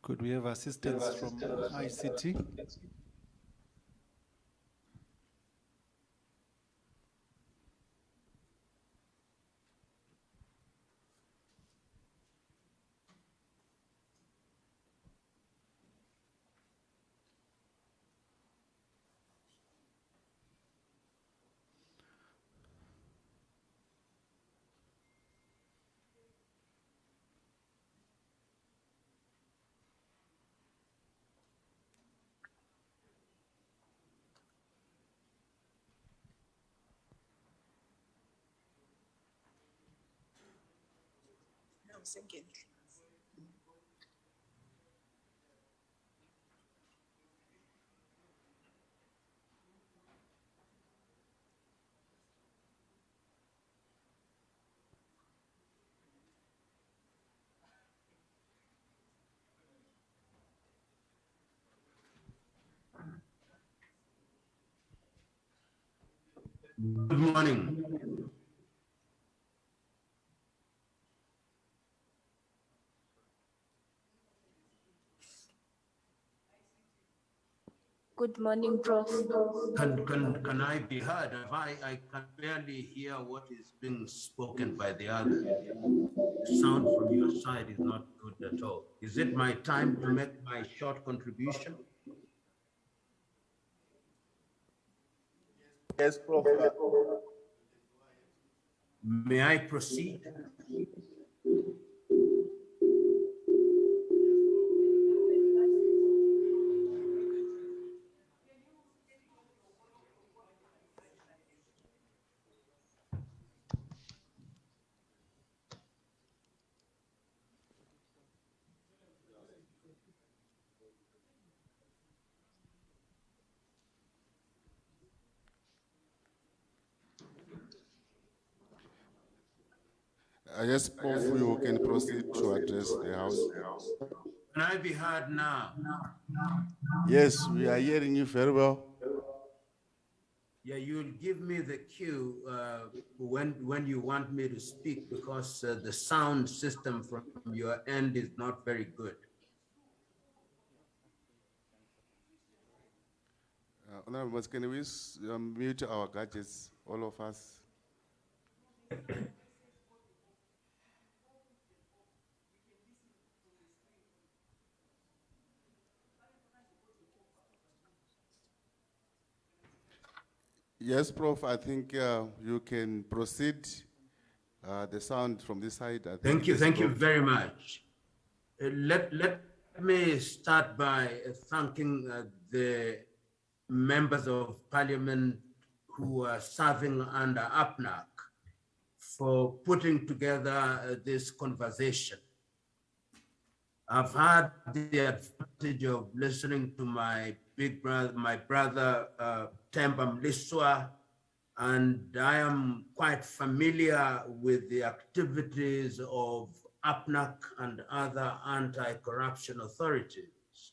Could we have assistance from ICT? Second. Good morning. Good morning, Prof. Can I be heard? I can barely hear what is being spoken by the other. The sound from your side is not good at all. Is it my time to make my short contribution? Yes, Prof. May I proceed? Yes, Prof, you can proceed to address the House. Can I be heard now? Yes, we are hearing you very well. Yeah, you'll give me the cue when you want me to speak, because the sound system from your end is not very good. Honorables, can we mute our gadgets, all of us? Yes, Prof, I think you can proceed. The sound from this side. Thank you very much. Let me start by thanking the members of parliament who are serving under APNAC for putting together this conversation. I've had the advantage of listening to my brother Temba Mliswa, and I am quite familiar with the activities of APNAC and other anti-corruption authorities.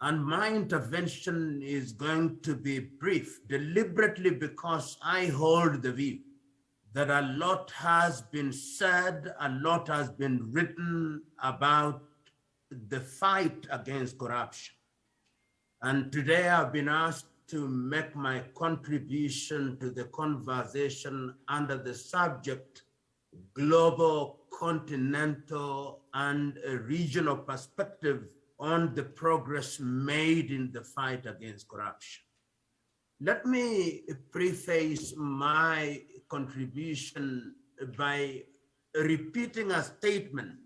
And my intervention is going to be brief, deliberately, because I hold the view that a lot has been said, a lot has been written about the fight against corruption. And today I've been asked to make my contribution to the conversation under the subject global, continental, and regional perspective on the progress made in the fight against corruption. Let me preface my contribution by repeating a statement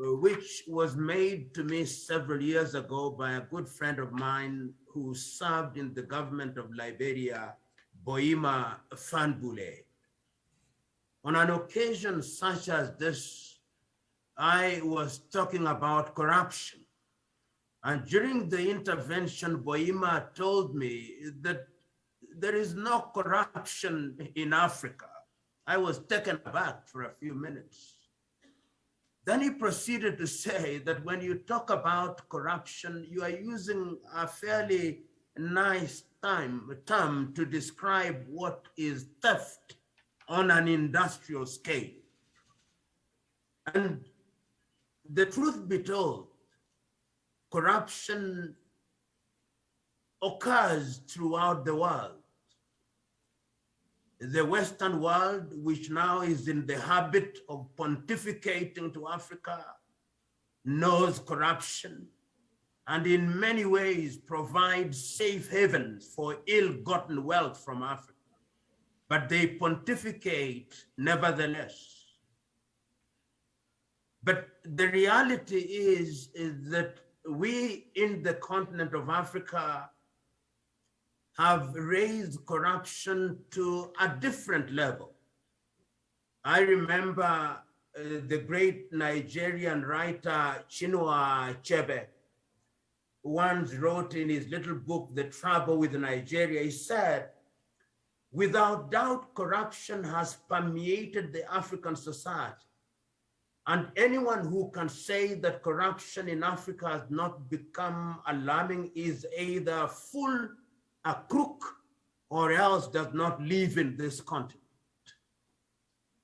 which was made to me several years ago by a good friend of mine who served in the government of Liberia, Boima Fanbule. On an occasion such as this, I was talking about corruption. And during the intervention, Boima told me that there is no corruption in Africa. I was taken aback for a few minutes. Then he proceeded to say that when you talk about corruption, you are using a fairly nice term to describe what is theft on an industrial scale. And the truth be told, corruption occurs throughout the world. The Western world, which now is in the habit of pontificating to Africa, knows corruption and in many ways provides safe havens for ill-gotten wealth from Africa. But they pontificate nevertheless. But the reality is that we in the continent of Africa have raised corruption to a different level. I remember the great Nigerian writer Chinua Achebe once wrote in his little book, The Trouble with Nigeria, he said, without doubt, corruption has permeated the African society. And anyone who can say that corruption in Africa has not become alarming is either full, a crook, or else does not live in this continent.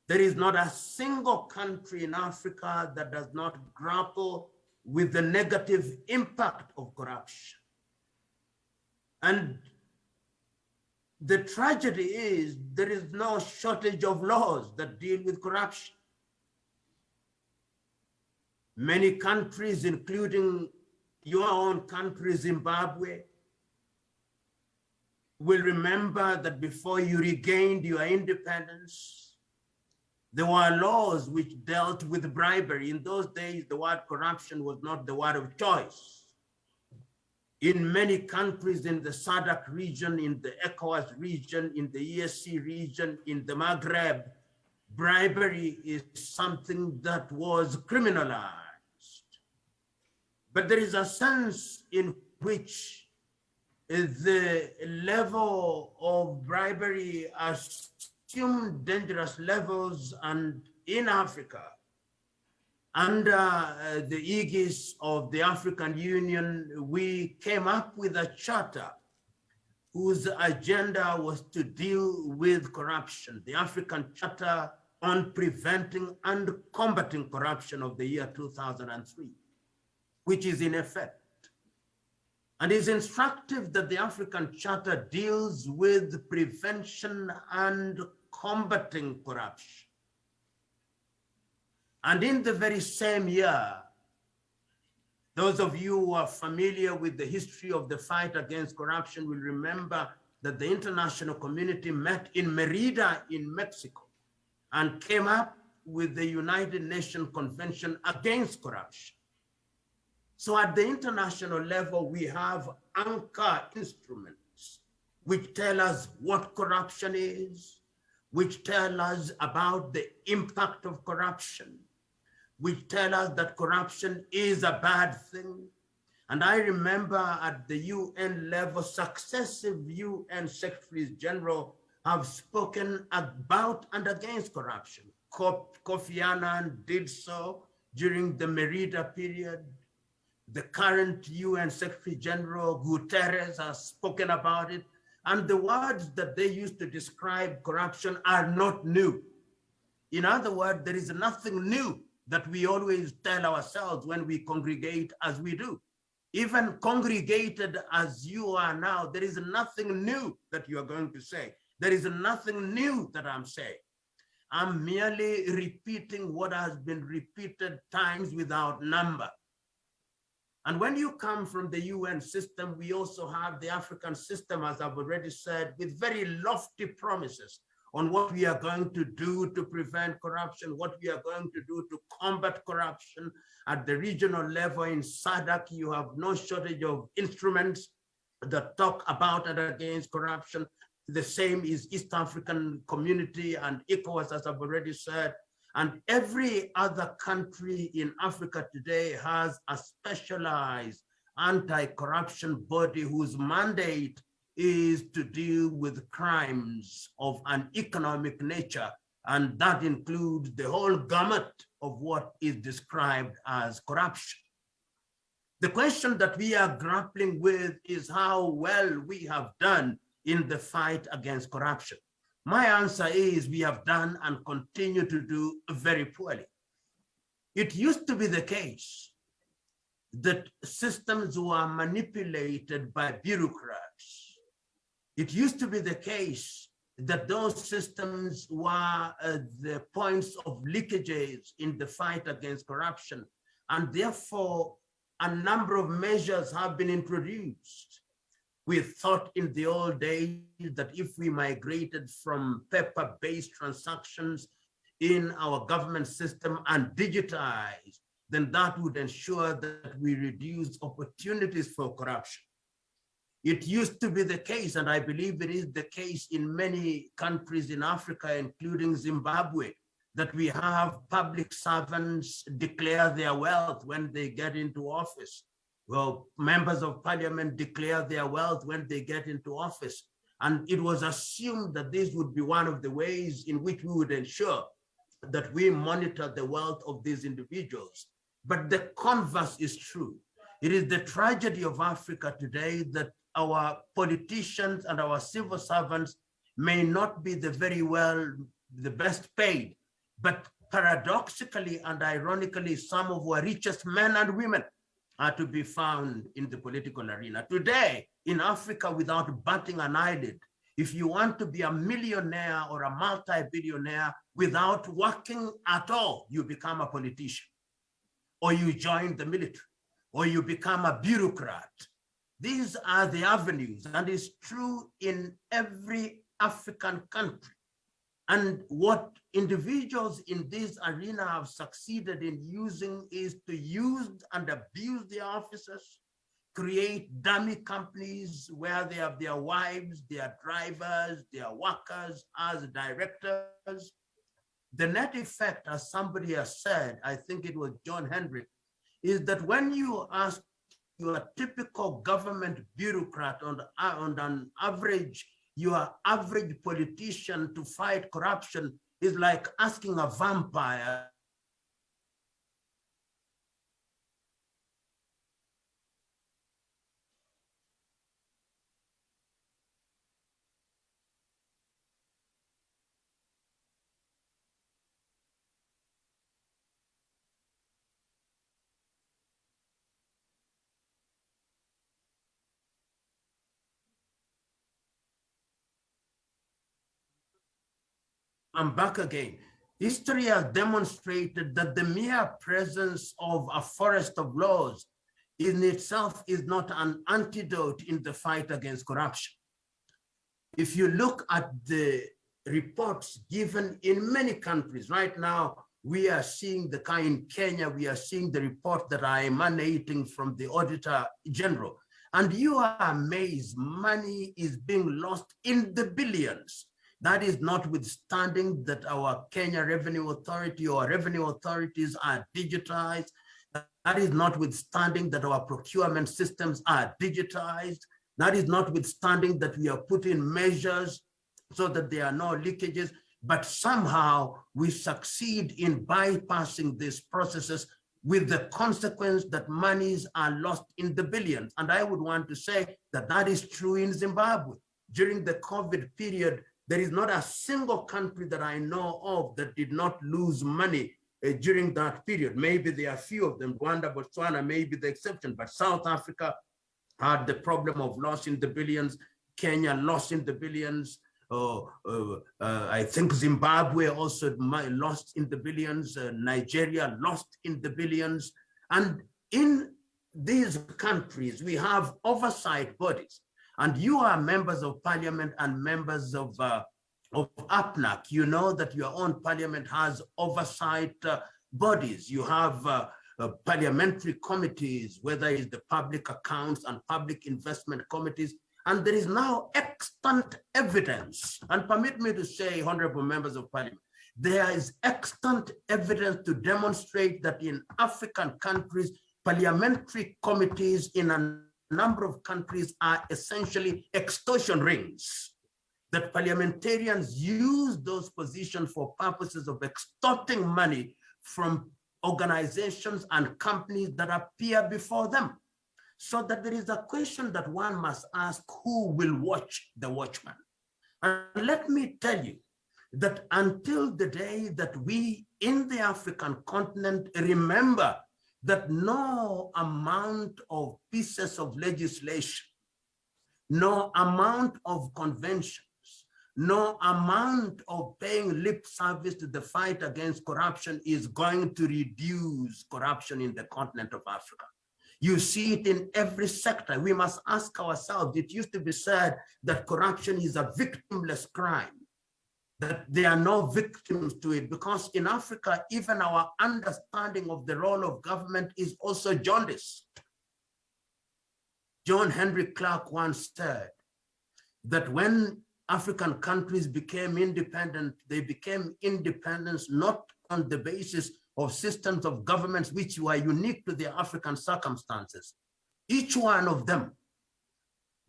There is not a single country in Africa that does not grapple with the negative impact of corruption. And the tragedy is there is no shortage of laws that deal with corruption. Many countries, including your own country, Zimbabwe, will remember that before you regained your independence, there were laws which dealt with bribery. In those days, the word corruption was not the word of choice. In many countries in the SADC region, in the ECOWAS region, in the ESC region, in the Maghreb, bribery is something that was criminalized. But there is a sense in which the level of bribery assumed dangerous levels, and in Africa, under the aegis of the African Union, we came up with a charter whose agenda was to deal with corruption, the African Charter on Preventing and Combating Corruption of the year 2003, which is in effect. And it's instructive that the African Charter deals with prevention and combating corruption. And in the very same year, those of you who are familiar with the history of the fight against corruption will remember that the international community met in Merida in Mexico and came up with the United Nations Convention Against Corruption. So at the international level, we have anchor instruments which tell us what corruption is, which tell us about the impact of corruption, which tell us that corruption is a bad thing. And I remember at the UN level, successive UN Secretaries General have spoken about and against corruption. Kofi Annan did so during the Merida period. The current UN Secretary General Guterres has spoken about it. And the words that they use to describe corruption are not new. In other words, there is nothing new that we always tell ourselves when we congregate as we do. Even congregated as you are now, there is nothing new that you are going to say. There is nothing new that I'm saying. I'm merely repeating what has been repeated times without number. And when you come from the UN system, we also have the African system, as I've already said, with very lofty promises on what we are going to do to prevent corruption, what we are going to do to combat corruption. At the regional level in SADC, you have no shortage of instruments that talk about and against corruption. The same is East African Community and ECOWAS, as I've already said. And every other country in Africa today has a specialized anti-corruption body whose mandate is to deal with crimes of an economic nature. And that includes the whole gamut of what is described as corruption. The question that we are grappling with is how well we have done in the fight against corruption. My answer is we have done and continue to do very poorly. It used to be the case that systems were manipulated by bureaucrats. It used to be the case that those systems were the points of leakages in the fight against corruption. And therefore, a number of measures have been introduced. We thought in the old days that if we migrated from paper-based transactions in our government system and digitized, then that would ensure that we reduce opportunities for corruption. It used to be the case, and I believe it is the case in many countries in Africa, including Zimbabwe, that we have public servants declare their wealth when they get into office. Well, members of parliament declare their wealth when they get into office. And it was assumed that this would be one of the ways in which we would ensure that we monitor the wealth of these individuals. But the converse is true. It is the tragedy of Africa today that our politicians and our civil servants may not be the best paid, but paradoxically and ironically, some of our richest men and women are to be found in the political arena. Today, in Africa, without batting an eyelid, if you want to be a millionaire or a multi-billionaire without working at all, you become a politician, or you join the military, or you become a bureaucrat. These are the avenues, and it's true in every African country. And what individuals in this arena have succeeded in using is to use and abuse their officers, create dummy companies where they have their wives, their drivers, their workers as directors. The net effect, as somebody has said, I think it was John Henry, is that when you ask your typical government bureaucrat on an average, your average politician to fight corruption is like asking a vampire I'm back again. History has demonstrated that the mere presence of a forest of laws in itself is not an antidote in the fight against corruption. If you look at the reports given in many countries, right now, we are seeing in Kenya, we are seeing the reports that are emanating from the Auditor General. And you are amazed, money is being lost in the billions. That is notwithstanding that our Kenya Revenue Authority or revenue authorities are digitized. That is notwithstanding that our procurement systems are digitized. That is notwithstanding that we are putting measures so that there are no leakages, but somehow we succeed in bypassing these processes with the consequence that monies are lost in the billions. And I would want to say that that is true in Zimbabwe. During the COVID period, there is not a single country that I know of that did not lose money during that period. Maybe there are a few of them, Rwanda, Botswana may be the exception, but South Africa had the problem of loss in the billions, Kenya lost in the billions, I think Zimbabwe also lost in the billions, Nigeria lost in the billions. And in these countries, we have oversight bodies. And you are members of parliament and members of APNAC. You know that your own parliament has oversight bodies. You have parliamentary committees, whether it's the public accounts and public investment committees. And there is now extant evidence, and permit me to say, honorable members of parliament, there is extant evidence to demonstrate that in African countries, parliamentary committees in a number of countries are essentially extortion rings, that parliamentarians use those positions for purposes of extorting money from organizations and companies that appear before them. So that there is a question that one must ask, who will watch the watchman? And let me tell you that until the day that we in the African continent remember that no amount of pieces of legislation, no amount of conventions, no amount of paying lip service to the fight against corruption is going to reduce corruption in the continent of Africa. You see it in every sector. We must ask ourselves, it used to be said that corruption is a victimless crime, that there are no victims to it, because in Africa, even our understanding of the role of government is also jaundiced. John Henry Clark once said that when African countries became independent, they became independent not on the basis of systems of governments which were unique to their African circumstances. Each one of them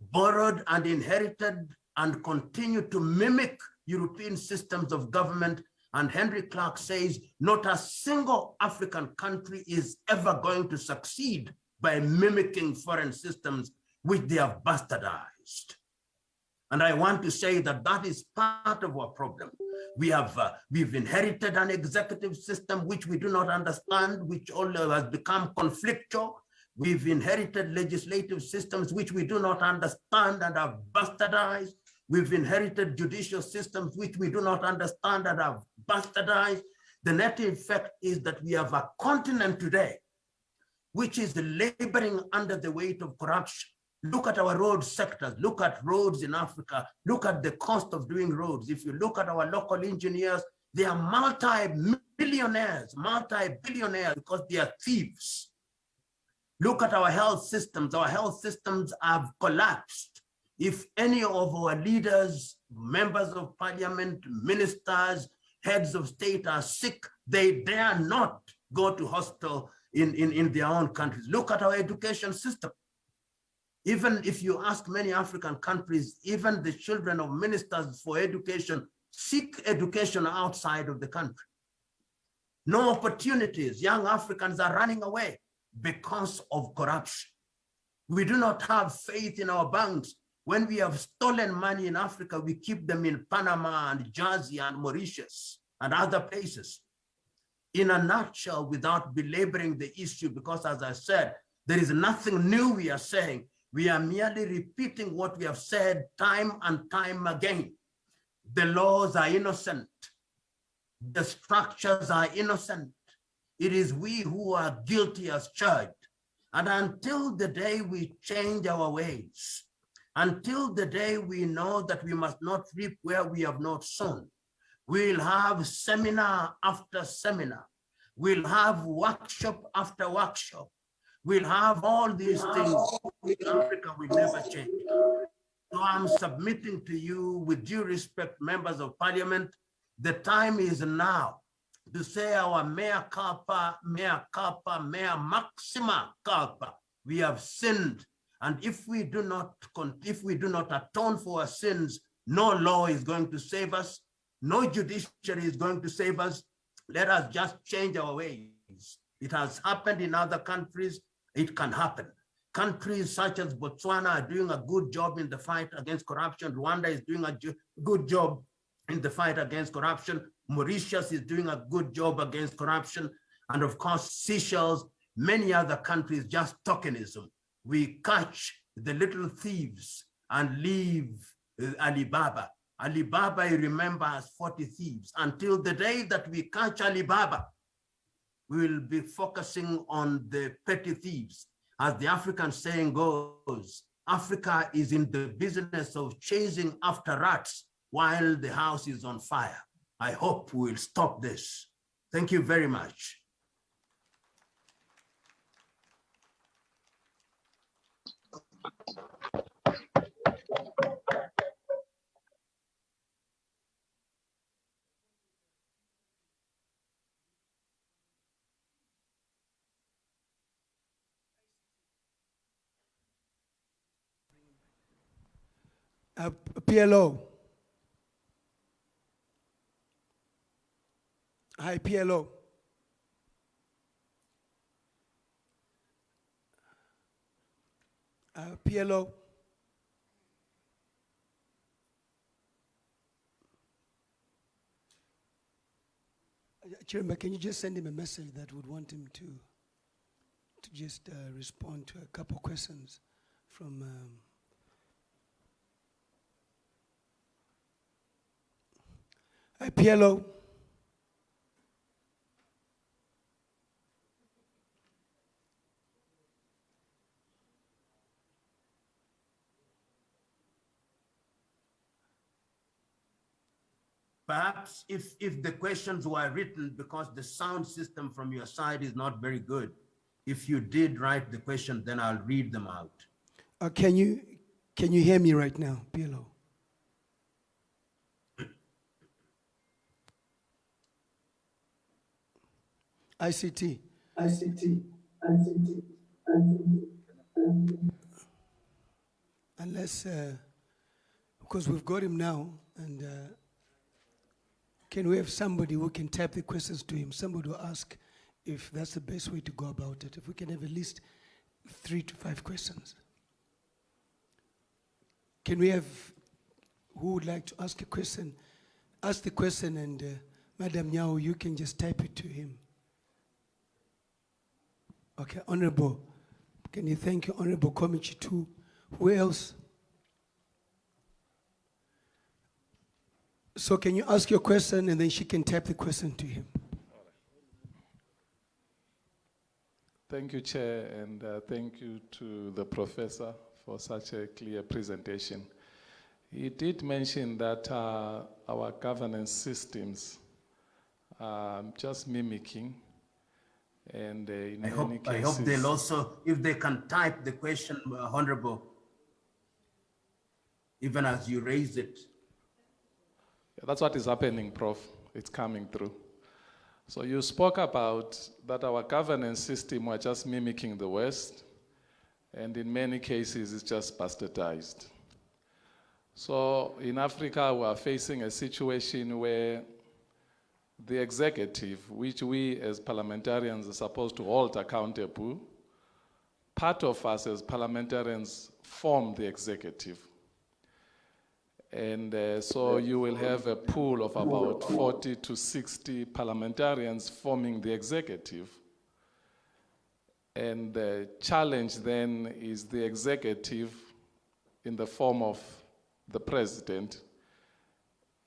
borrowed and inherited and continued to mimic European systems of government. And Henry Clark says, not a single African country is ever going to succeed by mimicking foreign systems which they have bastardized. And I want to say that that is part of our problem. We've inherited an executive system which we do not understand, which all has become conflictual. We've inherited legislative systems which we do not understand and have bastardized. We've inherited judicial systems which we do not understand and have bastardized. The net effect is that we have a continent today which is laboring under the weight of corruption. Look at our road sectors, look at roads in Africa, look at the cost of doing roads. If you look at our local engineers, they are multi-millionaires, multi-billionaires because they are thieves. Look at our health systems have collapsed. If any of our leaders, members of parliament, ministers, heads of state are sick, they dare not go to hospital in their own countries. Look at our education system. Even if you ask many African countries, even the children of ministers for education seek education outside of the country. No opportunities. Young Africans are running away because of corruption. We do not have faith in our banks. When we have stolen money in Africa, we keep them in Panama and Jersey and Mauritius and other places. In a nutshell, without belaboring the issue, because as I said, there is nothing new we are saying. We are merely repeating what we have said time and time again. The laws are innocent. The structures are innocent. It is we who are guilty as charged. And until the day we change our ways, until the day we know that we must not reap where we have not sown, we'll have seminar after seminar. We'll have workshop after workshop. We'll have all these things. Africa will never change. So I'm submitting to you with due respect, members of parliament, the time is now to say our mea culpa, maxima culpa. We have sinned. And if we do not atone for our sins, no law is going to save us. No judiciary is going to save us. Let us just change our ways. It has happened in other countries. It can happen. Countries such as Botswana are doing a good job in the fight against corruption. Rwanda is doing a good job in the fight against corruption. Mauritius is doing a good job against corruption. And of course, Seychelles, many other countries, just tokenism. We catch the little thieves and leave Alibaba. Alibaba, you remember, has 40 thieves. Until the day that we catch Alibaba, we will be focusing on the petty thieves. As the African saying goes, Africa is in the business of chasing after rats while the house is on fire. I hope we will stop this. Thank you very much. PLO. Hi, PLO. PLO. Chairman, can you just send him a message that would want him to just respond to a couple questions from PLO. Perhaps if the questions were written, because the sound system from your side is not very good, if you did write the question, then I'll read them out. Can you hear me right now, PLO? ICT. Unless, because we've got him now, and can we have somebody who can type the questions to him? Somebody will ask if that's the best way to go about it. If we can have at least 3 to 5 questions. Can we have, who would like to ask a question? Ask the question, and Madam Nyao, you can just type it to him. Okay, Honorable, can you thank you, Honorable Komichi too? Who else? So can you ask your question and then she can type the question to him? Thank you, Chair, and thank you to the professor for such a clear presentation. He did mention that our governance systems are just mimicking, and in I many cases... hope they'll also, if they can type the question, Honorable, even as you raise it. Yeah, that's what is happening, Prof. It's coming through. So you spoke about that our governance system were just mimicking the West, and in many cases it's just bastardized. So in Africa we are facing a situation where the executive, which we as parliamentarians are supposed to hold accountable, part of us as parliamentarians form the executive. And so you will have a pool of about 40 to 60 parliamentarians forming the executive. And the challenge then is the executive in the form of the president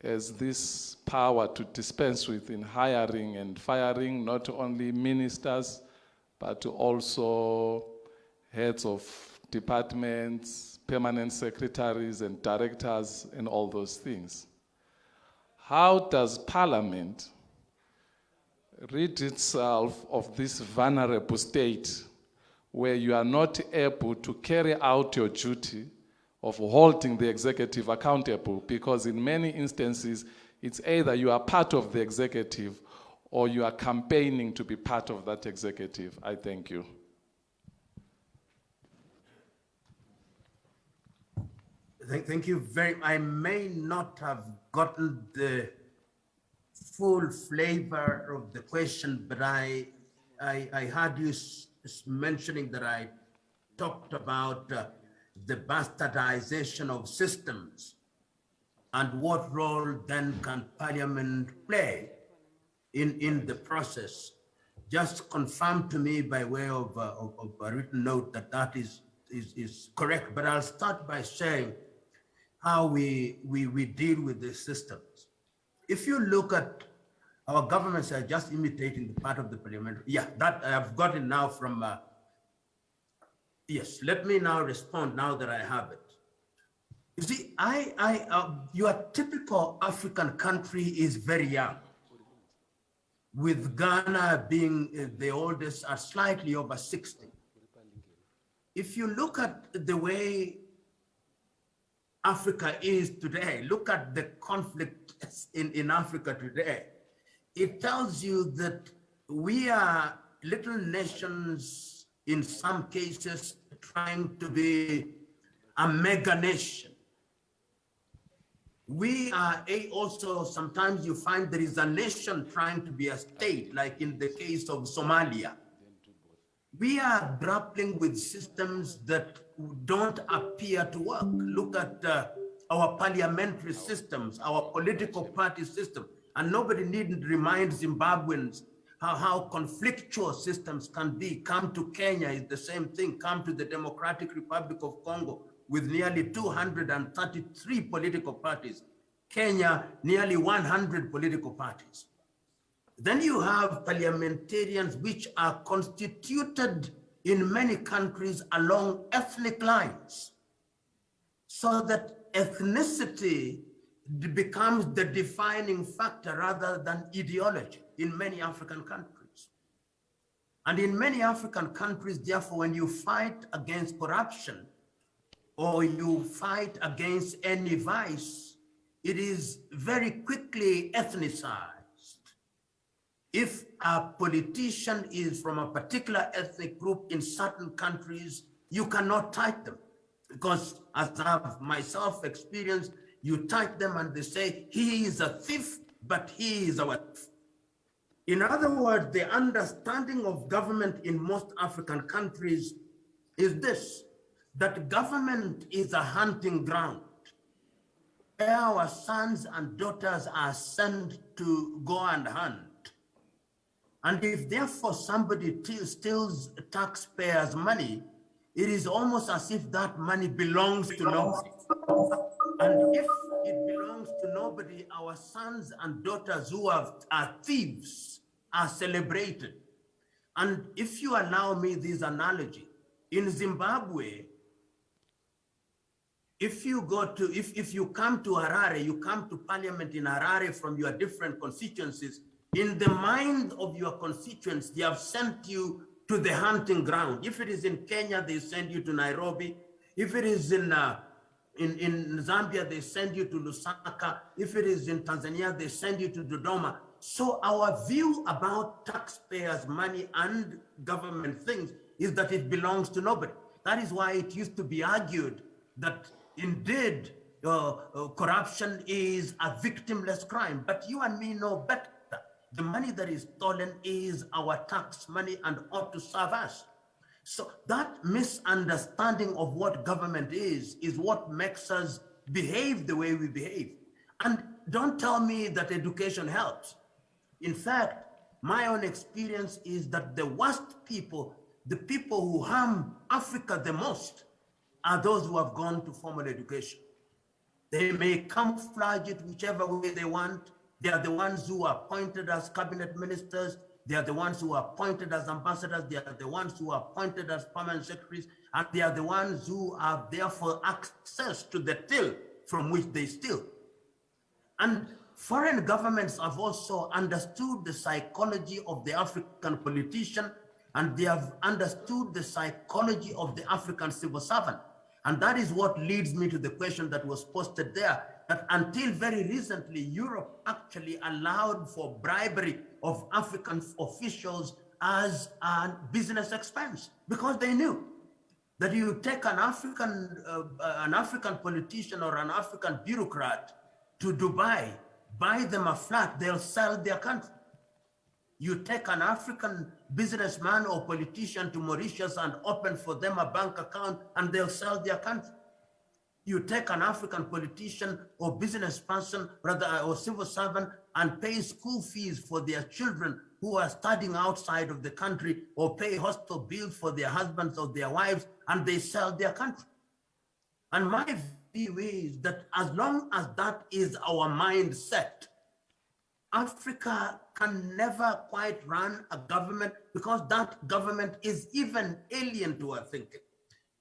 has this power to dispense with in hiring and firing not only ministers, but also heads of departments, permanent secretaries and directors and all those things. How does Parliament rid itself of this vulnerable state where you are not able to carry out your duty of holding the executive accountable? Because in many instances, it's either you are part of the executive or you are campaigning to be part of that executive. I thank you. Thank you very much. I may not have gotten the full flavor of the question, but I heard you mentioning that I talked about the bastardization of systems and what role then can Parliament play in the process. Just confirm to me by way of a written note that that is correct, but I'll start by saying how we deal with the systems. If you look at our governments are just imitating the part of the parliamentary. Yeah, that I've got it now from, yes, let me now respond now that I have it. You see, your typical African country is very young, with Ghana being the oldest at slightly over 60. If you look at the way Africa is today, look at the conflict in Africa today, it tells you that we are little nations, in some cases, trying to be a mega nation. We are also, sometimes you find there is a nation trying to be a state, like in the case of Somalia. We are grappling with systems that don't appear to work. Look at our parliamentary systems, our political party system. And nobody need remind Zimbabweans how conflictual systems can be. Come to Kenya is the same thing. Come to the Democratic Republic of Congo with nearly 233 political parties. Kenya, nearly 100 political parties. Then you have parliamentarians which are constituted in many countries along ethnic lines, so that ethnicity becomes the defining factor rather than ideology in many African countries. And in many African countries, therefore, when you fight against corruption or you fight against any vice, it is very quickly ethnicized. If a politician is from a particular ethnic group in certain countries, you cannot touch them, because as I've myself experienced, you touch them and they say, he is a thief, but he is our thief. In other words, the understanding of government in most African countries is this, that government is a hunting ground where our sons and daughters are sent to go and hunt. And if therefore somebody steals taxpayers' money, it is almost as if that money belongs to nobody. And if it belongs to nobody, our sons and daughters who are thieves are celebrated. And if you allow me this analogy, in Zimbabwe, if you come to Harare, you come to parliament in Harare from your different constituencies, in the mind of your constituents, they have sent you to the hunting ground. If it is in Kenya, they send you to Nairobi. If it is in Zambia, they send you to Lusaka. If it is in Tanzania, they send you to Dodoma. So our view about taxpayers' money and government things is that it belongs to nobody. That is why it used to be argued that indeed corruption is a victimless crime. But you and me know better. The money that is stolen is our tax money and ought to serve us. So that misunderstanding of what government is what makes us behave the way we behave. And don't tell me that education helps. In fact, my own experience is that the worst people, the people who harm Africa the most, are those who have gone to formal education. They may camouflage it whichever way they want. They are the ones who are appointed as cabinet ministers. They are the ones who are appointed as ambassadors. They are the ones who are appointed as permanent secretaries. And they are the ones who have therefore access to the till from which they steal. And foreign governments have also understood the psychology of the African politician, and they have understood the psychology of the African civil servant. And that is what leads me to the question that was posted there, that until very recently, Europe actually allowed for bribery of African officials as a business expense, because they knew that you take an African politician or an African bureaucrat to Dubai, buy them a flat, they'll sell their country. You take an African businessman or politician to Mauritius and open for them a bank account and they'll sell their country. You take an African politician or business person, or civil servant, and pay school fees for their children who are studying outside of the country, or pay hostel bills for their husbands or their wives, and they sell their country. And my view is that as long as that is our mindset, Africa can never quite run a government, because that government is even alien to our thinking.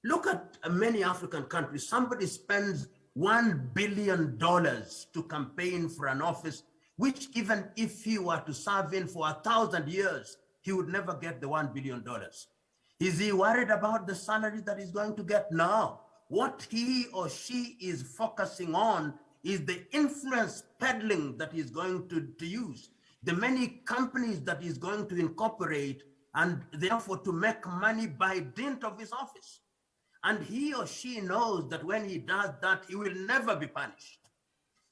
Look at many African countries. Somebody spends $1 billion to campaign for an office, which even if he were to serve in for 1,000 years, he would never get the $1 billion. Is he worried about the salary that he's going to get? No. What he or she is focusing on is the influence peddling that he's going to use, the many companies that he's going to incorporate, and therefore to make money by dint of his office. And he or she knows that when he does that, he will never be punished.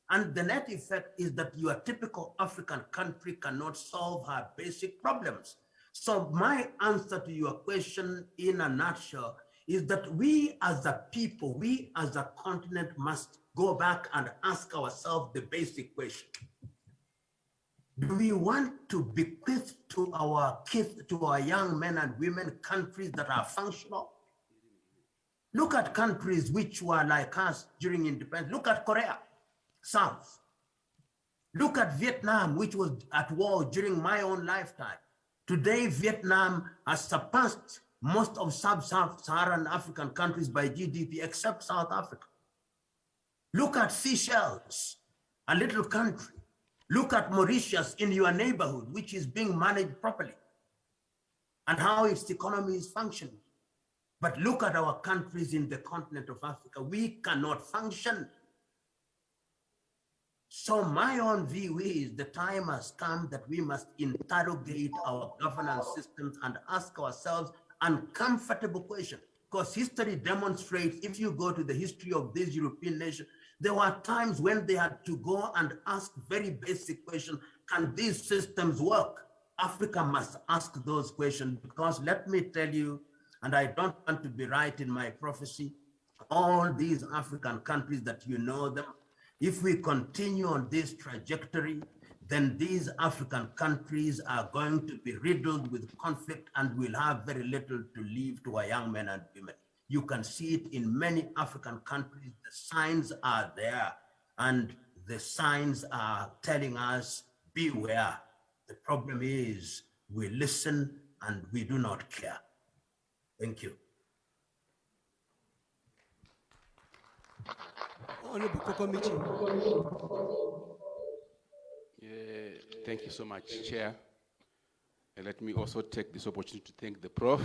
And the net effect is that your typical African country cannot solve her basic problems. So my answer to your question in a nutshell is that we as a people, we as a continent must go back and ask ourselves the basic question. Do we want to bequeath to our kids, to our young men and women, countries that are functional? Look at countries which were like us during independence. Look at Korea, South. Look at Vietnam, which was at war during my own lifetime. Today, Vietnam has surpassed most of sub-Saharan African countries by GDP, except South Africa. Look at Seychelles, a little country. Look at Mauritius in your neighborhood, which is being managed properly, and how its economy is functioning. But look at our countries in the continent of Africa. We cannot function. So my own view is the time has come that we must interrogate our governance systems and ask ourselves uncomfortable questions. Because history demonstrates, if you go to the history of these European nations, there were times when they had to go and ask very basic questions. Can these systems work? Africa must ask those questions, because let me tell you, and I don't want to be right in my prophecy, all these African countries that you know them, if we continue on this trajectory, then these African countries are going to be riddled with conflict and will have very little to leave to our young men and women. You can see it in many African countries. The signs are there, and the signs are telling us, beware. The problem is we listen and we do not care. Thank you. Honorable Kokomichi. Thank you so much, Chair. And let me also take this opportunity to thank the Prof.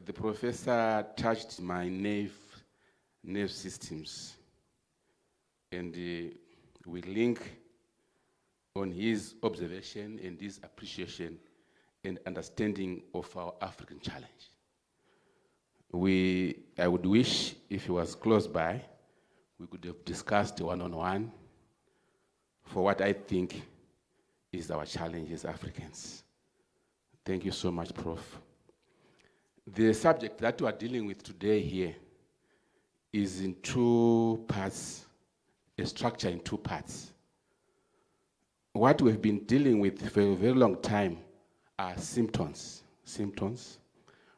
The Professor touched my nerve systems, and we link on his observation and his appreciation and understanding of our African challenge. I would wish, if he was close by, we could have discussed one-on-one for what I think is our challenge as Africans. Thank you so much, Prof. The subject that we are dealing with today here is in two parts, a structure in two parts. What we've been dealing with for a very long time are symptoms,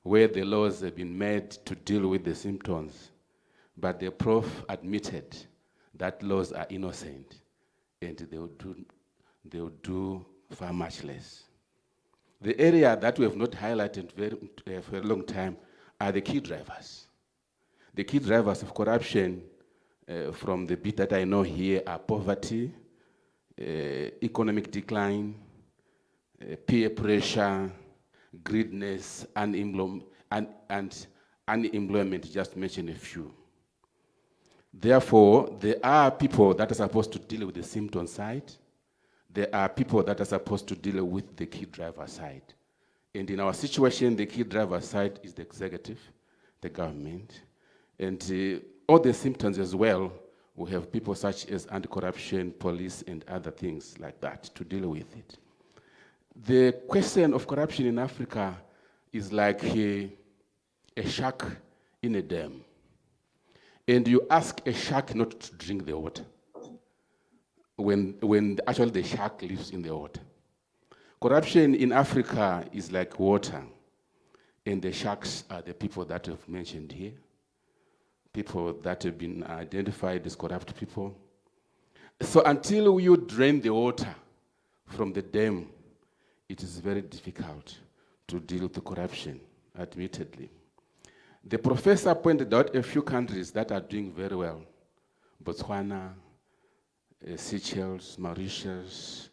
where the laws have been made to deal with the symptoms, but the Prof admitted that laws are innocent and they will do far much less. The area that we have not highlighted for a long time are the key drivers. The key drivers of corruption, from the bit that I know here, are poverty, economic decline, peer pressure, greediness, and unemployment, just to mention a few. Therefore, there are people that are supposed to deal with the symptom side. There are people that are supposed to deal with the key driver side. And in our situation, the key driver side is the executive, the government. And all the symptoms as well, we have people such as anti-corruption, police, and other things like that to deal with it. The question of corruption in Africa is like a shark in a dam. And you ask a shark not to drink the water when actually the shark lives in the water. Corruption in Africa is like water, and the sharks are the people that I've mentioned here, people that have been identified as corrupt people. So until you drain the water from the dam, it is very difficult to deal with the corruption, admittedly. The professor pointed out a few countries that are doing very well: Botswana, Seychelles, Mauritius,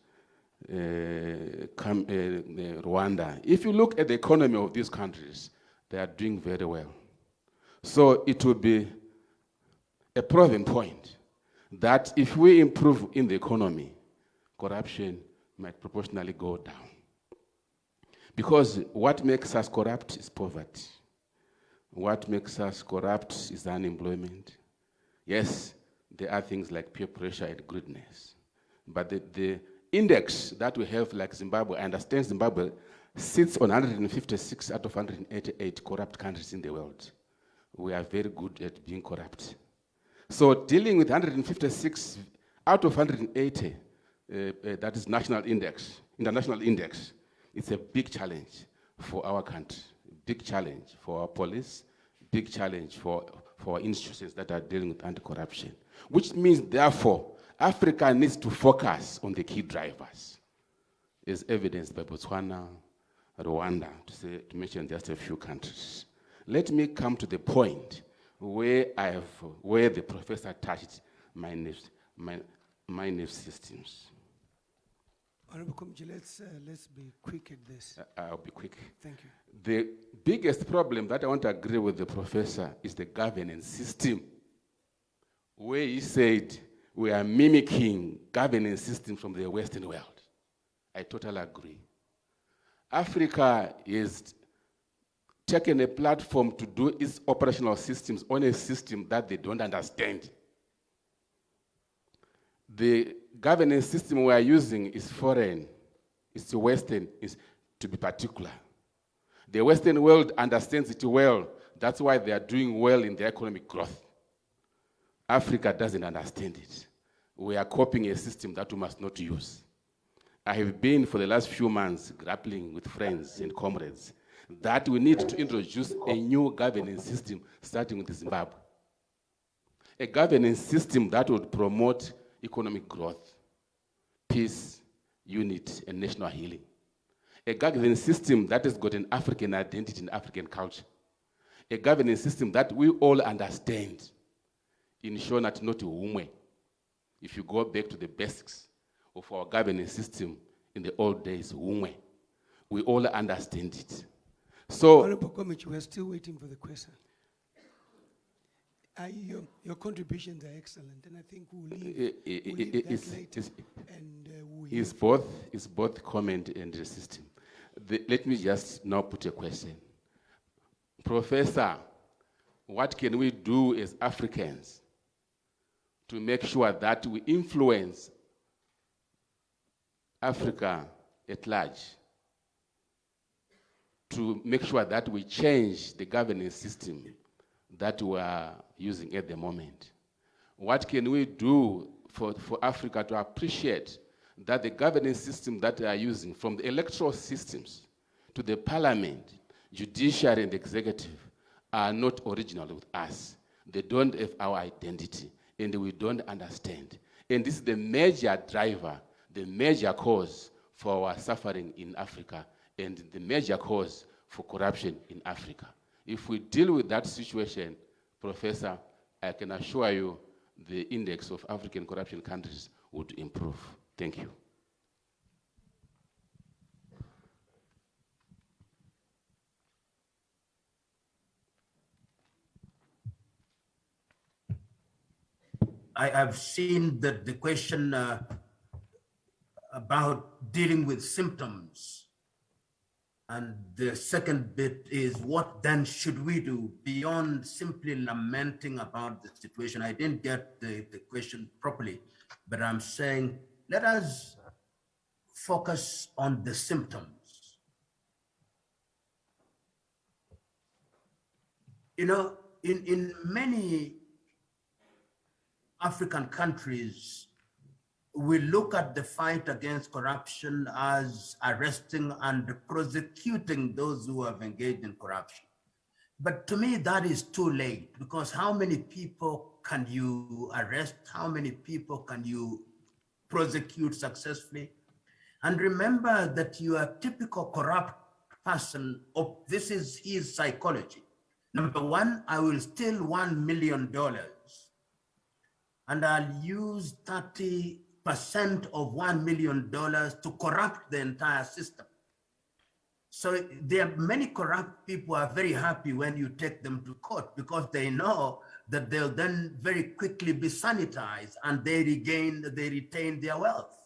Rwanda. If you look at the economy of these countries, they are doing very well. So it will be a proven point that if we improve in the economy, corruption might proportionally go down. Because what makes us corrupt is poverty. What makes us corrupt is unemployment. Yes, there are things like peer pressure and greediness. But the index that we have, like Zimbabwe, I understand Zimbabwe sits on 156 out of 188 corrupt countries in the world. We are very good at being corrupt. So dealing with 156 out of 180 that is international index. It's a big challenge for our country, big challenge for our police, big challenge for institutions that are dealing with anti-corruption, which means, therefore, Africa needs to focus on the key drivers, as evidenced by Botswana, Rwanda, to mention just a few countries. Let me come to the point where the professor touched my nerve systems. Honorable Committee, let's be quick at this. I'll be quick. Thank you. The biggest problem that I want to agree with the professor is the governance system, where he said we are mimicking governance systems from the Western world. I totally agree. Africa is taken a platform to do its operational systems on a system that they don't understand. The governance system we are using is foreign, it's Western, to be particular. The Western world understands it well. That's why they are doing well in their economic growth. Africa doesn't understand it. We are copying a system that we must not use. I have been for the last few months grappling with friends and comrades that we need to introduce a new governance system starting with Zimbabwe. A governance system that would promote economic growth, peace, unity, and national healing. A governance system that has got an African identity and African culture. A governance system that we all understand. In short, not Umwe. If you go back to the basics of our governance system in the old days, Umwe, we all understand it. So, Honorable Committee, we're still waiting for the question. Your contributions are excellent, and I think we'll leave that later. And we'll hear it's both comment and the system. Let me just now put a question. Professor, what can we do as Africans to make sure that we influence Africa at large, to make sure that we change the governance system that we are using at the moment? What can we do for Africa to appreciate that the governance system that they are using, from the electoral systems to the parliament, judiciary and executive, are not original with us? They don't have our identity, and we don't understand. And this is the major driver, the major cause for our suffering in Africa, and the major cause for corruption in Africa. If we deal with that situation, Professor, I can assure you the index of African corruption countries would improve. Thank you. I've seen that the question about dealing with symptoms. And the second bit is, what then should we do beyond simply lamenting about the situation? I didn't get the question properly, but I'm saying, let us focus on the symptoms. You know, in many African countries, we look at the fight against corruption as arresting and prosecuting those who have engaged in corruption. But to me, that is too late, because how many people can you arrest? How many people can you prosecute successfully? And remember that you are a typical corrupt person. This is his psychology. Number one, I will steal $1 million and I'll use 30% of $1 million to corrupt the entire system. So there are many corrupt people who are very happy when you take them to court, because they know that they'll then very quickly be sanitized and they retain their wealth.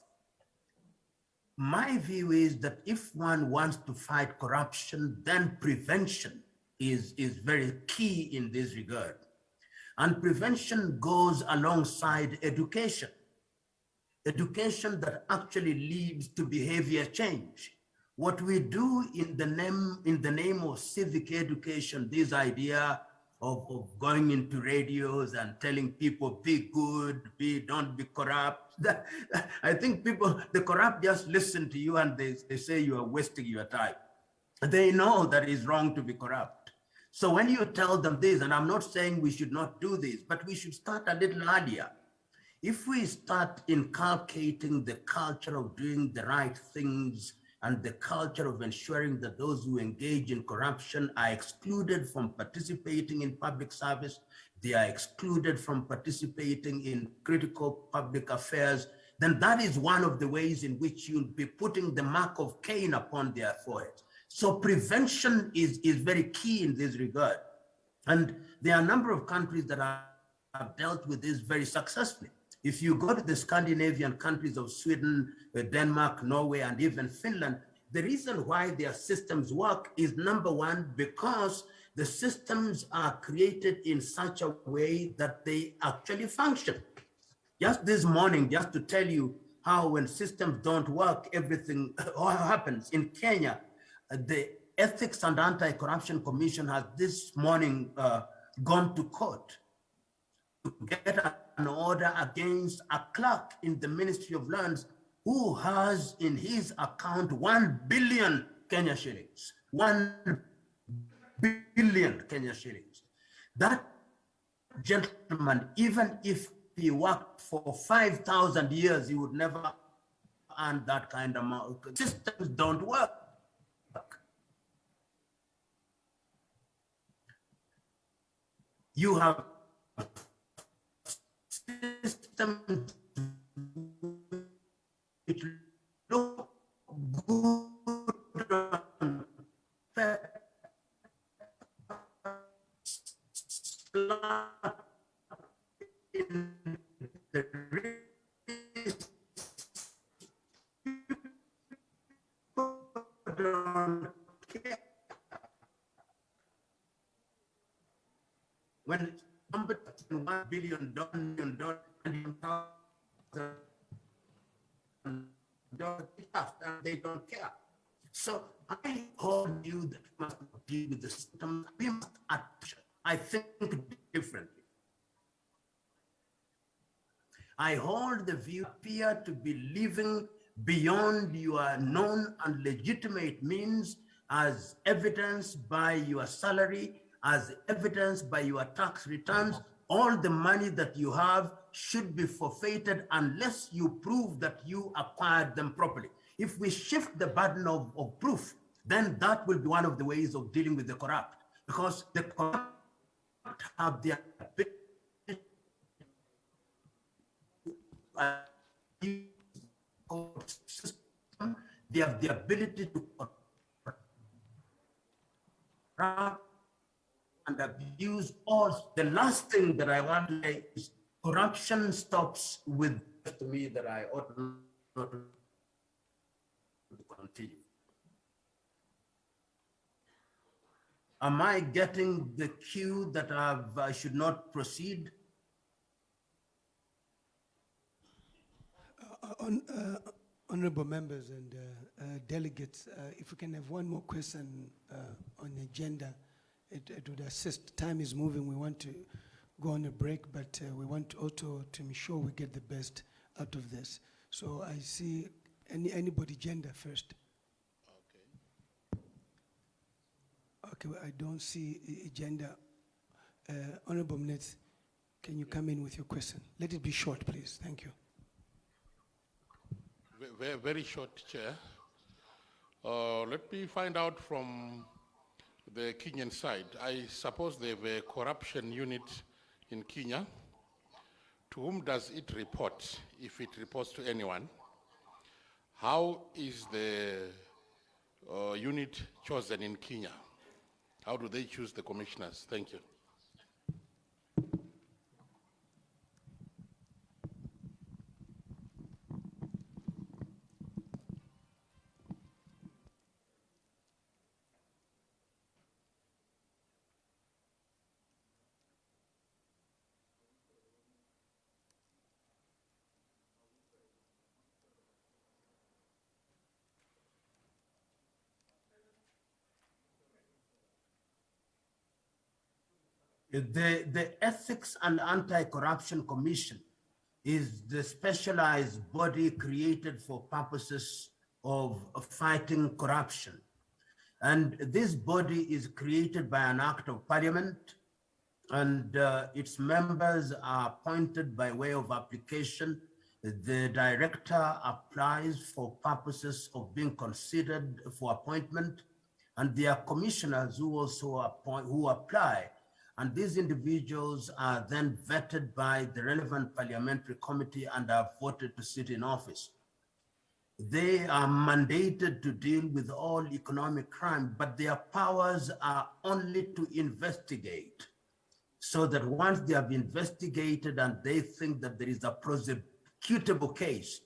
My view is that if one wants to fight corruption, then prevention is very key in this regard. And prevention goes alongside education. Education that actually leads to behavior change. What we do in the name of civic education, this idea of going into radios and telling people, be good, don't be corrupt. I think people, the corrupt just listen to you and they say you are wasting your time. They know that it's wrong to be corrupt. So when you tell them this, and I'm not saying we should not do this, but we should start a little earlier. If we start inculcating the culture of doing the right things and the culture of ensuring that those who engage in corruption are excluded from participating in public service, they are excluded from participating in critical public affairs, then that is one of the ways in which you'll be putting the mark of Cain upon their foreheads. So prevention is very key in this regard. And there are a number of countries that have dealt with this very successfully. If you go to the Scandinavian countries of Sweden, Denmark, Norway, and even Finland, the reason why their systems work is, number one, because the systems are created in such a way that they actually function. Just this morning, just to tell you how when systems don't work, everything happens. In Kenya, the Ethics and Anti-Corruption Commission has this morning gone to court to get an order against a clerk in the Ministry of Lands who has in his account 1 billion Kenya shillings. 1 billion Kenya shillings. That gentleman, even if he worked for 5,000 years, he would never earn that kind of amount. Systems don't work. You have systems which look good on paper, in the when somebody $1 billion and they don't care. So I hold you that we must deal with the system. We must act. I think differently. I hold the view appear to be living beyond your known and legitimate means, as evidenced by your salary, as evidenced by your tax returns. All the money that you have should be forfeited unless you prove that you acquired them properly. If we shift the burden of proof, then that will be one of the ways of dealing with the corrupt, because the corrupt have the ability system, they have the ability to corrupt and abuse all. The last thing that I want to say is corruption stops with, to me, that I ought not to continue. Am I getting the cue that I should not proceed? Honorable members and delegates, if we can have one more question on the agenda, it would assist. Time is moving. We want to go on a break, but we want also to ensure we get the best out of this. So I see anybody gender first. Okay, well, I don't see gender. Honorable Mnetsi, can you come in with your question? Let it be short, please. Thank you. Very, very short, Chair. Let me find out from the Kenyan side. I suppose they have a corruption unit in Kenya. To whom does it report, if it reports to anyone? How is the unit chosen in Kenya? How do they choose the commissioners? Thank you. The Ethics and Anti-Corruption Commission is the specialized body created for purposes of fighting corruption. And this body is created by an act of parliament, and its members are appointed by way of application. The director applies for purposes of being considered for appointment, and there are commissioners who also apply. And these individuals are then vetted by the relevant parliamentary committee and are voted to sit in office. They are mandated to deal with all economic crime, but their powers are only to investigate, so that once they have investigated and they think that there is a prosecutable case,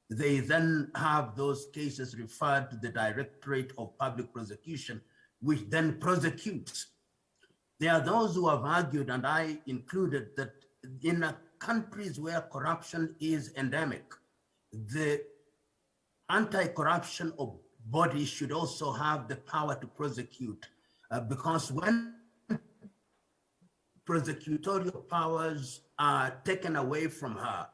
they then have those cases referred to the Directorate of Public Prosecution, which then prosecutes. There are those who have argued, and I included, that in countries where corruption is endemic, the anti-corruption body should also have the power to prosecute, because when prosecutorial powers are taken away from her,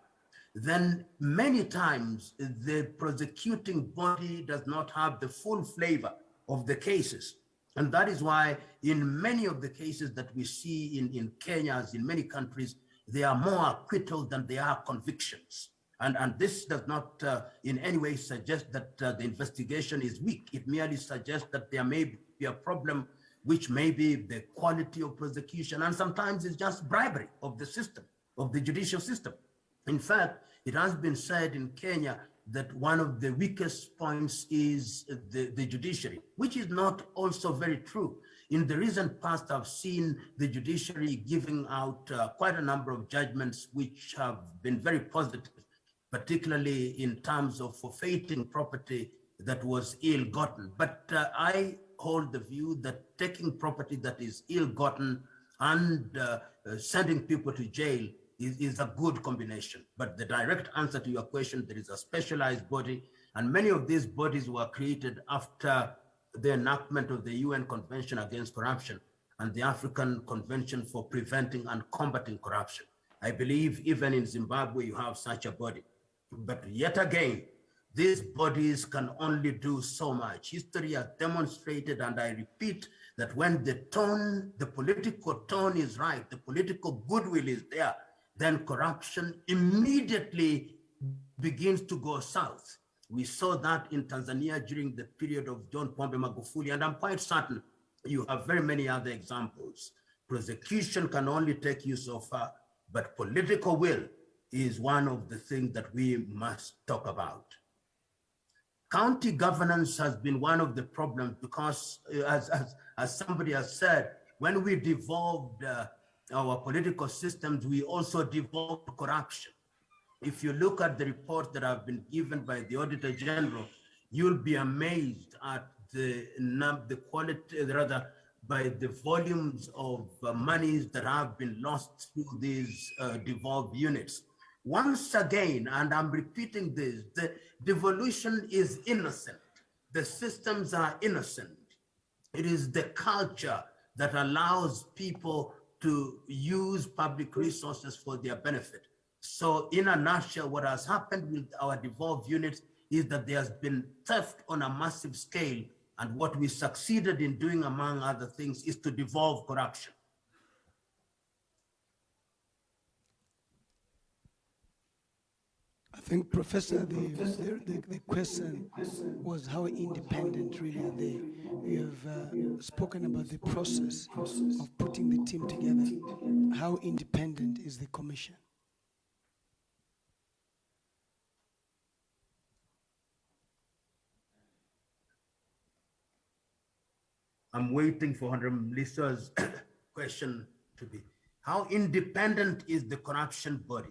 then many times the prosecuting body does not have the full flavor of the cases. And that is why in many of the cases that we see in Kenya, as in many countries, there are more acquittals than there are convictions. And this does not in any way suggest that the investigation is weak. It merely suggests that there may be a problem, which may be the quality of prosecution, and sometimes it's just bribery of the system, of the judicial system. In fact, it has been said in Kenya that one of the weakest points is the judiciary, which is not also very true. In the recent past, I've seen the judiciary giving out quite a number of judgments which have been very positive, particularly in terms of forfeiting property that was ill-gotten. But I hold the view that taking property that is ill-gotten and sending people to jail is a good combination. But the direct answer to your question, there is a specialized body, and many of these bodies were created after the enactment of the UN Convention Against Corruption and the African Convention for Preventing and Combating Corruption. I believe even in Zimbabwe, you have such a body. But yet again, these bodies can only do so much. History has demonstrated, and I repeat, that when the tone, the political tone is right, the political goodwill is there, then corruption immediately begins to go south. We saw that in Tanzania during the period of John Pombe Magufuli, and I'm quite certain you have very many other examples. Prosecution can only take you so far, but political will is one of the things that we must talk about. County governance has been one of the problems because, as somebody has said, when we devolved our political systems, we also devolved corruption. If you look at the reports that have been given by the Auditor General, you'll be amazed at the quality, rather, by the volumes of monies that have been lost through these devolved units. Once again, and I'm repeating this, the devolution is innocent. The systems are innocent. It is the culture that allows people to use public resources for their benefit. So in a nutshell, what has happened with our devolved units is that there has been theft on a massive scale. And what we succeeded in doing, among other things, is to devolve corruption. I think, Professor, the question was how independent really are they? You have spoken about the process of putting the team together. How independent is the commission? I'm waiting for Honorable Melissa's question to be, how independent is the corruption body?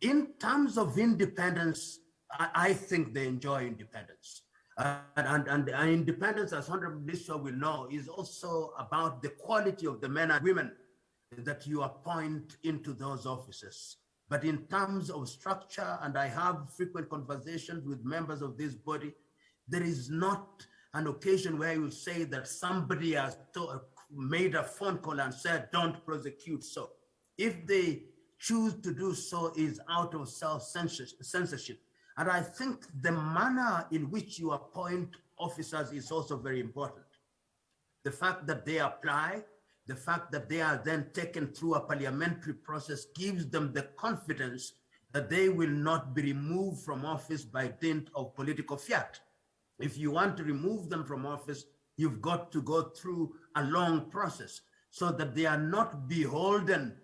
In terms of independence, I think they enjoy independence. And independence, as Honorable Melissa will know, is also about the quality of the men and women that you appoint into those offices. But in terms of structure, and I have frequent conversations with members of this body, there is not an occasion where you say that somebody has made a phone call and said, don't prosecute so. If they choose to do so is out of self-censorship. And I think the manner in which you appoint officers is also very important. The fact that they apply, the fact that they are then taken through a parliamentary process gives them the confidence that they will not be removed from office by dint of political fiat. If you want to remove them from office, you've got to go through a long process so that they are not beholden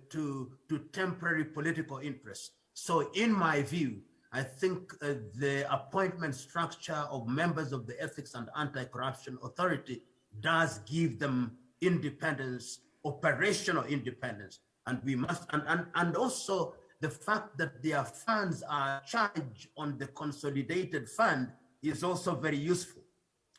to temporary political interests. So in my view, I think the appointment structure of members of the Ethics and Anti-Corruption Authority does give them independence, operational independence. And we must, and also the fact that their funds are charged on the consolidated fund is also very useful.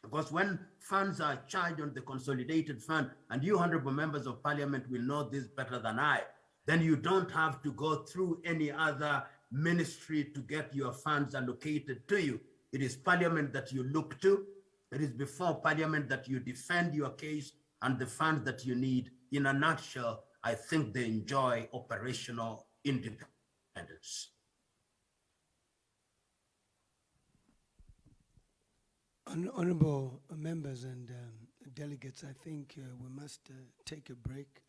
Because when funds are charged on the consolidated fund, and you honorable members of parliament will know this better than I, then you don't have to go through any other ministry to get your funds allocated to you. It is parliament that you look to. It is before parliament that you defend your case and the funds that you need. In a nutshell, I think they enjoy operational independence. Honorable members and delegates, I think we must take a break.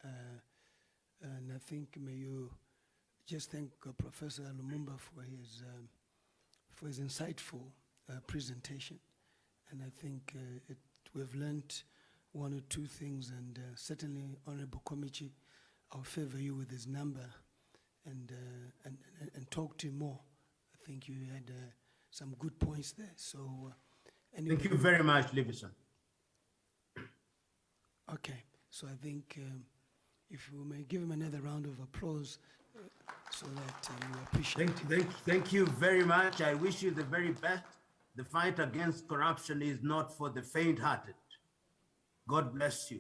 And I think may you just thank Professor Lumumba for his insightful presentation. And I think we've learned one or two things, and certainly Honorable Komichi, I'll favor you with his number and talk to him more. I think you had some good points there. So. Thank you very much, Livison. Okay, so I think if we may give him another round of applause so that we appreciate it. Thank you very much. I wish you the very best. The fight against corruption is not for the faint-hearted. God bless you.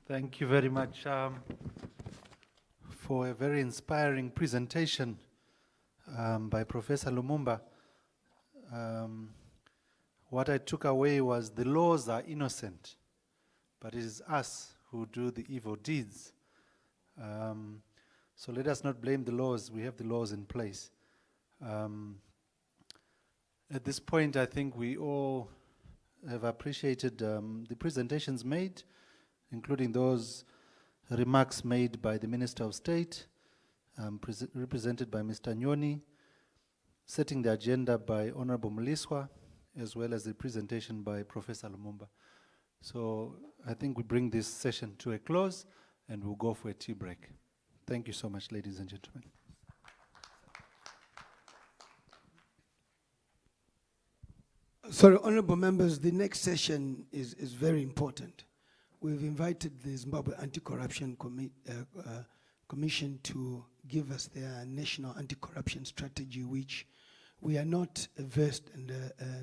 Thank you very much for a very inspiring presentation by Professor Lumumba. What I took away was the laws are innocent, but it is us who do the evil deeds. So let us not blame the laws. We have the laws in place. At this point, I think we all have appreciated the presentations made, including those remarks made by the Minister of State, represented by Mr. Nyoni, setting the agenda by Honorable Muliswa, as well as the presentation by Professor Lumumba. So I think we bring this session to a close and we'll go for a tea break. Thank you so much, ladies and gentlemen. Sorry, honorable members, the next session is very important. We've invited the Zimbabwe Anti-Corruption Commission to give us their national anti-corruption strategy, which we are not versed and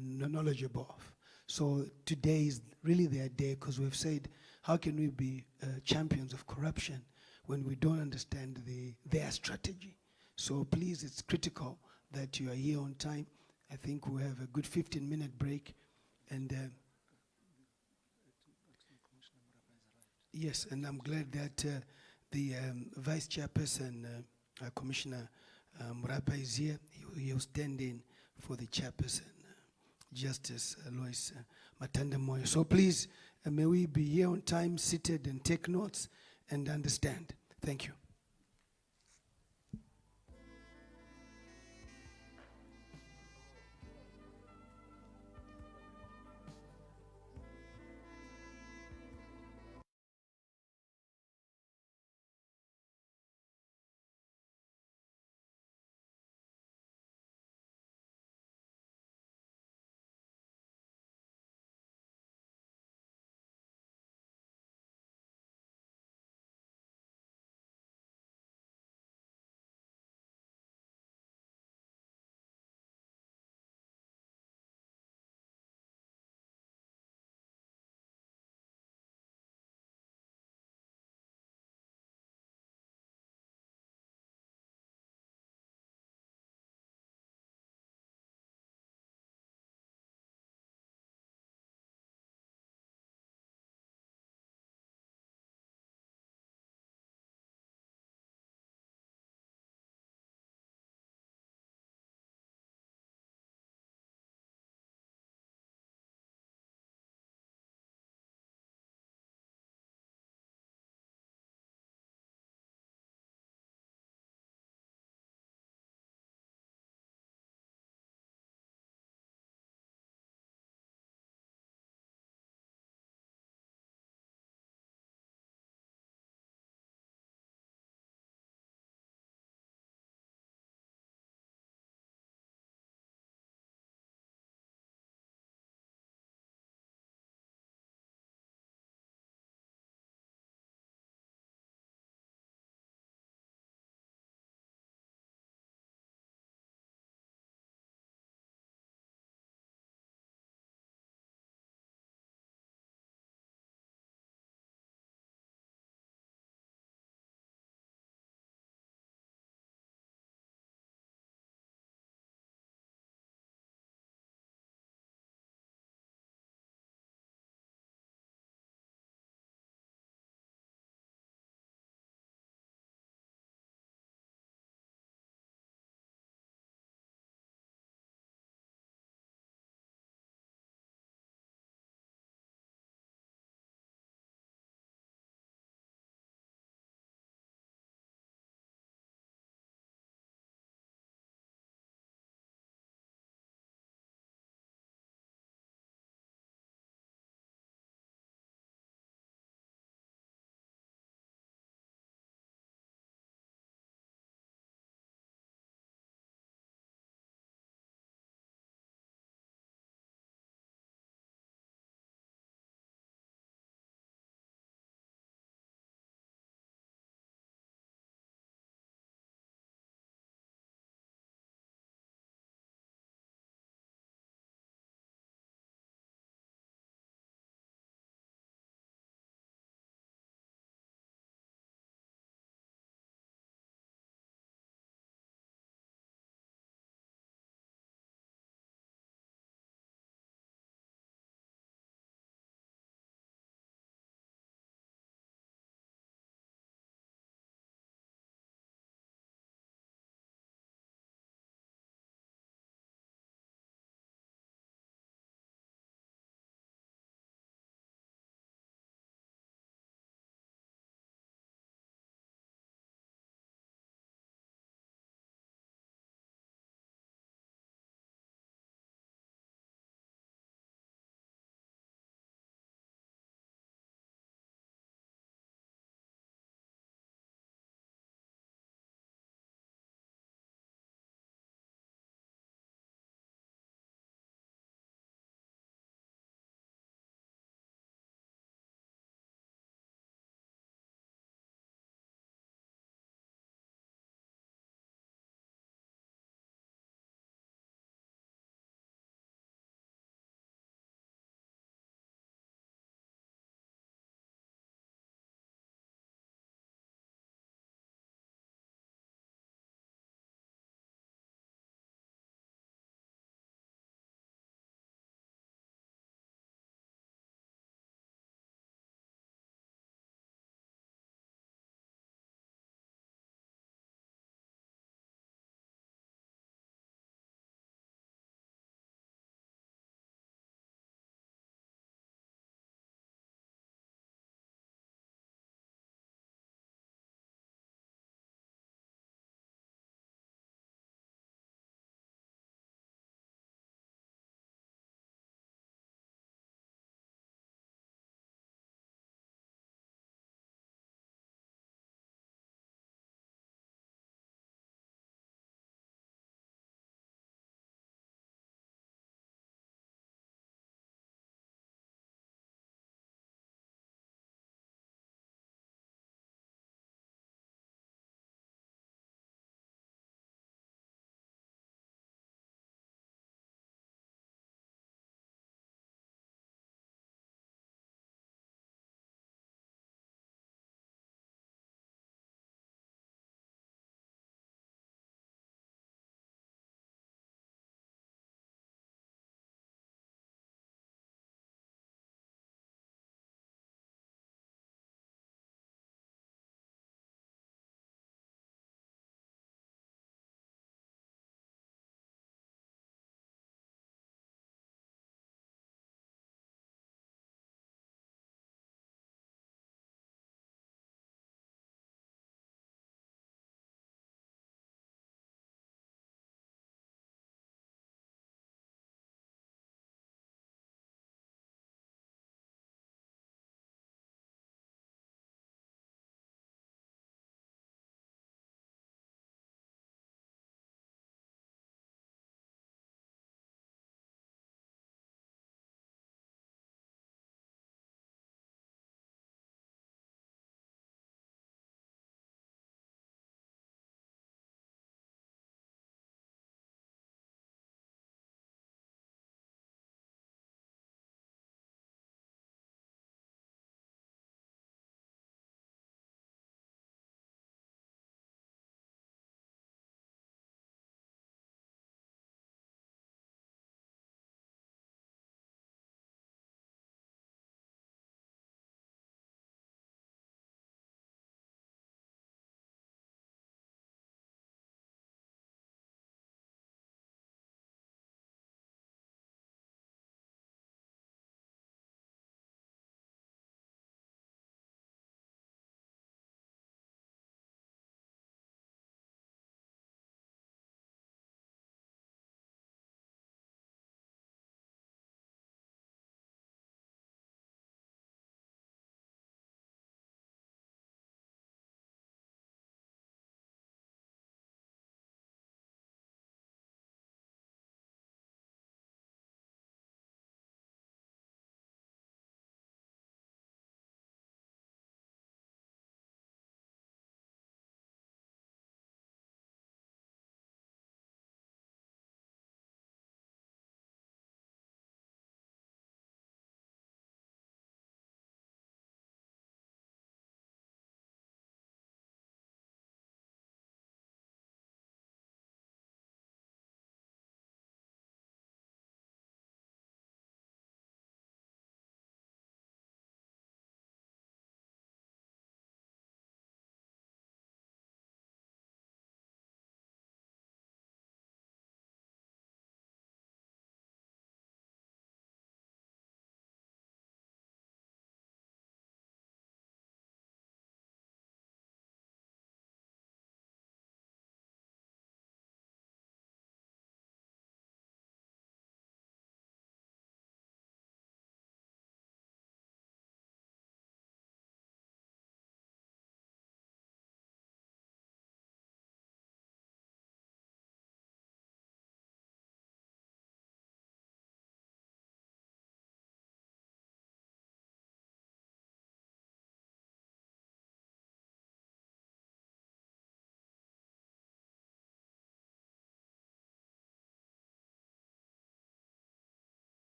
knowledgeable of. So today is really their day, because we've said, how can we be champions of corruption when we don't understand their strategy? So please, it's critical that you are here on time. I think we have a good 15-minute break, and yes, and I'm glad that the Vice Chairperson, Commissioner Murapa is here. He'll stand in for the Chairperson, Justice Lois Matanda Moyo. So please, may we be here on time, seated, and take notes and understand. Thank you.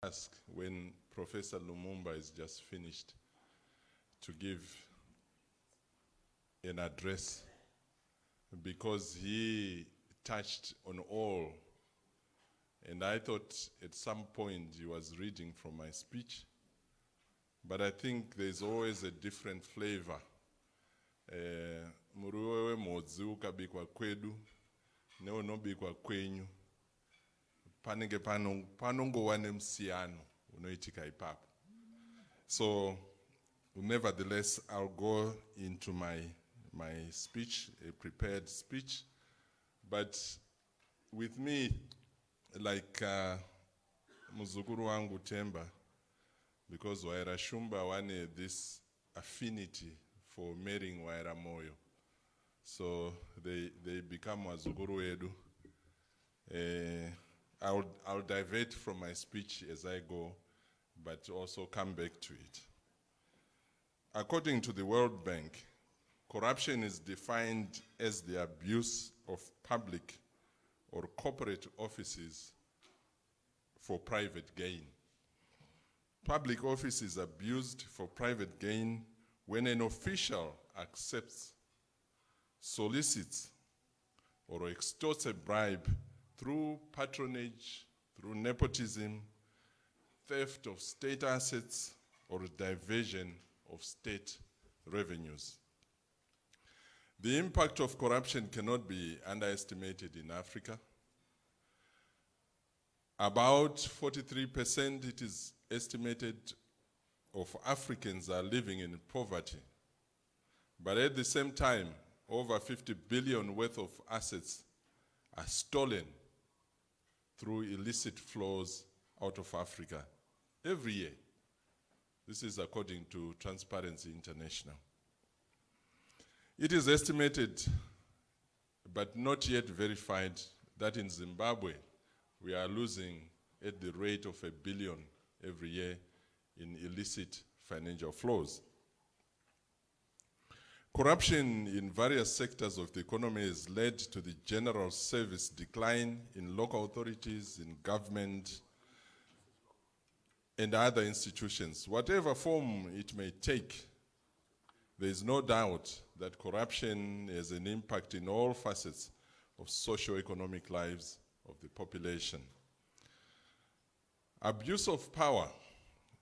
ask when Professor Lumumba is just finished to give an address, because he touched on all. And I thought at some point he was reading from my speech, but I think there's always a different flavor. Muruwe wemhodzi ukabikwa kwedu neunobikwa kwenyu panenge panongova nemusiyano unoitika ipapo. So nevertheless, I'll go into my speech, a prepared speech, but with me, like muzukuru wangu Temba, because Waira Shumba wanted this affinity for marrying Waira Moyo. So they become wazukuru wedu. I'll divert from my speech as I go, but also come back to it. According to the World Bank, corruption is defined as the abuse of public or corporate offices for private gain. Public office is abused for private gain when an official accepts, solicits, or extorts a bribe through patronage, through nepotism, theft of state assets, or diversion of state revenues. The impact of corruption cannot be underestimated in Africa. About 43%, it is estimated, of Africans are living in poverty. But at the same time, over 50 billion worth of assets are stolen through illicit flows out of Africa every year. This is according to Transparency International. It is estimated, but not yet verified, that in Zimbabwe, we are losing at the rate of 1 billion every year in illicit financial flows. Corruption in various sectors of the economy has led to the general service decline in local authorities, in government, and other institutions. Whatever form it may take, there is no doubt that corruption has an impact in all facets of socio-economic lives of the population. Abuse of power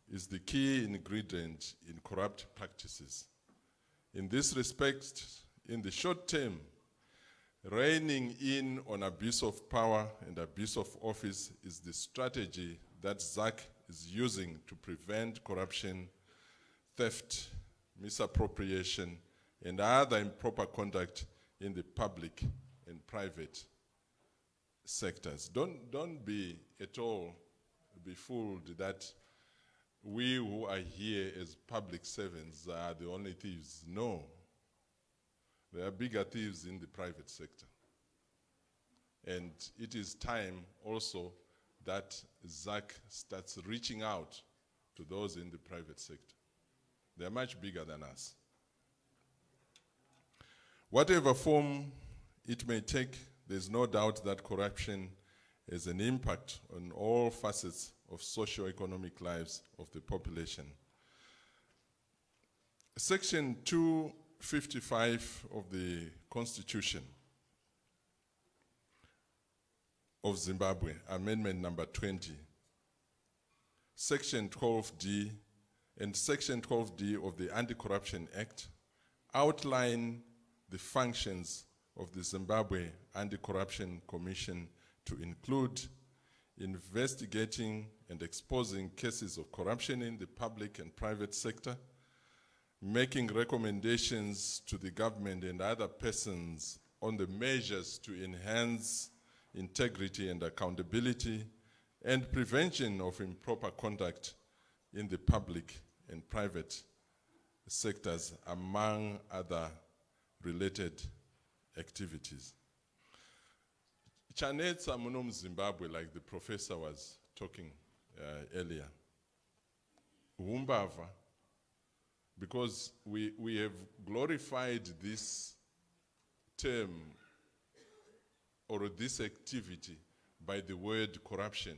is the key ingredient in corrupt practices. In this respect, in the short term, reining in on abuse of power and abuse of office is the strategy that ZAC is using to prevent corruption, theft, misappropriation, and other improper conduct in the public and private sectors. Don't be at all be fooled that we who are here as public servants are the only thieves. No. There are bigger thieves in the private sector. And it is time also that ZAC starts reaching out to those in the private sector. They are much bigger than us. Whatever form it may take, there's no doubt that corruption has an impact on all facets of socio-economic lives of the population. Section 255 of the Constitution of Zimbabwe, Amendment number 20, Section 12D and Section 12D of the Anti-Corruption Act outline the functions of the Zimbabwe Anti-Corruption Commission to include investigating and exposing cases of corruption in the public and private sector, making recommendations to the government and other persons on the measures to enhance integrity and accountability, and prevention of improper conduct in the public and private sectors, among other related activities. Chanetsa muno Zimbabwe, like the professor was talking earlier, Humbava, because we have glorified this term or this activity by the word corruption.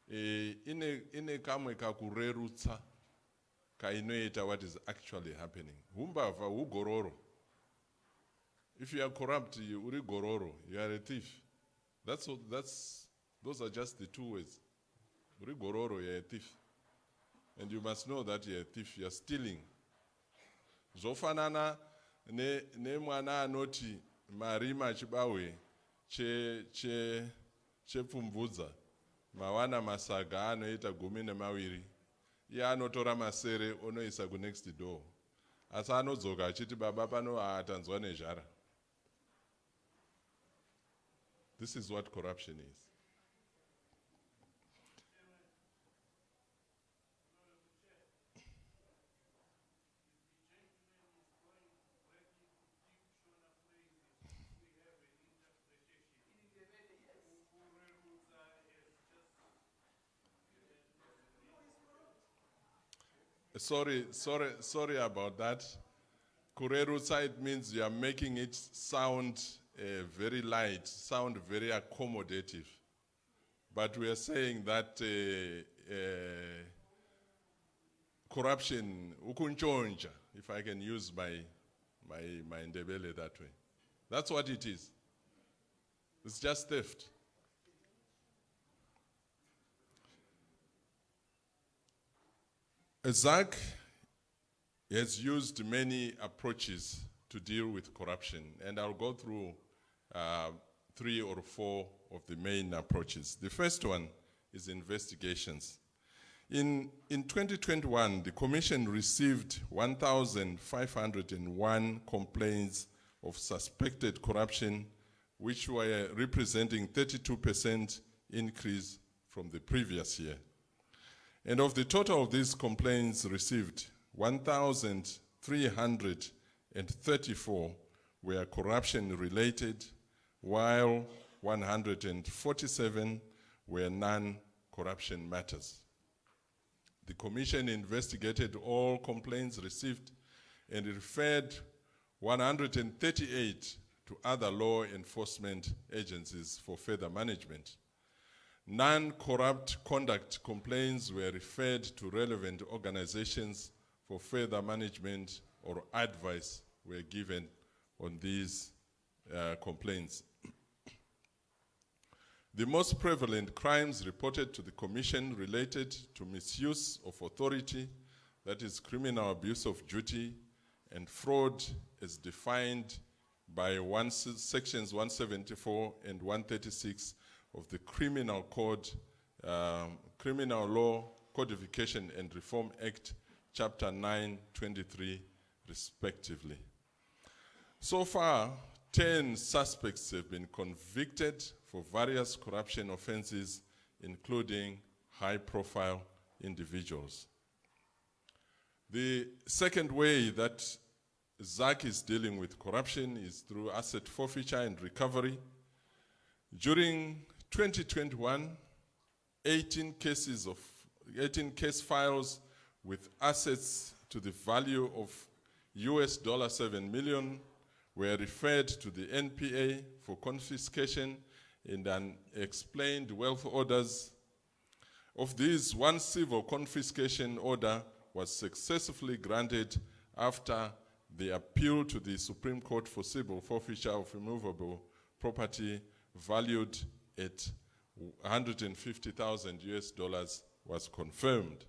ine kamwe kakurerutsa kainoita what is actually happening. Humbava hugororo. If you are corrupt, you uri gororo, you are a thief. Those are just the two words. Uri gororo, you are a thief. And you must know that you are a thief, you are stealing. Zofanana ne mwana anoti marima chibawe chepfumvudza mawana masaga anoita 12 iye anotora masere onoisa ku next door asi anodzoka achiti baba pano atanzwa nezhara. This is what corruption is. Sorry about that. Kurerutsa, it means you are making it sound very light, sound very accommodative. But we are saying that corruption, ukunchonja, if I can use my Ndebele that way. That's what it is. It's just theft. ZAC has used many approaches to deal with corruption, and I'll go through 3 or 4 of the main approaches. The first one is investigations. In 2021, the Commission received 1,501 complaints of suspected corruption, which were representing 32% increase from the previous year. And of the total of these complaints received, 1,334 were corruption related, while 147 were non-corruption matters. The Commission investigated all complaints received and referred 138 to other law enforcement agencies for further management. Non-corrupt conduct complaints were referred to relevant organizations for further management, or advice were given on these complaints. The most prevalent crimes reported to the Commission related to misuse of authority, that is criminal abuse of duty, and fraud as defined by sections 174 and 136 of the Criminal Code, Criminal Law Codification and Reform Act, Chapter 923, respectively. So far, 10 suspects have been convicted for various corruption offenses, including high-profile individuals. The second way that ZAC is dealing with corruption is through asset forfeiture and recovery. During 2021, 18 case files with assets to the value of $7 million were referred to the NPA for confiscation in unexplained wealth orders. Of these, 1 civil confiscation order was successfully granted after the appeal to the Supreme Court for civil forfeiture of immovable property valued at $150,000 was confirmed.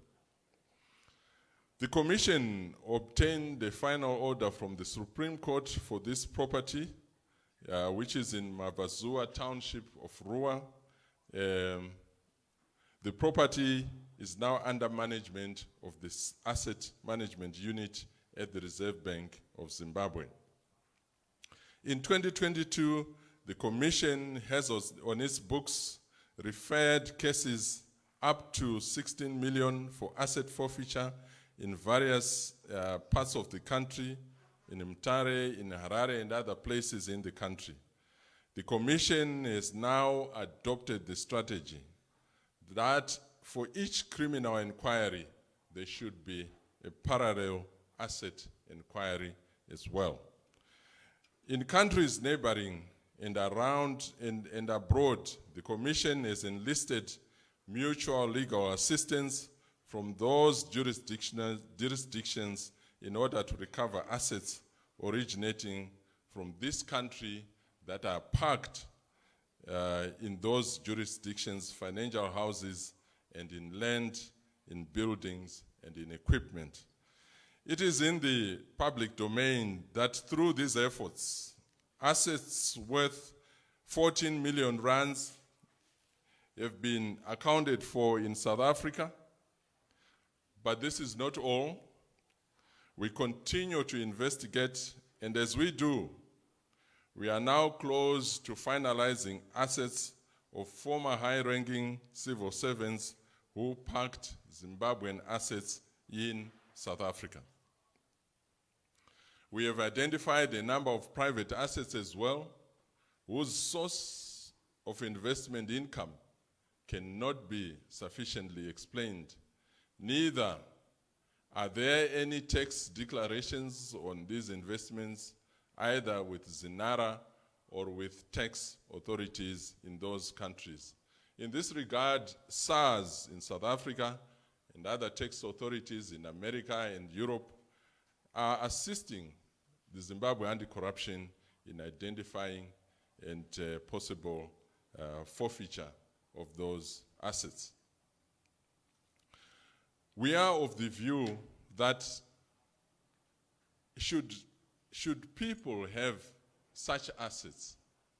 The Commission obtained the final order from the Supreme Court for this property, which is in Mavazua Township of Rua. The property is now under management of this asset management unit at the Reserve Bank of Zimbabwe. In 2022, the Commission has on its books referred cases up to 16 million for asset forfeiture in various parts of the country, in Mtare, in Harare, and other places in the country. The Commission has now adopted the strategy that for each criminal inquiry, there should be a parallel asset inquiry as well. In countries neighboring and around and abroad, the Commission has enlisted mutual legal assistance from those jurisdictions in order to recover assets originating from this country that are parked in those jurisdictions, financial houses, and in land, in buildings, and in equipment. It is in the public domain that through these efforts, assets worth 14 million rands have been accounted for in South Africa. But this is not all. We continue to investigate, and as we do, we are now close to finalizing assets of former high-ranking civil servants who parked Zimbabwean assets in South Africa. We have identified a number of private assets as well, whose source of investment income cannot be sufficiently explained. Neither are there any tax declarations on these investments, either with Zinara or with tax authorities in those countries. In this regard, SARS in South Africa and other tax authorities in America and Europe are assisting the Zimbabwe Anti-Corruption in identifying and possible forfeiture of those assets. We are of the view that should people have such assets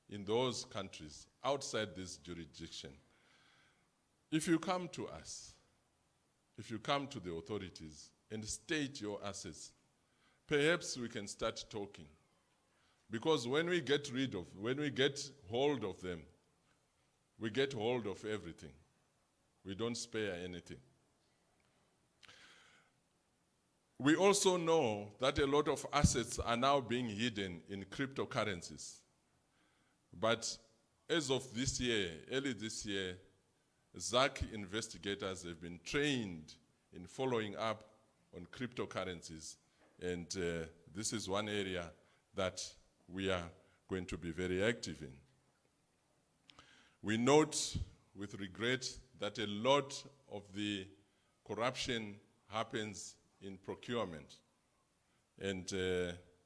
in those countries outside this jurisdiction, if you come to us, if you come to the authorities and state your assets, perhaps we can start talking. Because when we get hold of them, we get hold of everything. We don't spare anything. We also know that a lot of assets are now being hidden in cryptocurrencies. But as of this year, early this year, ZAC investigators have been trained in following up on cryptocurrencies. And this is one area that we are going to be very active in. We note with regret that a lot of the corruption happens in procurement. And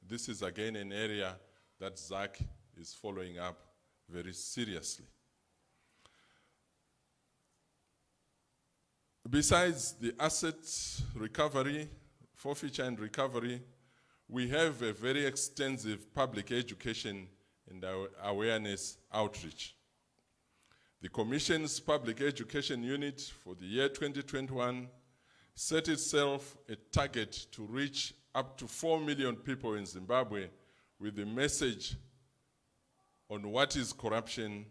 this is again an area that ZAC is following up very seriously. Besides the asset recovery, forfeiture and recovery, we have a very extensive public education and awareness outreach. The Commission's Public Education Unit for the year 2021 set itself a target to reach up to 4 million people in Zimbabwe with the message on what is corruption,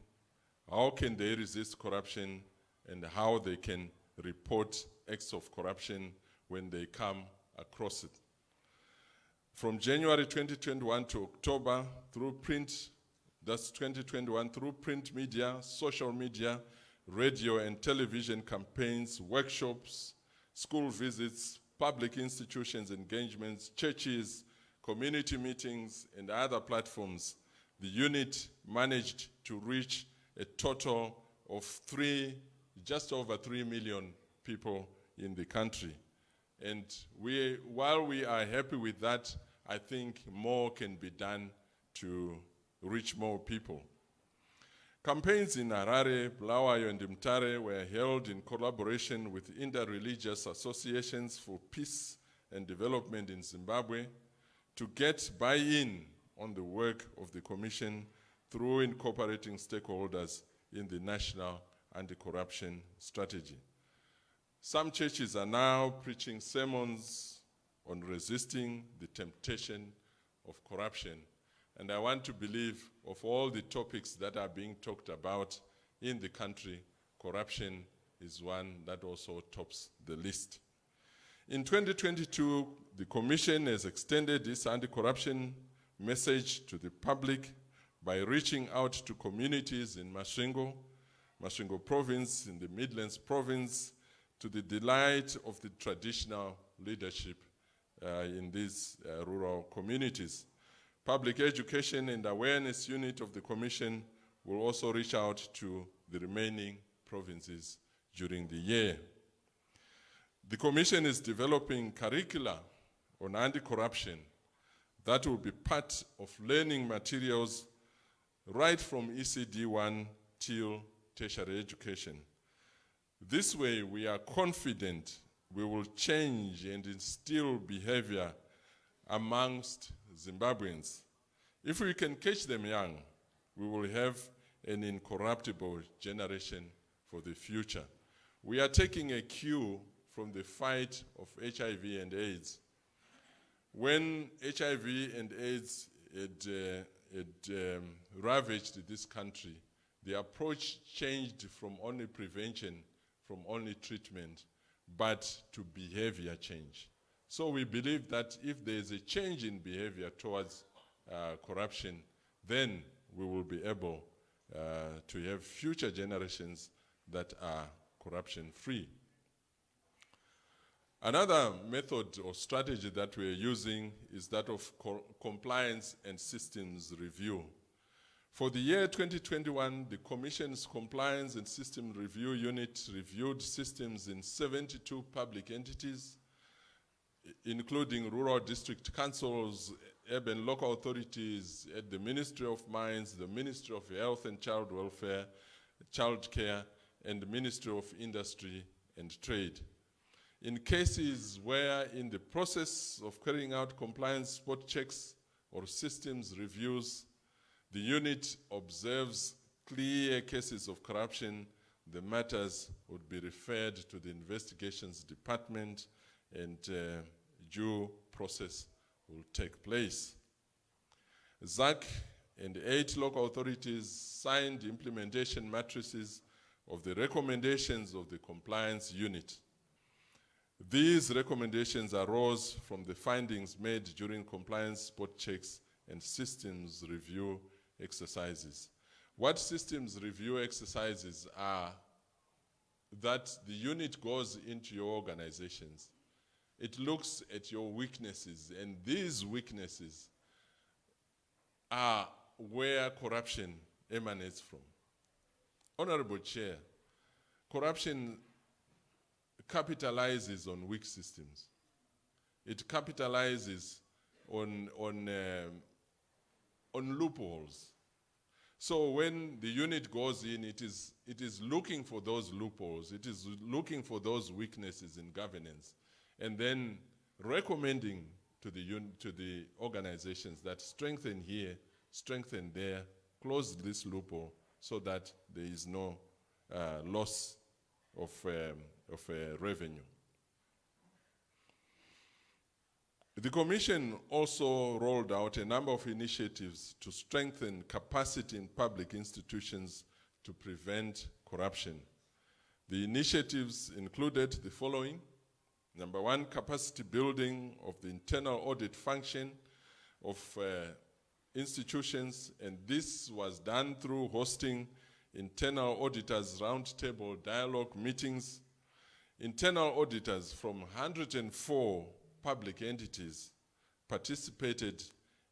how can they resist corruption, and how they can report acts of corruption when they come across it. From January 2021 to October, through print, that's 2021, through print media, social media, radio and television campaigns, workshops, school visits, public institutions engagements, churches, community meetings, and other platforms, the unit managed to reach a total of just over 3 million people in the country. And while we are happy with that, I think more can be done to reach more people. Campaigns in Harare, Bulawayo, and Mtare were held in collaboration with inter-religious associations for peace and development in Zimbabwe to get buy-in on the work of the Commission through incorporating stakeholders in the National Anti-Corruption Strategy. Some churches are now preaching sermons on resisting the temptation of corruption. And I want to believe of all the topics that are being talked about in the country, corruption is one that also tops the list. In 2022, the Commission has extended its anti-corruption message to the public by reaching out to communities in Masvingo province, in the Midlands province, to the delight of the traditional leadership in these rural communities. Public Education and Awareness Unit of the Commission will also reach out to the remaining provinces during the year. The Commission is developing curricula on anti-corruption that will be part of learning materials right from ECD 1 till tertiary education. This way, we are confident we will change and instill behavior amongst Zimbabweans. If we can catch them young, we will have an incorruptible generation for the future. We are taking a cue from the fight of HIV and AIDS. When HIV and AIDS had ravaged this country, the approach changed from only prevention, from only treatment, but to behavior change. So we believe that if there is a change in behavior towards corruption, then we will be able to have future generations that are corruption-free. Another method or strategy that we're using is that of compliance and systems review. For the year 2021, the Commission's Compliance and System Review Unit reviewed systems in 72 public entities, including rural district councils, urban local authorities, at the Ministry of Mines, the Ministry of Health and Child Welfare, Child Care, and the Ministry of Industry and Trade. In cases where in the process of carrying out compliance spot checks or systems reviews, the unit observes clear cases of corruption, the matters would be referred to the investigations department and due process will take place. ZAC and 8 local authorities signed implementation matrices of the recommendations of the compliance unit. These recommendations arose from the findings made during compliance spot checks and systems review exercises. What systems review exercises are that the unit goes into your organizations. It looks at your weaknesses, and these weaknesses are where corruption emanates from. Honorable Chair, corruption capitalizes on weak systems. It capitalizes on loopholes. So when the unit goes in, it is looking for those loopholes. It is looking for those weaknesses in governance, and then recommending to the organizations that strengthen here, strengthen there, close this loophole so that there is no loss of revenue. The Commission also rolled out a number of initiatives to strengthen capacity in public institutions to prevent corruption. The initiatives included the following. Number 1, capacity building of the internal audit function of institutions, and this was done through hosting internal auditors roundtable dialogue meetings. Internal auditors from 104 public entities participated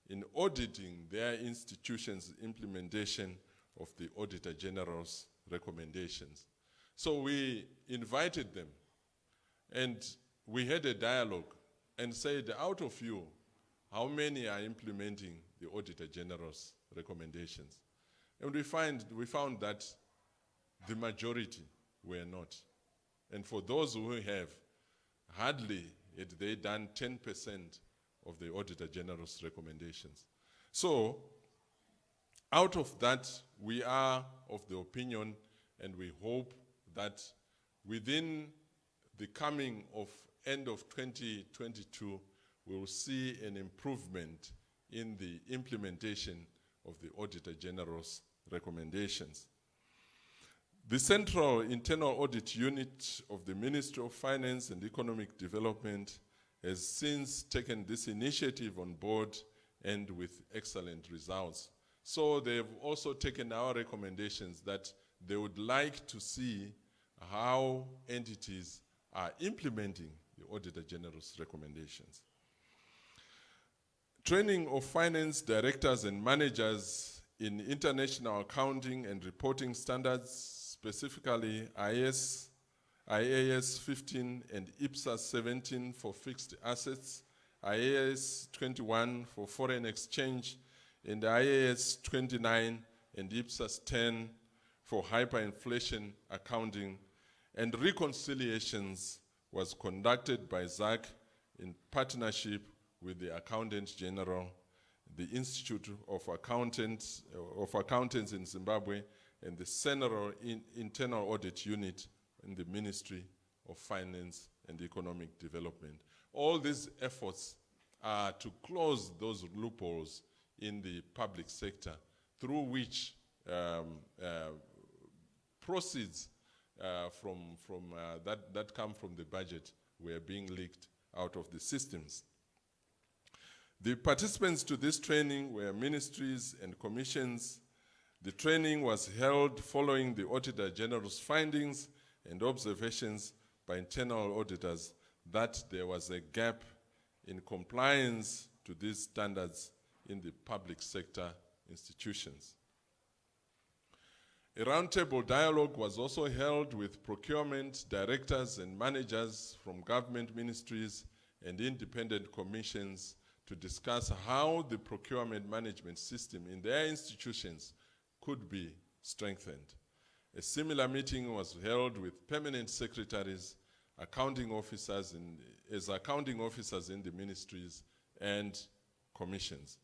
in auditing their institutions' implementation of the Auditor General's recommendations. So we invited them and we had a dialogue and said, out of you, how many are implementing the Auditor General's recommendations? And we found that the majority were not. And for those who have, hardly had they done 10% of the Auditor General's recommendations. So, out of that, we are of the opinion, and we hope that within the coming of end of 2022, we will see an improvement in the implementation of the Auditor General's recommendations. The Central Internal Audit Unit of the Ministry of Finance and Economic Development has since taken this initiative on board and with excellent results. So they've also taken our recommendations that they would like to see how entities are implementing the Auditor General's recommendations. Training of finance directors and managers in international accounting and reporting standards, specifically IS IAS 15 and IPSAS 17 for fixed assets, IAS 21 for foreign exchange, and IAS 29 and IPSAS 10 for hyperinflation accounting, and reconciliations was conducted by ZAC in partnership with the Accountant General, the Institute of Accountants in Zimbabwe, and the Central Internal Audit Unit in the Ministry of Finance and Economic Development. All these efforts are to close those loopholes in the public sector through which proceeds that come from the budget were being leaked out of the systems. The participants to this training were ministries and commissions. The training was held following the Auditor General's findings and observations by internal auditors that there was a gap in compliance to these standards in the public sector institutions. A roundtable dialogue was also held with procurement directors and managers from government ministries and independent commissions to discuss how the procurement management system in their institutions could be strengthened. A similar meeting was held with permanent secretaries, accounting officers in the ministries and commissions.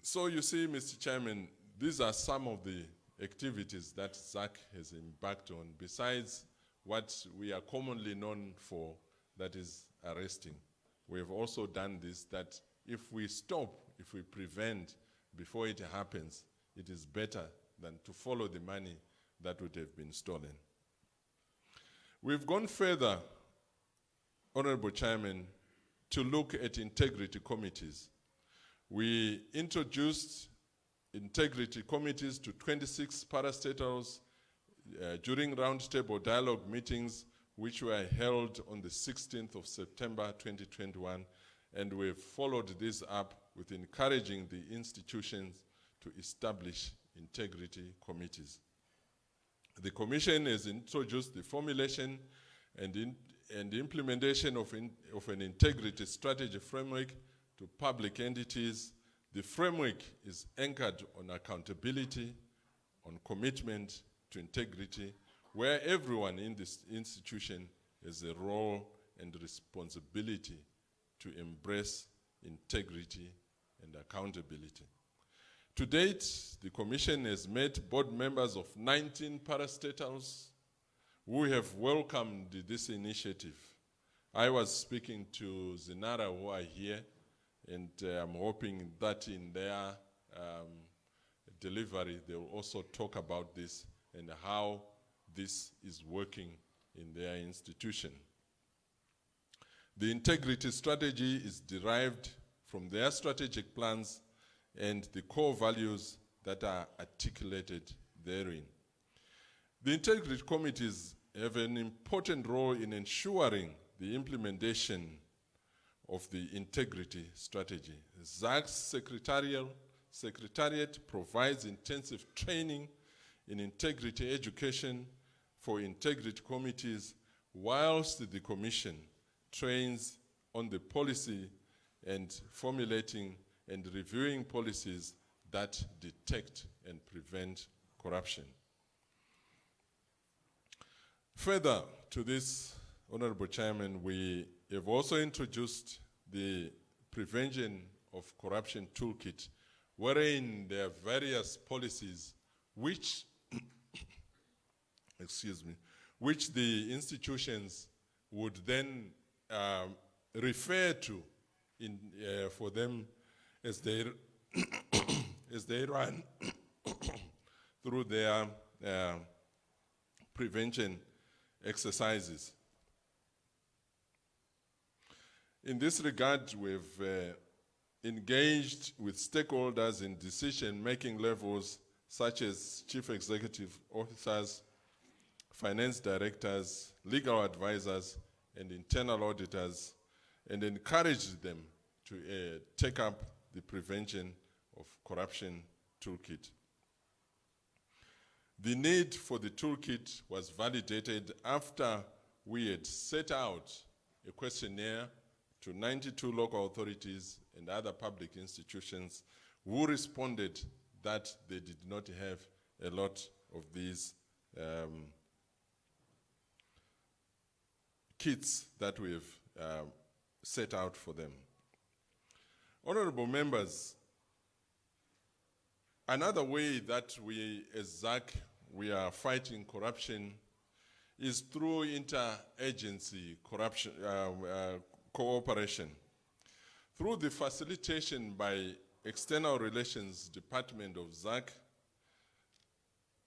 So you see, Mr. Chairman, these are some of the activities that ZAC has embarked on, besides what we are commonly known for, that is arresting. We have also done this, that if we stop, if we prevent before it happens, it is better than to follow the money that would have been stolen. We've gone further, Honorable Chairman, to look at integrity committees. We introduced integrity committees to 26 parastatals during roundtable dialogue meetings, which were held on the 16th of September 2021, and we've followed this up with encouraging the institutions to establish integrity committees. The Commission has introduced the formulation and implementation of an integrity strategy framework to public entities. The framework is anchored on accountability, on commitment to integrity, where everyone in this institution has a role and responsibility to embrace integrity and accountability. To date, the Commission has met board members of 19 parastatals who have welcomed this initiative. I was speaking to Zinara, who are here, and I'm hoping that in their delivery, they will also talk about this and how this is working in their institution. The integrity strategy is derived from their strategic plans and the core values that are articulated therein. The integrity committees have an important role in ensuring the implementation of the integrity strategy. ZAC's secretariat provides intensive training in integrity education for integrity committees, whilst the Commission trains on the policy and formulating and reviewing policies that detect and prevent corruption. Further to this, Honorable Chairman, we have also introduced the Prevention of Corruption Toolkit, wherein there are various policies which, which the institutions would then refer to for them as they as they run through their prevention exercises. In this regard, we've engaged with stakeholders in decision-making levels such as chief executive officers, finance directors, legal advisors, and internal auditors, and encouraged them to take up the Prevention of Corruption Toolkit. The need for the toolkit was validated after we had set out a questionnaire to 92 local authorities and other public institutions who responded that they did not have a lot of these kits that we have set out for them. Honorable members, another way that we, as ZAC, we are fighting corruption is through inter-agency corruption, cooperation. Through the facilitation by External Relations Department of ZAC,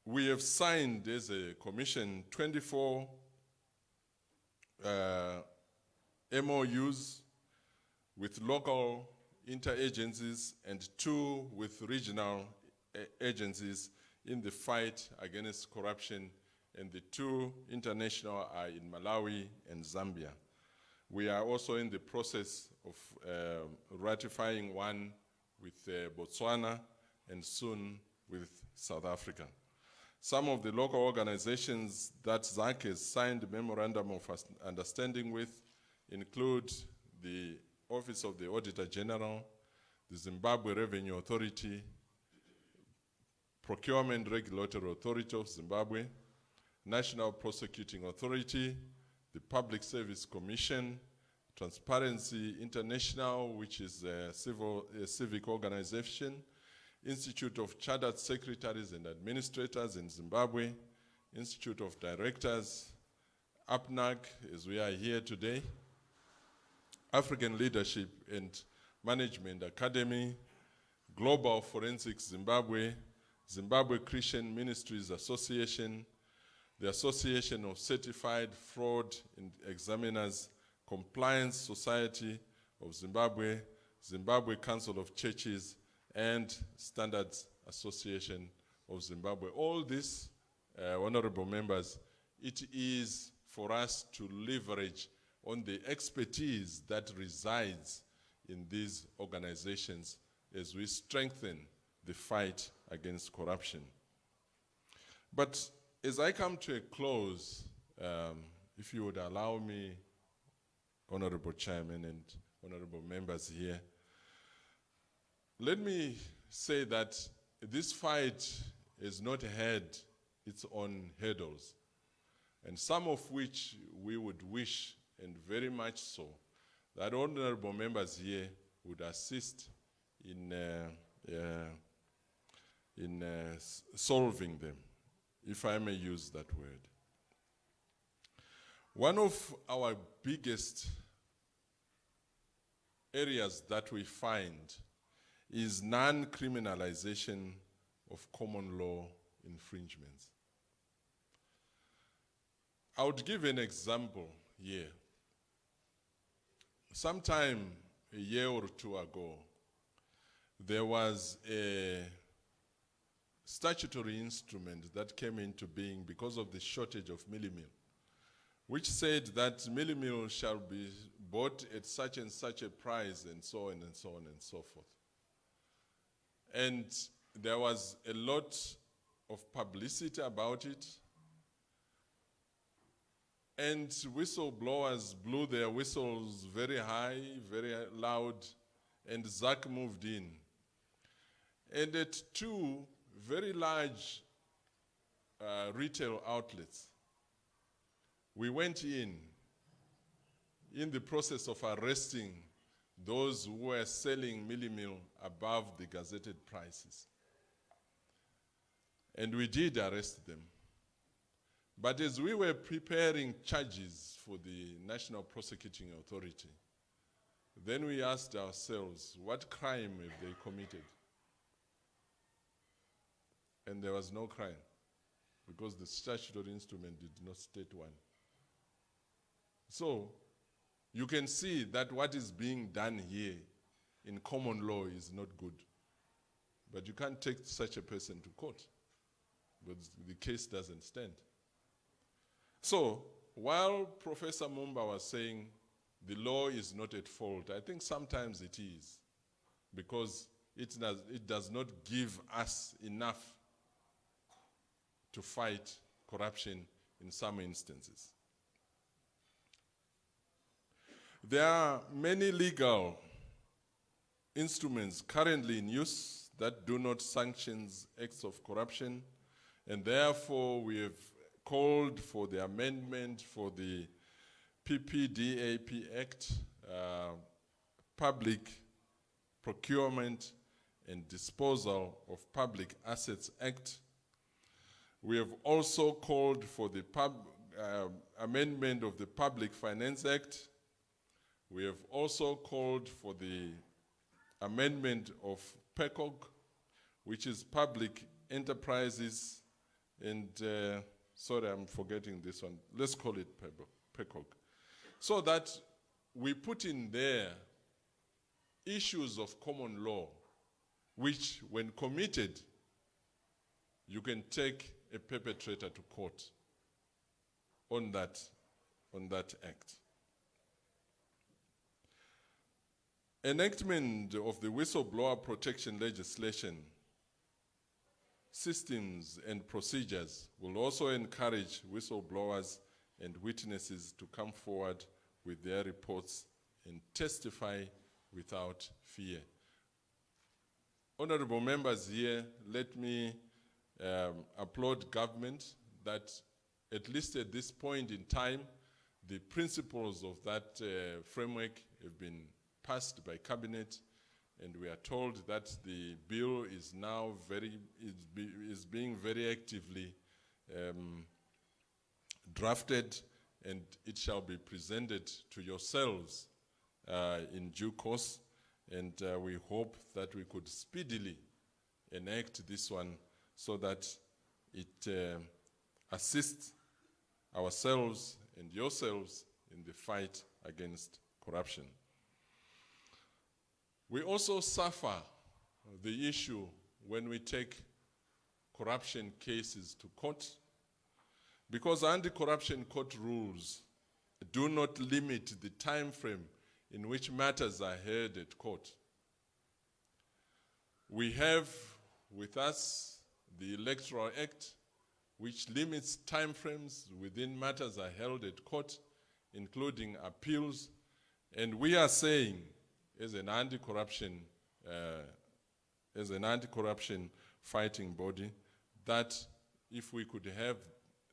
we have signed as a commission 24 MOUs with local interagencies and 2 with regional agencies in the fight against corruption, and the 2 international are in Malawi and Zambia. We are also in the process of ratifying one with Botswana and soon with South Africa. Some of the local organizations that ZAC has signed a memorandum of understanding with include the Office of the Auditor General, the Zimbabwe Revenue Authority, Procurement Regulatory Authority of Zimbabwe, National Prosecuting Authority, the Public Service Commission, Transparency International, which is a civic organization, Institute of Chartered Secretaries and Administrators in Zimbabwe, Institute of Directors, APNAC, as we are here today, African Leadership and Management Academy, Global Forensics Zimbabwe, Zimbabwe Christian Ministries Association, the Association of Certified Fraud Examiners, Compliance Society of Zimbabwe, Zimbabwe Council of Churches, and Standards Association of Zimbabwe. All this, honorable members, it is for us to leverage on the expertise that resides in these organizations as we strengthen the fight against corruption. But as I come to a close, if you would allow me, Honorable Chairman and honorable members here, let me say that this fight has not had its own hurdles, and some of which we would wish, and very much so, that honorable members here would assist in solving them, if I may use that word. One of our biggest areas that we find is non-criminalization of common law infringements. I would give an example here. Sometime a year or 2 ago, there was a statutory instrument that came into being because of the shortage of mealie meal, which said that mealie meal shall be bought at such and such a price, and so on and so on and so forth. And there was a lot of publicity about it, and whistleblowers blew their whistles very high, very loud, and ZAC moved in. And at 2 very large retail outlets, we went in the process of arresting those who were selling mealie meal above the gazetted prices. And we did arrest them. But as we were preparing charges for the National Prosecuting Authority, then we asked ourselves, what crime have they committed? And there was no crime, because the statutory instrument did not state one. So you can see that what is being done here in common law is not good. But you can't take such a person to court, but the case doesn't stand. So while Professor Mumba was saying the law is not at fault, I think sometimes it is, because it does not give us enough to fight corruption in some instances. There are many legal instruments currently in use that do not sanction acts of corruption, and therefore we have called for the amendment for the PPDAP Act, Public Procurement and Disposal of Public Assets Act. We have also called for the amendment of the Public Finance Act. We have also called for the amendment of PECOG, which is Public Enterprises, and sorry, I'm forgetting this one. Let's call it PECOG. So that we put in there issues of common law, which when committed, you can take a perpetrator to court on that act. Enactment of the whistleblower protection legislation systems and procedures will also encourage whistleblowers and witnesses to come forward with their reports and testify without fear. Honorable members here, let me applaud government that at least at this point in time, the principles of that framework have been passed by cabinet, and we are told that the bill is now being very actively drafted, and it shall be presented to yourselves in due course, and we hope that we could speedily enact this one so that it assists ourselves and yourselves in the fight against corruption. We also suffer the issue when we take corruption cases to court, because anti-corruption court rules do not limit the time frame in which matters are heard at court. We have with us the Electoral Act, which limits time frames within matters are held at court, including appeals, and we are saying, as an anti-corruption fighting body, that if we could have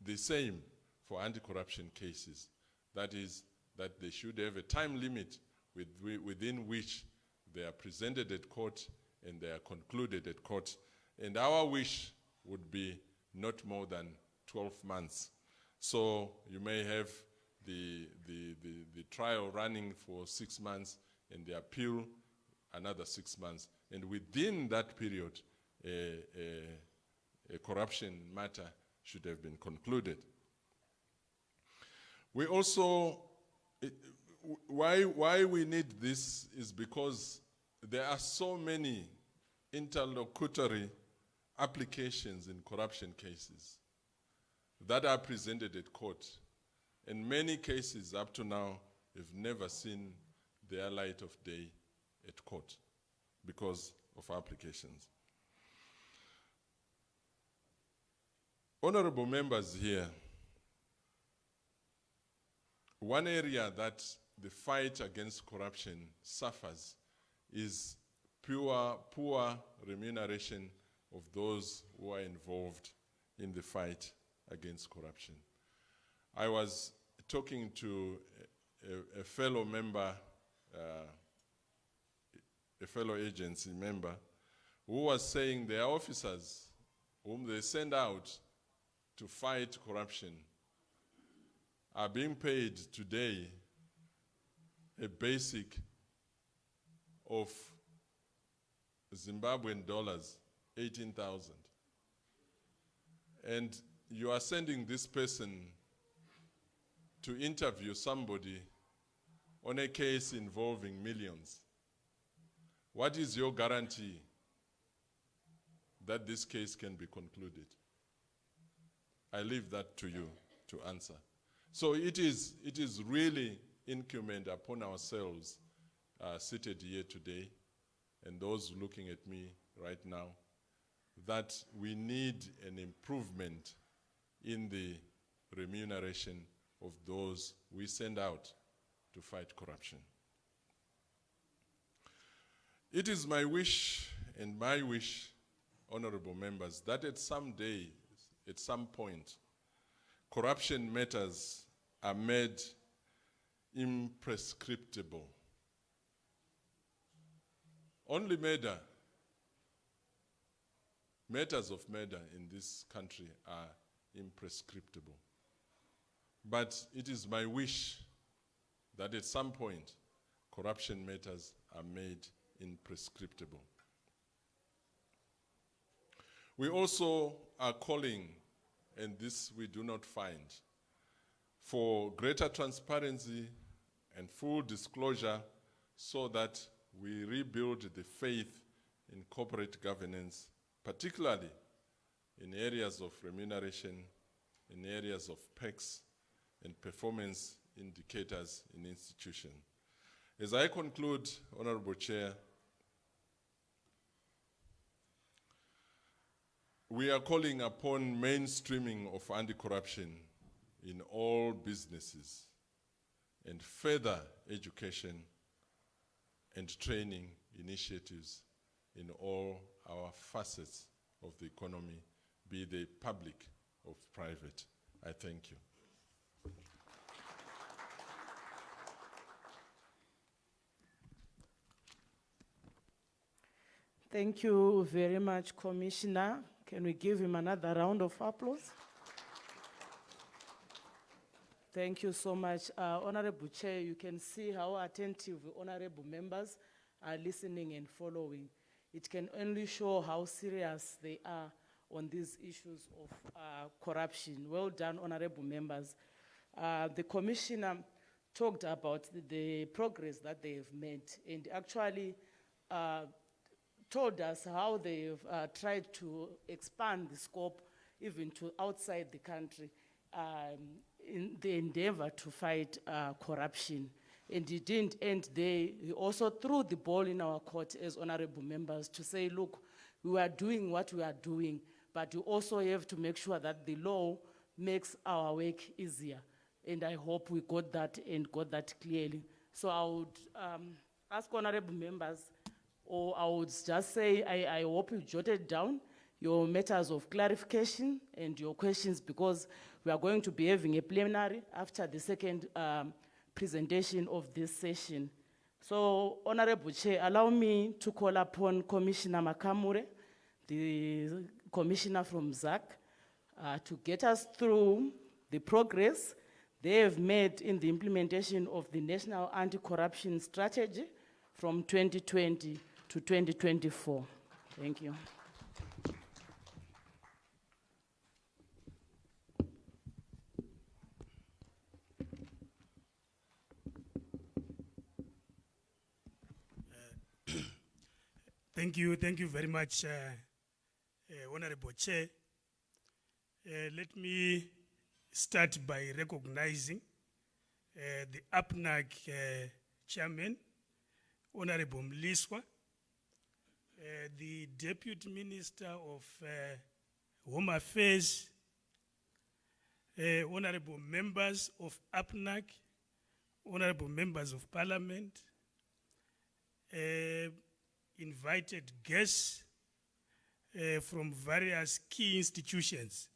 the same for anti-corruption cases, that is, that they should have a time limit within which they are presented at court and they are concluded at court. And our wish would be not more than 12 months. So you may have the trial running for 6 months and the appeal another 6 months. And within that period, a corruption matter should have been concluded. We also, why we need this is because there are so many interlocutory applications in corruption cases that are presented at court. And many cases up to now have never seen their light of day at court because of applications. Honorable members here, one area that the fight against corruption suffers is poor remuneration of those who are involved in the fight against corruption. I was talking to a fellow member, a fellow agency member, who was saying their officers whom they send out to fight corruption are being paid today a basic of Zimbabwean dollars, 18,000. And you are sending this person to interview somebody on a case involving millions. What is your guarantee that this case can be concluded? I leave that to you to answer. So it is really incumbent upon ourselves seated here today and those looking at me right now that we need an improvement in the remuneration of those we send out to fight corruption. It is my wish and my wish, honorable members, that at some day, at some point, corruption matters are made imprescriptible. Only matters of murder in this country are imprescriptible. But it is my wish that at some point, corruption matters are made imprescriptible. We also are calling, and this we do not find, for greater transparency and full disclosure so that we rebuild the faith in corporate governance, particularly in areas of remuneration, in areas of PECs and performance indicators in institutions. As I conclude, Honorable Chair, we are calling upon mainstreaming of anti-corruption in all businesses and further education and training initiatives in all our facets of the economy, be they public or private. I thank you. Thank you very much, Commissioner. Can we give him another round of applause? Thank you so much. Honorable Chair, you can see how attentive honorable members are listening and following. It can only show how serious they are on these issues of corruption. Well done, honorable members. The Commissioner talked about the progress that they have made and actually told us how they've tried to expand the scope even to outside the country in the endeavor to fight corruption. And he didn't end there. He also threw the ball in our court as honorable members to say, look, we are doing what we are doing, but you also have to make sure that the law makes our work easier. And I hope we got that and got that clearly. So I would ask honorable members, or I would just say, I hope you jotted down your matters of clarification and your questions, because we are going to be having a plenary after the second presentation of this session. So, Honorable Chair, allow me to call upon Commissioner Makamure, the commissioner from ZAC, to get us through the progress they have made in the implementation of the National Anti-Corruption Strategy from 2020 to 2024. Thank you. Thank you very much, Honorable Chair. Let me start by recognizing the APNAC Chairman, Honorable Mliswa, the Deputy Minister of Home Affairs, honorable members of APNAC, honorable members of Parliament, invited guests from various key institutions.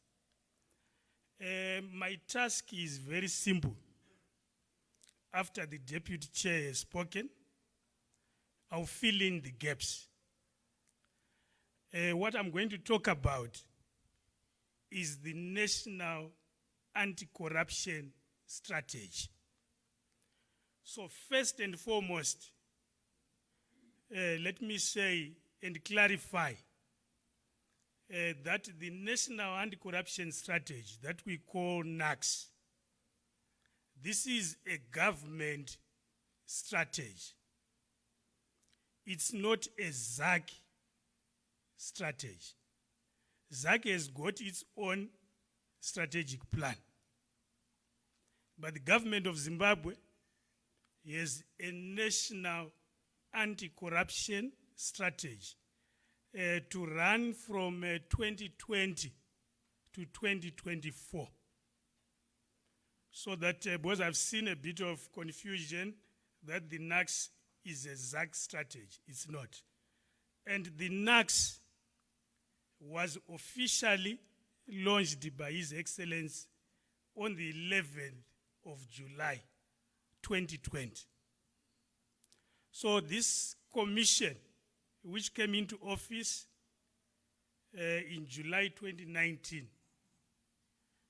My task is very simple. After the Deputy Chair has spoken, I'll fill in the gaps. What I'm going to talk about is the National Anti-Corruption Strategy. So first and foremost, let me say and clarify that the National Anti-Corruption Strategy that we call NACS, this is a government strategy. It's not a ZAC strategy. ZAC has got its own strategic plan. But the government of Zimbabwe has a national anti-corruption strategy to run from 2020 to 2024. So that, because I've seen a bit of confusion that the NACS is a ZAC strategy. It's not. And the NACS was officially launched by His Excellency on the 11th of July, 2020. So this commission, which came into office in July 2019,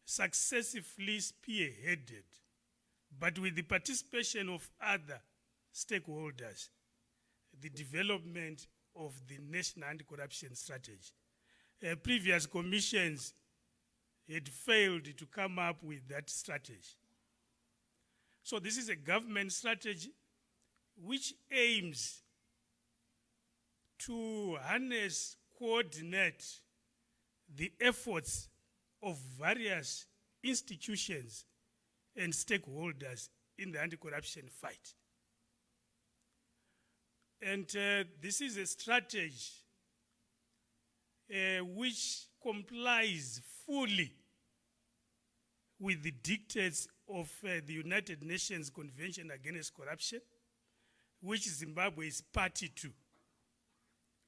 successively spearheaded, but with the participation of other stakeholders, the development of the National Anti-Corruption Strategy. Previous commissions had failed to come up with that strategy. So this is a government strategy which aims to harness, coordinate the efforts of various institutions and stakeholders in the anti-corruption fight. And this is a strategy which complies fully with the dictates of the United Nations Convention Against Corruption, which Zimbabwe is party to.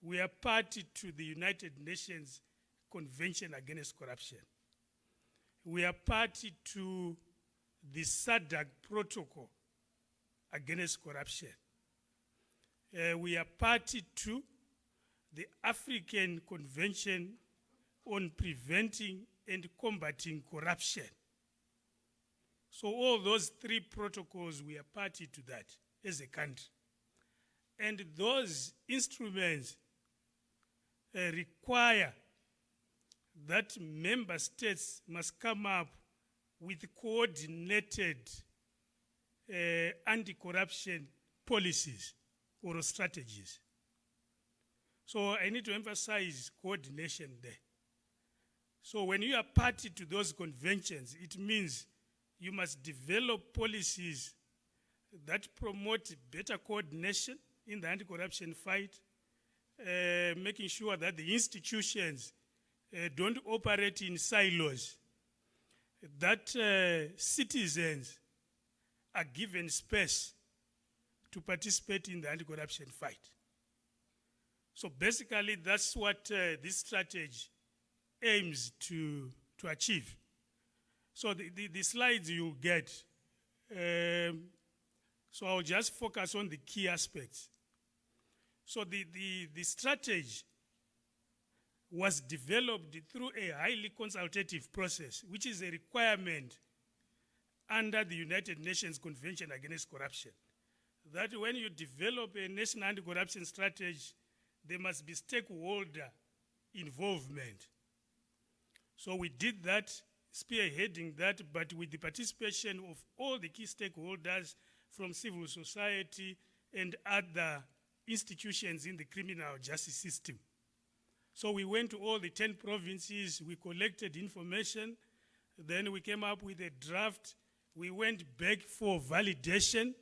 We are party to the United Nations Convention Against Corruption. We are party to the SADC Protocol Against Corruption. We are party to the African Convention on Preventing and Combating Corruption. So all those three protocols, we are party to that as a country. And those instruments require that member states must come up with coordinated anti-corruption policies or strategies. So I need to emphasize coordination there. So when you are party to those conventions, it means you must develop policies that promote better coordination in the anti-corruption fight, making sure that the institutions don't operate in silos, that citizens are given space to participate in the anti-corruption fight. So basically, that's what this strategy aims to achieve. So the slides you'll get, so I'll just focus on the key aspects. So the strategy was developed through a highly consultative process, which is a requirement under the United Nations Convention Against Corruption. That when you develop a national anti-corruption strategy, there must be stakeholder involvement. So we did that, spearheading that, but with the participation of all the key stakeholders from civil society and other institutions in the criminal justice system. So we went to all the 10 provinces, we collected information, then we came up with a draft. We went back for validation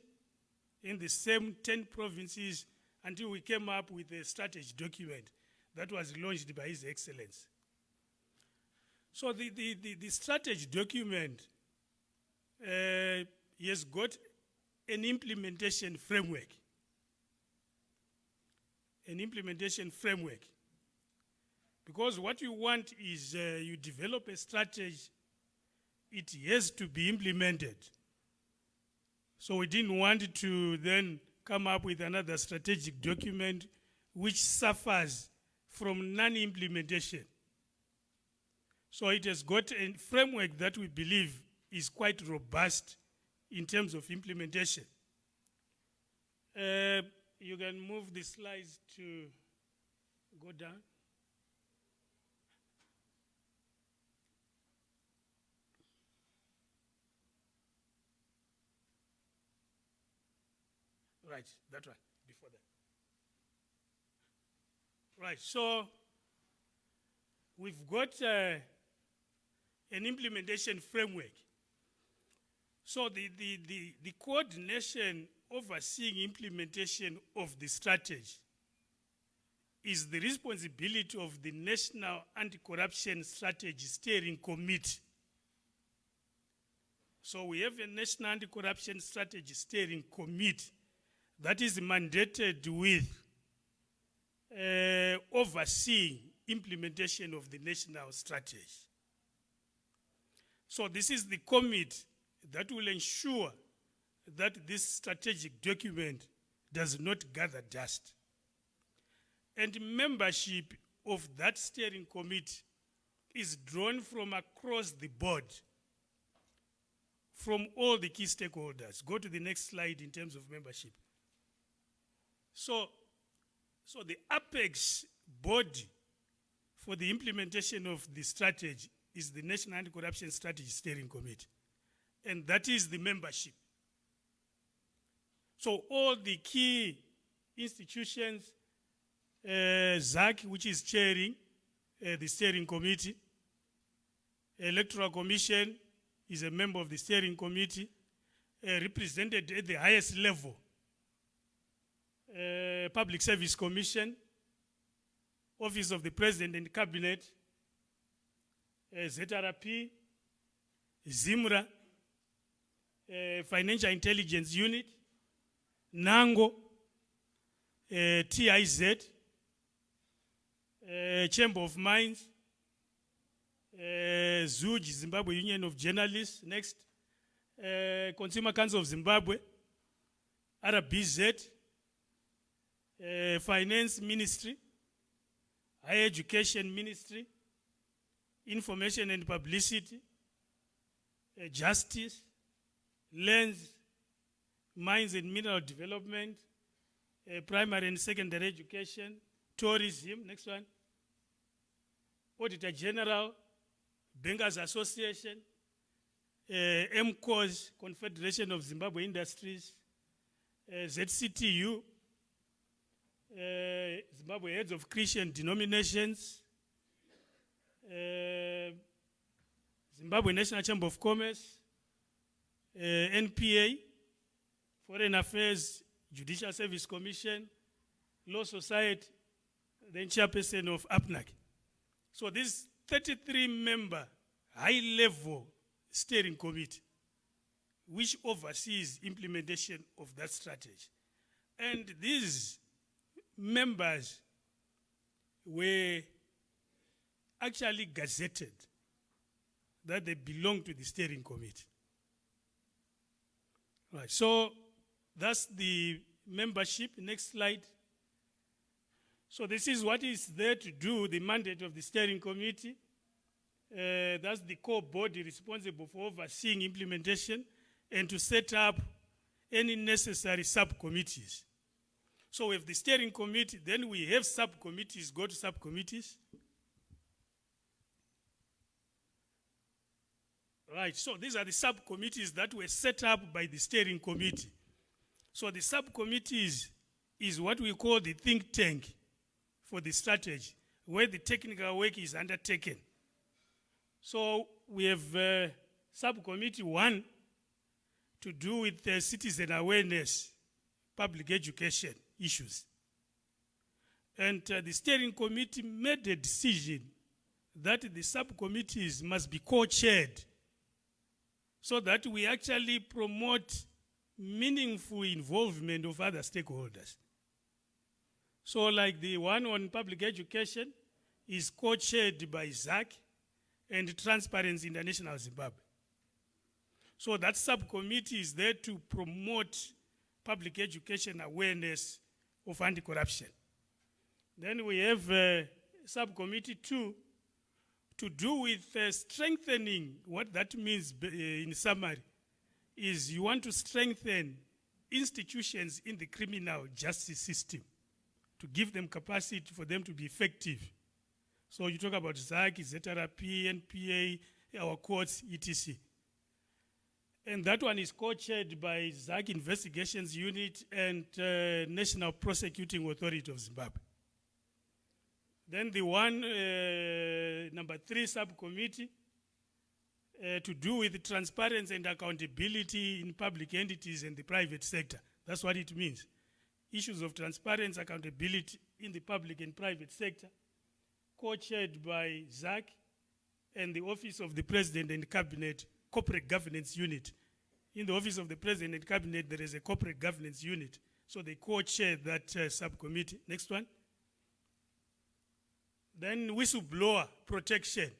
in the same 10 provinces until we came up with a strategy document that was launched by His Excellency. So the strategy document has got an implementation framework. An implementation framework. Because what you want is you develop a strategy, it has to be implemented. So we didn't want to then come up with another strategic document which suffers from non-implementation. So it has got a framework that we believe is quite robust in terms of implementation. You can move the slides to go down. Right, that one, before that. Right, so we've got an implementation framework. So the coordination overseeing implementation of the strategy is the responsibility of the National Anti-Corruption Strategy Steering Committee. So we have a National Anti-Corruption Strategy Steering Committee that is mandated with overseeing implementation of the national strategy. So this is the committee that will ensure that this strategic document does not gather dust. And membership of that steering committee is drawn from across the board, from all the key stakeholders. Go to the next slide in terms of membership. So the apex body for the implementation of the strategy is the National Anti-Corruption Strategy Steering Committee. And that is the membership. So all the key institutions, ZAC, which is chairing the steering committee, Electoral Commission is a member of the steering committee, represented at the highest level, Public Service Commission, Office of the President and Cabinet, ZRP, ZIMRA, Financial Intelligence Unit, NANGO, TIZ, Chamber of Mines, ZUJ, Zimbabwe Union of Journalists, next, Consumer Council of Zimbabwe, RBZ, Finance Ministry, Higher Education Ministry, Information and Publicity, Justice, Lands, Mines and Mineral Development, Primary and Secondary Education, Tourism, next one, Auditor General, Bankers Association, MCOS, Confederation of Zimbabwe Industries, ZCTU, Zimbabwe Heads of Christian Denominations, Zimbabwe National Chamber of Commerce, NPA, Foreign Affairs, Judicial Service Commission, Law Society, then chairperson of APNAC. So this 33-member high-level steering committee, which oversees implementation of that strategy. And these members were actually gazetted that they belong to the steering committee. Right, so that's the membership. Next slide. So this is what is there to do, the mandate of the steering committee. That's the core body responsible for overseeing implementation and to set up any necessary subcommittees. So we have the steering committee, then we have subcommittees, go to subcommittees. Right, so these are the subcommittees that were set up by the steering committee. So the subcommittees is what we call the think tank for the strategy, where the technical work is undertaken. So we have subcommittee 1 to do with citizen awareness, public education issues. And the steering committee made a decision that the subcommittees must be co-chaired so that we actually promote meaningful involvement of other stakeholders. So like the one on public education is co-chaired by ZAC and Transparency International Zimbabwe. So that subcommittee is there to promote public education awareness of anti-corruption. Then we have subcommittee 2 to do with strengthening. What that means in summary is you want to strengthen institutions in the criminal justice system to give them capacity for them to be effective. So you talk about ZAC, ZRP, NPA, our courts, etc. And that one is co-chaired by ZAC Investigations Unit and National Prosecuting Authority of Zimbabwe. Then the one, number 3 subcommittee, to do with transparency and accountability in public entities and the private sector. That's what it means. issues of transparency, accountability in the public and private sector, co-chaired by ZAC and the Office of the President and Cabinet Corporate Governance Unit. In the Office of the President and Cabinet, there is a Corporate Governance Unit. So they co-chair that subcommittee. Next one. Then whistleblower protection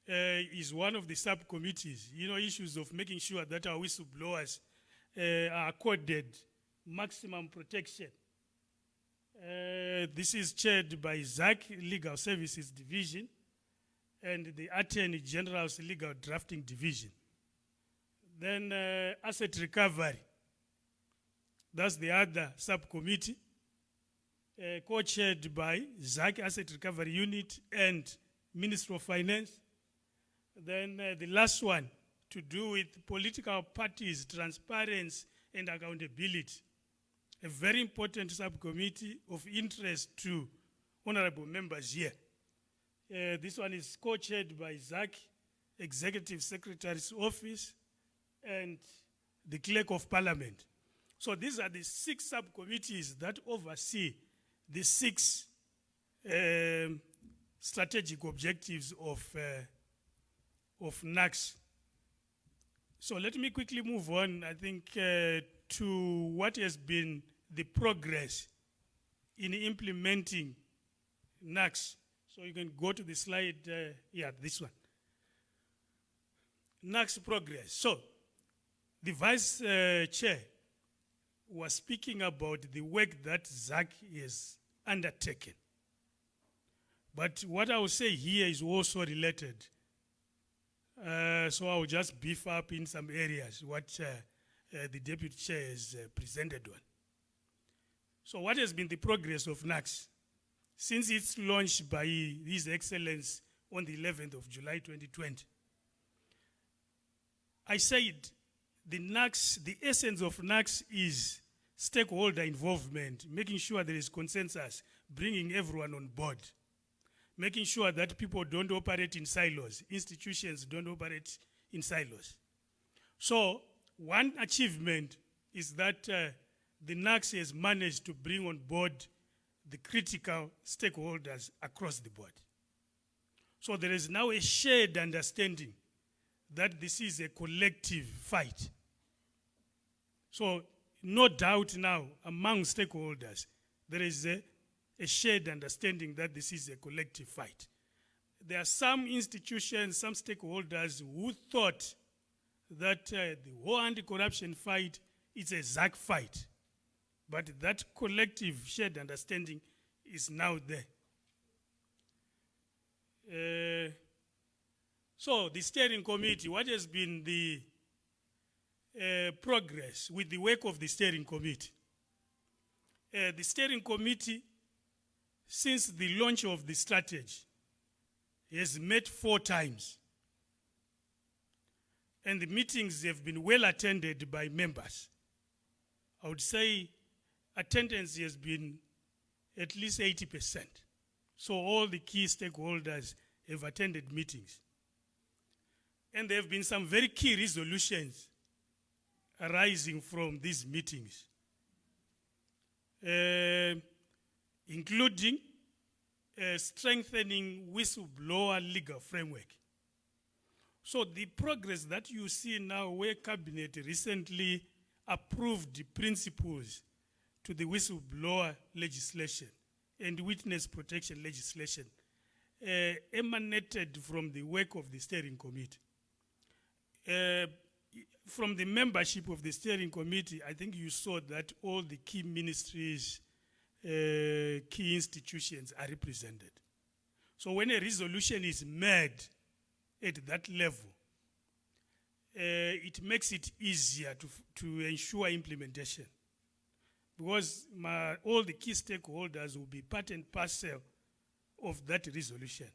is one of the subcommittees. You know, issues of making sure that our whistleblowers are accorded maximum protection. This is chaired by ZAC, Legal Services Division, and the Attorney General's Legal Drafting Division. Then asset recovery. That's the other subcommittee, co-chaired by ZAC Asset Recovery Unit and Ministry of Finance. Then the last one, to do with political parties, transparency and accountability. A very important subcommittee of interest to honorable members here. This one is co-chaired by ZAC, Executive Secretary's Office, and the Clerk of Parliament. So these are the 6 subcommittees that oversee the 6 strategic objectives of NACS. So let me quickly move on, I think, to what has been the progress in implementing NACS. So you can go to the slide, this one. NACS progress. So the Vice Chair was speaking about the work that ZAC has undertaken. But what I will say here is also related. So I will just beef up in some areas what the Deputy Chair has presented on. So what has been the progress of NACS? Since its launch by His Excellency on the 11th of July 2020. I said the NACS, the essence of NACS is stakeholder involvement, making sure there is consensus, bringing everyone on board, making sure that people don't operate in silos, institutions don't operate in silos. So one achievement is that the NACS has managed to bring on board the critical stakeholders across the board. So there is now a shared understanding that this is a collective fight. So no doubt now among stakeholders, there is a shared understanding that this is a collective fight. There are some institutions, some stakeholders who thought that the whole anti-corruption fight is a ZAC fight. But that collective shared understanding is now there. So the steering committee, what has been the progress with the work of the steering committee? The steering committee, since the launch of the strategy, has met 4 times. And the meetings have been well attended by members. I would say attendance has been at least 80%. So all the key stakeholders have attended meetings. And there have been some very key resolutions arising from these meetings, including strengthening whistleblower legal framework. So the progress that you see now, where Cabinet recently approved the principles to the whistleblower legislation and witness protection legislation, emanated from the work of the steering committee. From the membership of the steering committee, I think you saw that all the key ministries, key institutions are represented. So when a resolution is made at that level, it makes it easier to ensure implementation. Because all the key stakeholders will be part and parcel of that resolution.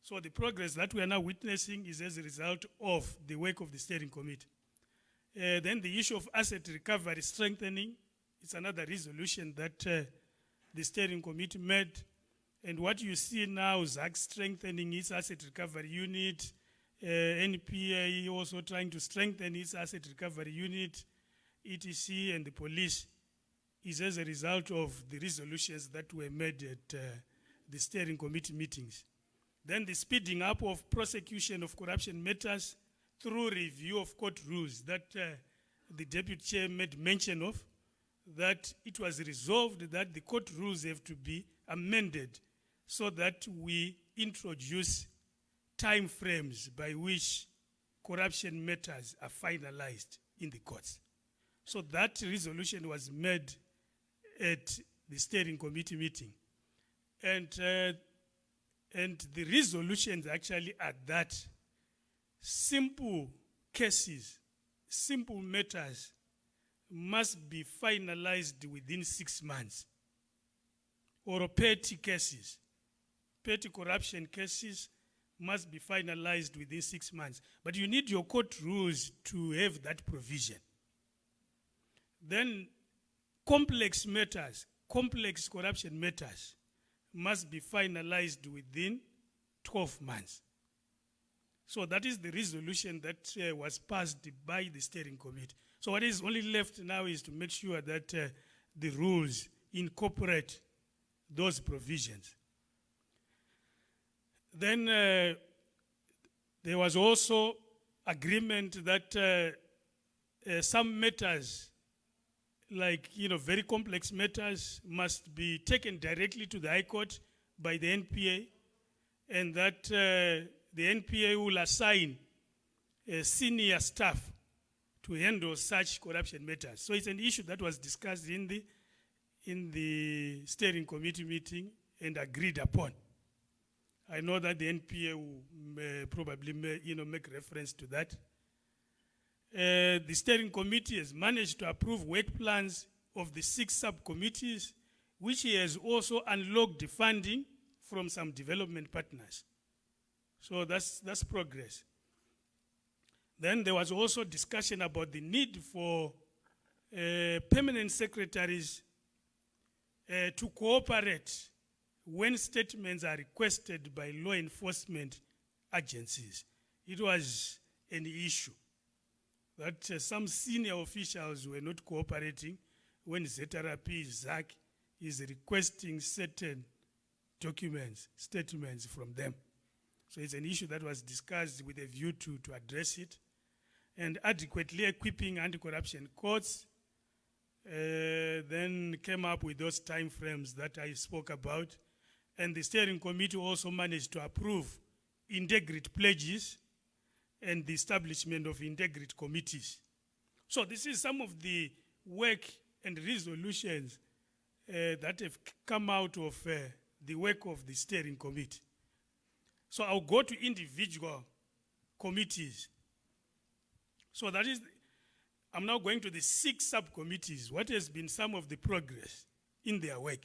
So the progress that we are now witnessing is as a result of the work of the steering committee. Then the issue of asset recovery strengthening, it's another resolution that the steering committee made. And what you see now is ZAC strengthening its asset recovery unit, NPA also trying to strengthen its asset recovery unit, ETC and the police is as a result of the resolutions that were made at the steering committee meetings. Then the speeding up of prosecution of corruption matters through review of court rules that the deputy chair made mention of, that it was resolved that the court rules have to be amended so that we introduce time frames by which corruption matters are finalized in the courts. So that resolution was made at the steering committee meeting. And the resolutions actually are that simple cases, simple matters must be finalized within 6 months. Or petty cases, petty corruption cases must be finalized within 6 months. But you need your court rules to have that provision. Then complex matters, complex corruption matters must be finalized within 12 months. So that is the resolution that was passed by the steering committee. So what is only left now is to make sure that the rules incorporate those provisions. Then there was also agreement that some matters, like very complex matters, must be taken directly to the High Court by the NPA, and that the NPA will assign senior staff to handle such corruption matters. So it's an issue that was discussed in the steering committee meeting and agreed upon. I know that the NPA will probably make reference to that. The steering committee has managed to approve work plans of the 6 subcommittees, which has also unlocked the funding from some development partners. So that's progress. Then there was also discussion about the need for permanent secretaries to cooperate when statements are requested by law enforcement agencies. It was an issue that some senior officials were not cooperating when ZRP, ZAC, is requesting certain documents, statements from them. So it's an issue that was discussed with a view to address it. And adequately equipping anti-corruption courts, then came up with those time frames that I spoke about. And the steering committee also managed to approve integrity pledges and the establishment of integrity committees. So this is some of the work and resolutions that have come out of the work of the steering committee. So I'll go to individual committees. So that is, I'm now going to the 6 subcommittees. What has been some of the progress in their work?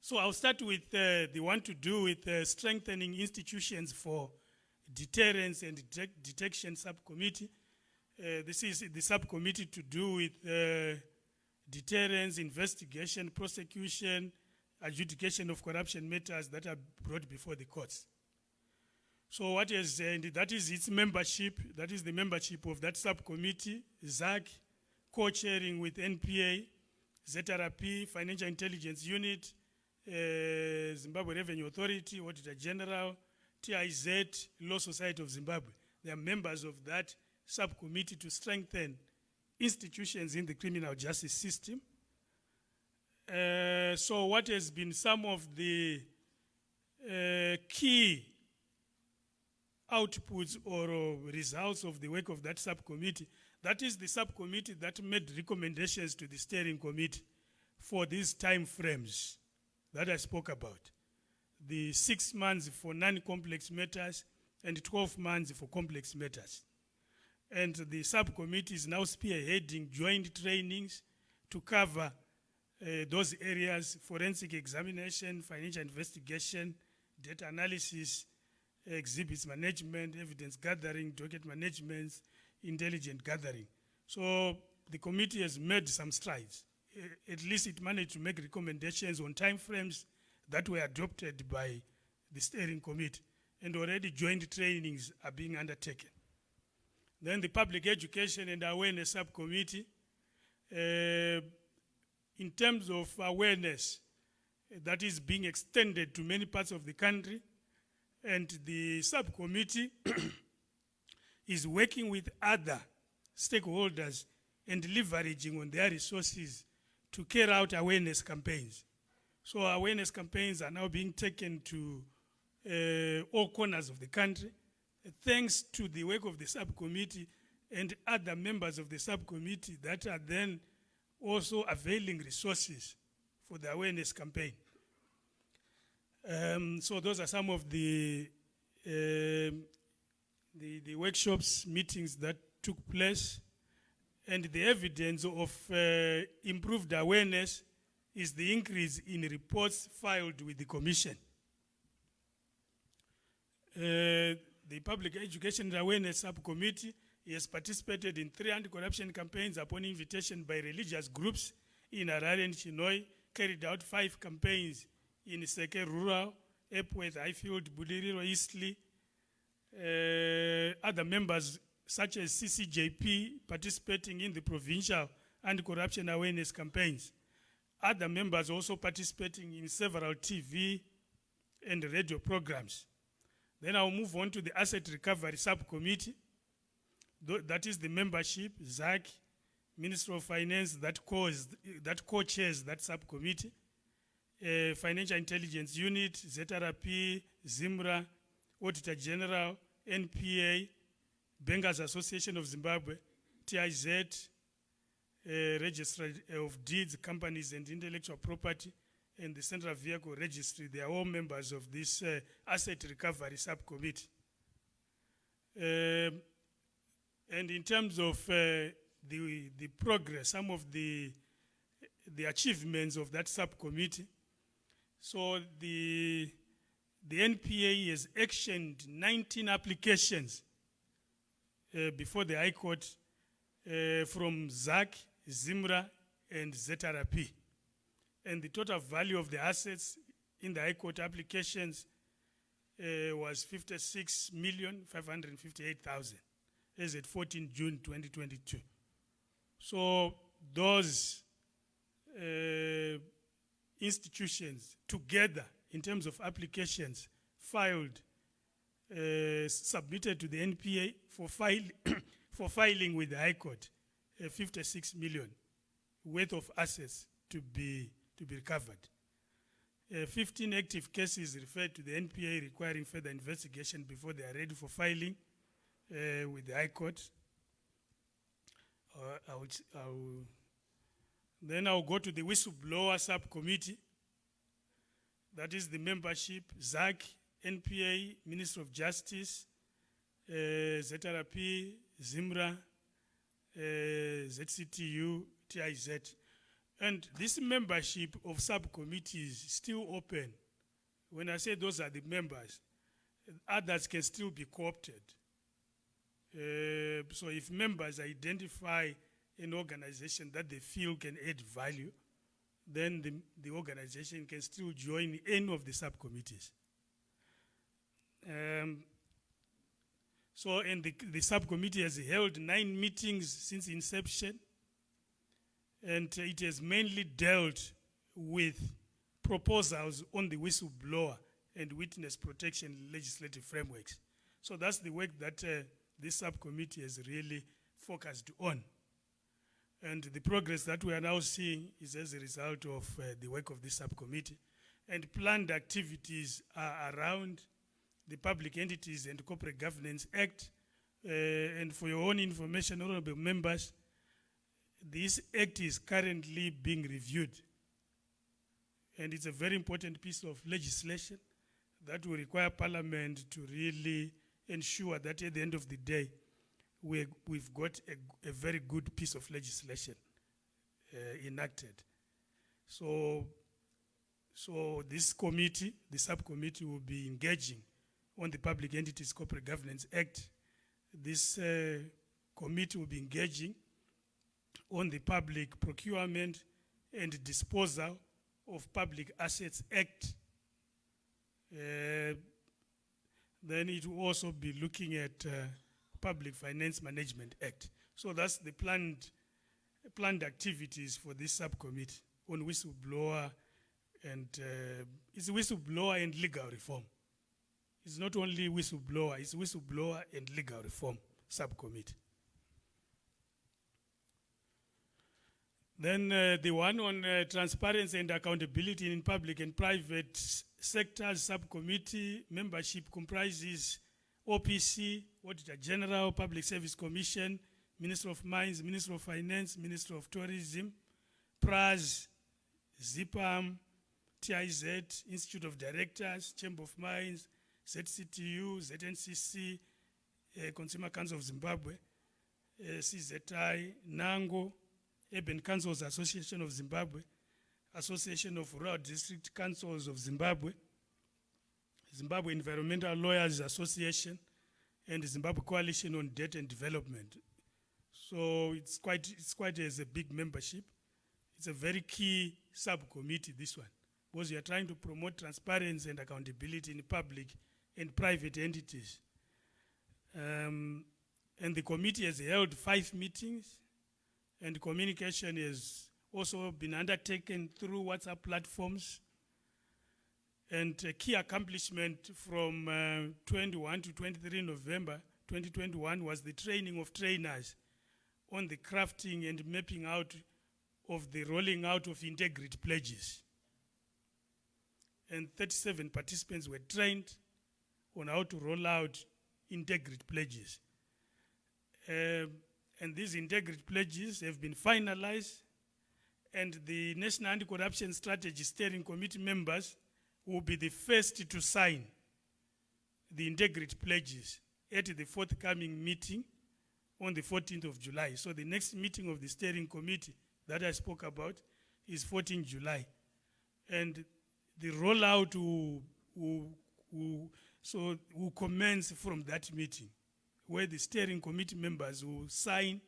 So I'll start with the one to do with strengthening institutions for deterrence and detection subcommittee. This is the subcommittee to do with deterrence, investigation, prosecution, adjudication of corruption matters that are brought before the courts. So what is, and that is its membership, that is the membership of that subcommittee, ZAC, co-chairing with NPA, ZRP, Financial Intelligence Unit, Zimbabwe Revenue Authority, Auditor General, TIZ, Law Society of Zimbabwe. They are members of that subcommittee to strengthen institutions in the criminal justice system. So what has been some of the key outputs or results of the work of that subcommittee? That is the subcommittee that made recommendations to the steering committee for these time frames that I spoke about. The 6 months for non-complex matters and 12 months for complex matters. And the subcommittee is now spearheading joint trainings to cover those areas: forensic examination, financial investigation, data analysis, exhibits management, evidence gathering, docket management, intelligence gathering. So the committee has made some strides. At least it managed to make recommendations on timeframes that were adopted by the steering committee, and already joint trainings are being undertaken. Then the public education and awareness subcommittee in terms of awareness that is being extended to many parts of the country, and the subcommittee is working with other stakeholders and leveraging on their resources to carry out awareness campaigns. So awareness campaigns are now being taken to all corners of the country, thanks to the work of the subcommittee and other members of the subcommittee that are then also availing resources for the awareness campaign. So those are some of the workshops, meetings that took place, and the evidence of improved awareness is the increase in reports filed with the Commission. The Public Education and Awareness Subcommittee has participated in 3 anti-corruption campaigns upon invitation by religious groups in Harare and Chinhoyi, carried out 5 campaigns in Seke Rural, Epworth, Highfield, Buliriro, Eastleigh. Other members such as CCJP participating in the provincial anti-corruption awareness campaigns. Other members also participating in several TV and radio programs. Then I'll move on to the Asset Recovery Subcommittee. That is the membership, ZAC, Ministry of Finance, that co-chairs that subcommittee. Financial Intelligence Unit, ZRP, ZIMRA, Auditor General, NPA, Bankers Association of Zimbabwe, TIZ, Registry of Deeds, Companies and Intellectual Property, and the Central Vehicle Registry. They are all members of this Asset Recovery Subcommittee. And in terms of the progress, some of the achievements of that subcommittee, so the NPA has actioned 19 applications before the High Court from ZAC, ZIMRA, and ZRP. And the total value of the assets in the High Court applications was 56,558,000 as at 14 June 2022. So those institutions together, in terms of applications filed, submitted to the NPA for filing with the High Court, 56 million worth of assets to be recovered. 15 active cases referred to the NPA requiring further investigation before they are ready for filing with the High Court. Then I'll go to the Whistleblower Subcommittee. That is the membership, ZAC, NPA, Ministry of Justice, ZRP, ZIMRA, ZCTU, TIZ. And this membership of subcommittees is still open. When I say those are the members, others can still be co-opted. So if members identify an organization that they feel can add value, then the organization can still join any of the subcommittees. So, and the subcommittee has held 9 meetings since inception, and it has mainly dealt with proposals on the whistleblower and witness protection legislative frameworks. So that's the work that this subcommittee has really focused on. And the progress that we are now seeing is as a result of the work of this subcommittee. And planned activities are around the Public Entities and Corporate Governance Act. And for your own information, honorable members, this act is currently being reviewed. And it's a very important piece of legislation that will require Parliament to really ensure that at the end of the day, we've got a very good piece of legislation enacted. So this committee, the subcommittee, will be engaging on the Public Entities Corporate Governance Act. This committee will be engaging on the Public Procurement and Disposal of Public Assets Act. Then it will also be looking at Public Finance Management Act. So that's the planned activities for this subcommittee, on whistleblower and it's whistleblower and legal reform. It's not only whistleblower, it's whistleblower and legal reform subcommittee. Then the one on transparency and accountability in public and private sectors subcommittee membership comprises OPC, Auditor General, Public Service Commission, Minister of Mines, Minister of Finance, Minister of Tourism, PRAS, ZIPAM, TIZ, Institute of Directors, Chamber of Mines, ZCTU, ZNCC, Consumer Council of Zimbabwe, CZI, NANGO, Urban Councils Association of Zimbabwe, Association of Rural District Councils of Zimbabwe, Zimbabwe Environmental Lawyers Association, and Zimbabwe Coalition on Debt and Development. So it's quite as a big membership. It's a very key subcommittee, this one, because we are trying to promote transparency and accountability in public and private entities. And the committee has held 5 meetings, and communication has also been undertaken through WhatsApp platforms. And a key accomplishment from 21 to 23 November 2021 was the training of trainers on the crafting and mapping out of the rolling out of integrity pledges. And 37 participants were trained on how to roll out integrity pledges. And these integrity pledges have been finalized, and the National Anti-Corruption Strategy Steering Committee members will be the first to sign the integrity pledges at the forthcoming meeting on the 14th of July. So the next meeting of the steering committee that I spoke about is 14 July. And the rollout will commence from that meeting, where the steering committee members will sign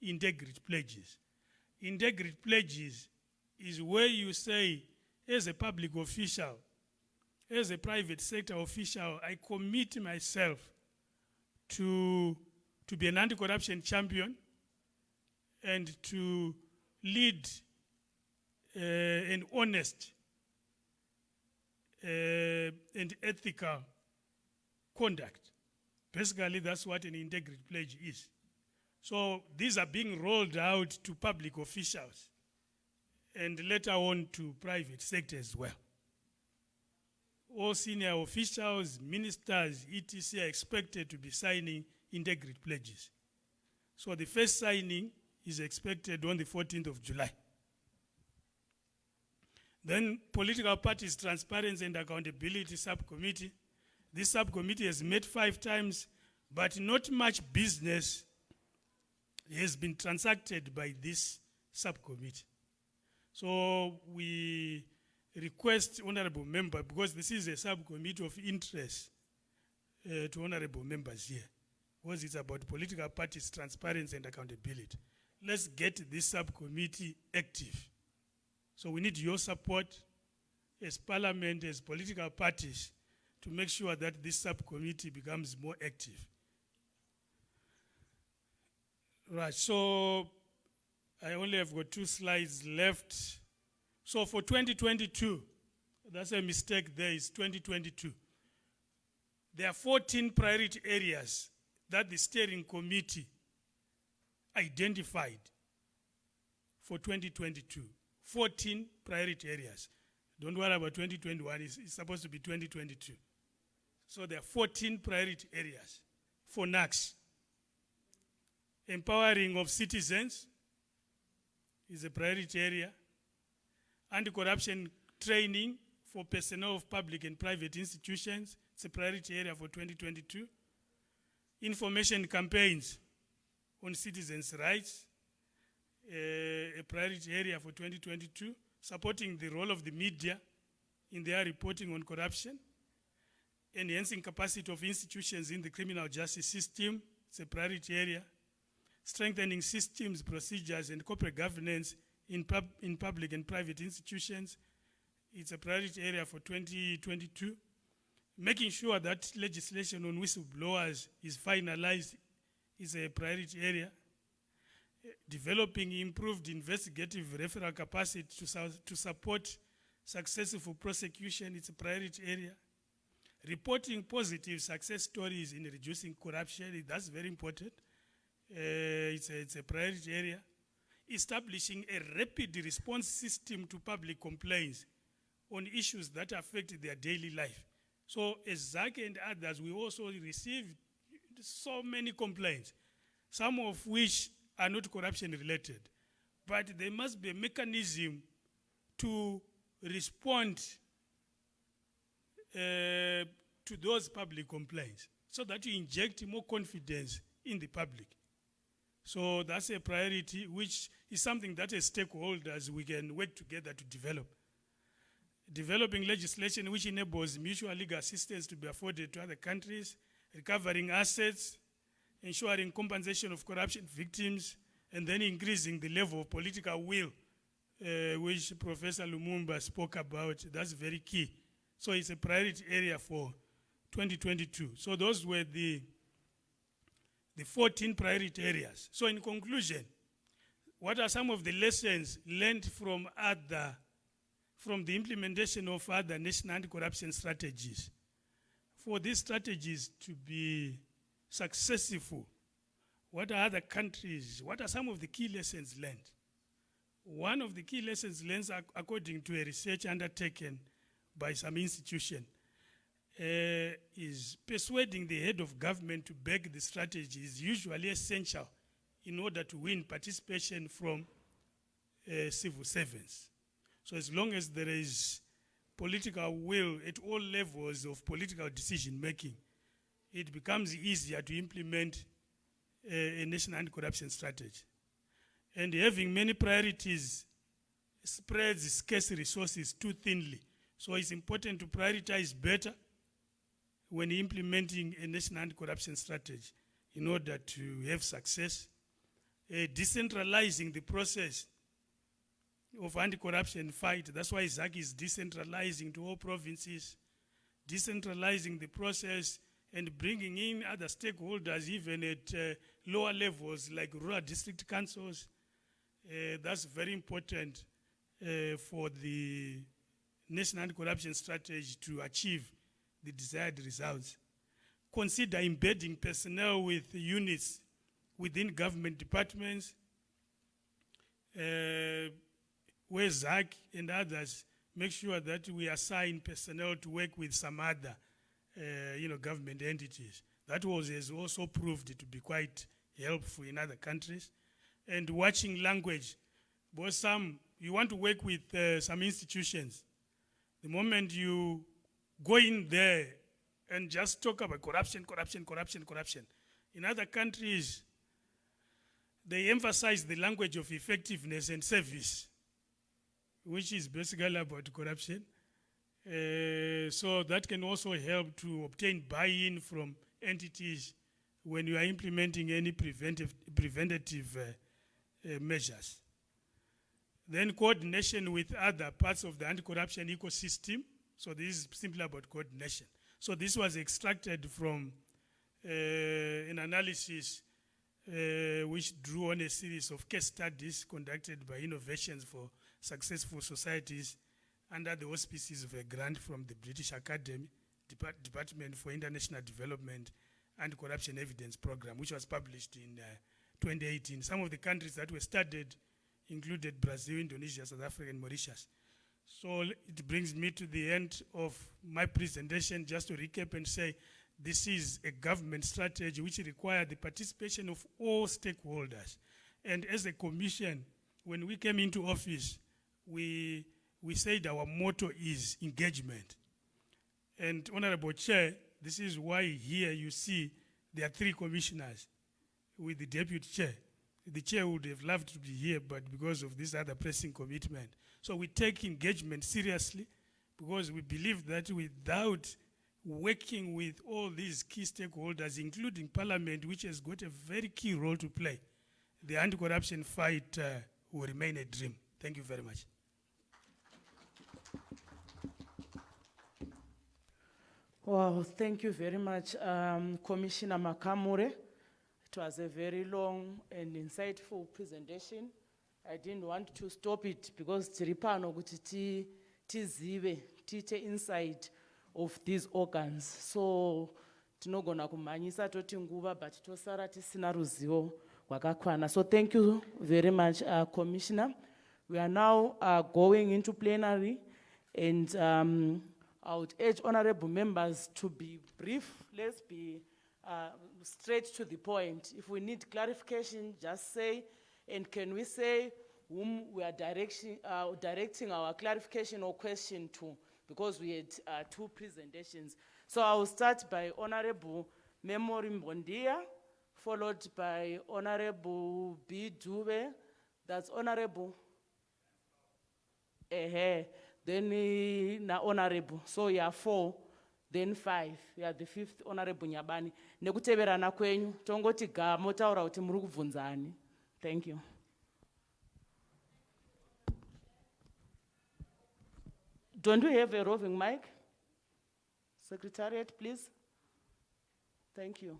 integrity pledges. Integrity pledges is where you say, as a public official, as a private sector official, I commit myself to be an anti-corruption champion and to lead an honest and ethical conduct. Basically, that's what an integrity pledge is. So these are being rolled out to public officials and later on to private sector as well. All senior officials, ministers, etc. are expected to be signing integrity pledges. So the first signing is expected on the 14th of July. Then Political Parties Transparency and Accountability Subcommittee. This subcommittee has met 5 times, but not much business has been transacted by this subcommittee. So we request honorable member, because this is a subcommittee of interest to honorable members here, because it's about political parties, transparency and accountability. Let's get this subcommittee active. So we need your support as parliament, as political parties, to make sure that this subcommittee becomes more active. Right, so I only have got 2 slides left. So for 2022, that's a mistake there, it's 2022. There are 14 priority areas that the steering committee identified for 2022. 14 priority areas. Don't worry about 2021, it's supposed to be 2022. So there are 14 priority areas for NACS. Empowering of citizens is a priority area. Anti-corruption training for personnel of public and private institutions, it's a priority area for 2022. Information campaigns on citizens' rights, a priority area for 2022. Supporting the role of the media in their reporting on corruption. Enhancing capacity of institutions in the criminal justice system, it's a priority area. Strengthening systems, procedures, and corporate governance in public and private institutions, it's a priority area for 2022. Making sure that legislation on whistleblowers is finalized is a priority area. developing improved investigative referral capacity to support successful prosecution, it's a priority area. Reporting positive success stories in reducing corruption, that's very important. It's a priority area. Establishing a rapid response system to public complaints on issues that affect their daily life. So as ZAC and others, we also receive so many complaints, some of which are not corruption related, but there must be a mechanism to respond to those public complaints so that you inject more confidence in the public. So that's a priority, which is something that as stakeholders we can work together to develop. Developing legislation which enables mutual legal assistance to be afforded to other countries, recovering assets, ensuring compensation of corruption victims, and then increasing the level of political will, which Professor Lumumba spoke about. That's very key. So it's a priority area for 2022. So those were the 14 priority areas. So in conclusion, what are some of the lessons learned from the implementation of other national anti-corruption strategies? For these strategies to be successful, what are other countries, what are some of the key lessons learned? One of the key lessons learned, according to a research undertaken by some institution, is persuading the head of government to back the strategy is usually essential in order to win participation from civil servants. So as long as there is political will at all levels of political decision making, it becomes easier to implement a national anti-corruption strategy. And having many priorities spreads scarce resources too thinly. So it's important to prioritize better when implementing a national anti-corruption strategy in order to have success. Decentralizing the process of anti-corruption fight. That's why ZAC is decentralizing to all provinces, decentralizing the process and bringing in other stakeholders even at lower levels like rural district councils. That's very important for the national anti-corruption strategy to achieve the desired results. Consider embedding personnel with units within government departments, where ZAC and others make sure that we assign personnel to work with some other government entities. That has also proved to be quite helpful in other countries. And watching language, because you want to work with some institutions. The moment you go in there and just talk about corruption, in other countries, they emphasize the language of effectiveness and service, which is basically about corruption. So that can also help to obtain buy-in from entities when you are implementing any preventative measures. Then coordination with other parts of the anti-corruption ecosystem. So this is simply about coordination. So this was extracted from an analysis which drew on a series of case studies conducted by Innovations for Successful Societies under the auspices of a grant from the British Academy, Department for International Development and Corruption Evidence Program, which was published in 2018. Some of the countries that were studied included Brazil, Indonesia, South Africa, and Mauritius. So it brings me to the end of my presentation, just to recap and say, this is a government strategy which requires the participation of all stakeholders. And as a commission, when we came into office, we said our motto is engagement. And Honorable Chair, this is why here you see there are 3 commissioners with the deputy chair. The chair would have loved to be here, but because of this other pressing commitment. So we take engagement seriously because we believe that without working with all these key stakeholders, including Parliament, which has got a very key role to play, the anti-corruption fight will remain a dream. Thank you very much. Well, thank you very much, Commissioner Makamure. It was a very long and insightful presentation. I didn't want to stop it because tiripano kuti tizive, tite inside of these organs. So tinogona kumhanyisa toti nguva but tosara tisina ruzivo rwakakwana. So thank you very much, Commissioner. We are now going into plenary, and I would urge honorable members to be brief. Let's be straight to the point. If we need clarification, just say, and can we say whom we are directing our clarification or question to, because we had two presentations. So I will start by Honorable Memory Mbondia, followed by Honorable B. Dube, that's Honorable. Then na Honorable. So you are 4, then 5. You are the 5th Honorable Nyabani. Nekuteverana kwenyu, tongoti gamo taura kuti muri kubvunzani. Thank you. Don't we have a roving mic? Secretariat, please. Thank you.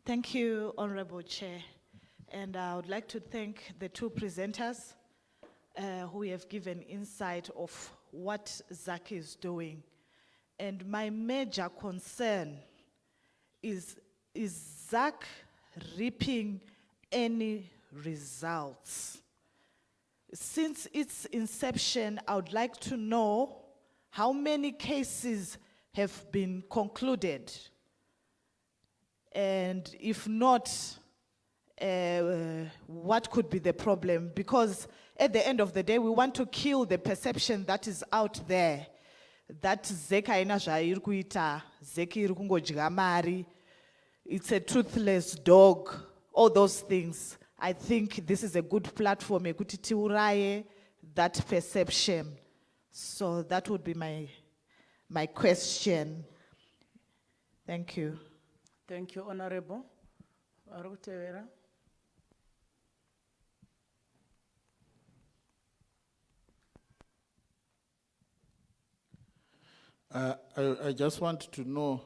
Thank you, Honorable Chair. And I would like to thank the two presenters who have given insight of what ZAC is doing. And my major concern is ZAC reaping any results? Since its inception, I would like to know how many cases have been concluded. And if not, what could be the problem? Because at the end of the day, we want to kill the perception that is out there that Zeka ina zvairi kuita, Zeki iri kungodya mari, it's a toothless dog, all those things. I think this is a good platform ekuti tiuraye that perception. So that would be my question. Thank you. Thank you, Honorable. Arutevera. I just want to know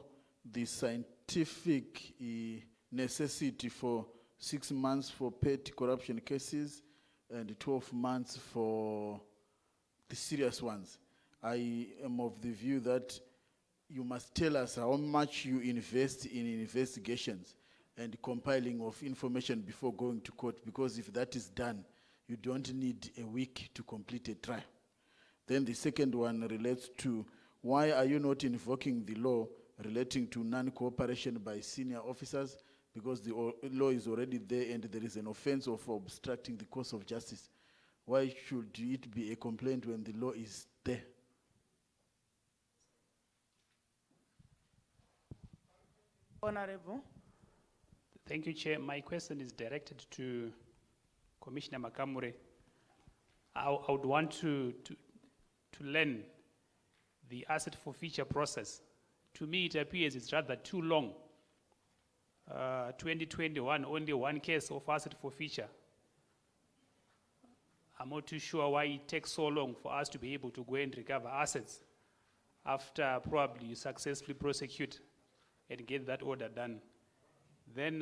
the scientific necessity for 6 months for petty corruption cases and 12 months for the serious ones. I am of the view that you must tell us how much you invest in investigations and compiling of information before going to court, because if that is done, you don't need a week to complete a trial. Then the second one relates to why are you not invoking the law relating to non-cooperation by senior officers? Because the law is already there and there is an offense of obstructing the course of justice. Why should it be a complaint when the law is there? Honorable. Thank you, Chair. My question is directed to Commissioner Makamure. I would want to learn the asset forfeiture process. To me, it appears it's rather too long. 2021, only one case of asset forfeiture. I'm not too sure why it takes so long for us to be able to go and recover assets after probably you successfully prosecute and get that order done. Then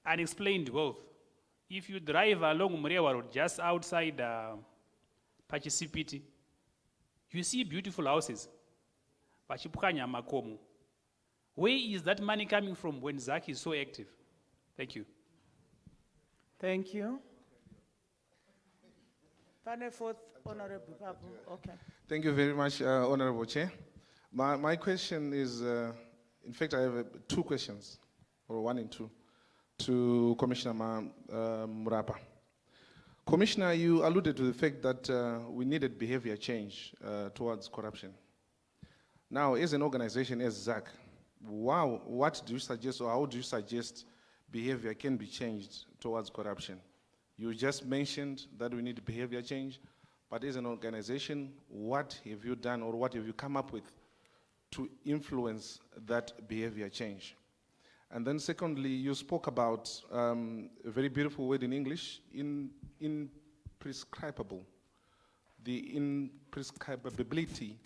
unexplained wealth. If you drive along Mrewa Road, just outside Pachisipiti, you see beautiful houses. Pachipukanya Makomu. Where is that money coming from when ZAC is so active? Thank you. Thank you. Pane fourth, Honorable Papu. Okay. Thank you very much, Honorable Chair. My question is, in fact, I have 2 questions, or 1 and 2, to Commissioner Murapa. Commissioner, you alluded to the fact that we needed behavior change towards corruption. Now, as an organization, as ZAC, what do you suggest, or how do you suggest behavior can be changed towards corruption? You just mentioned that we need behavior change, but as an organization, what have you done or what have you come up with to influence that behavior change? And then secondly, you spoke about a very beautiful word in English, imprescriptible, the imprescriptibility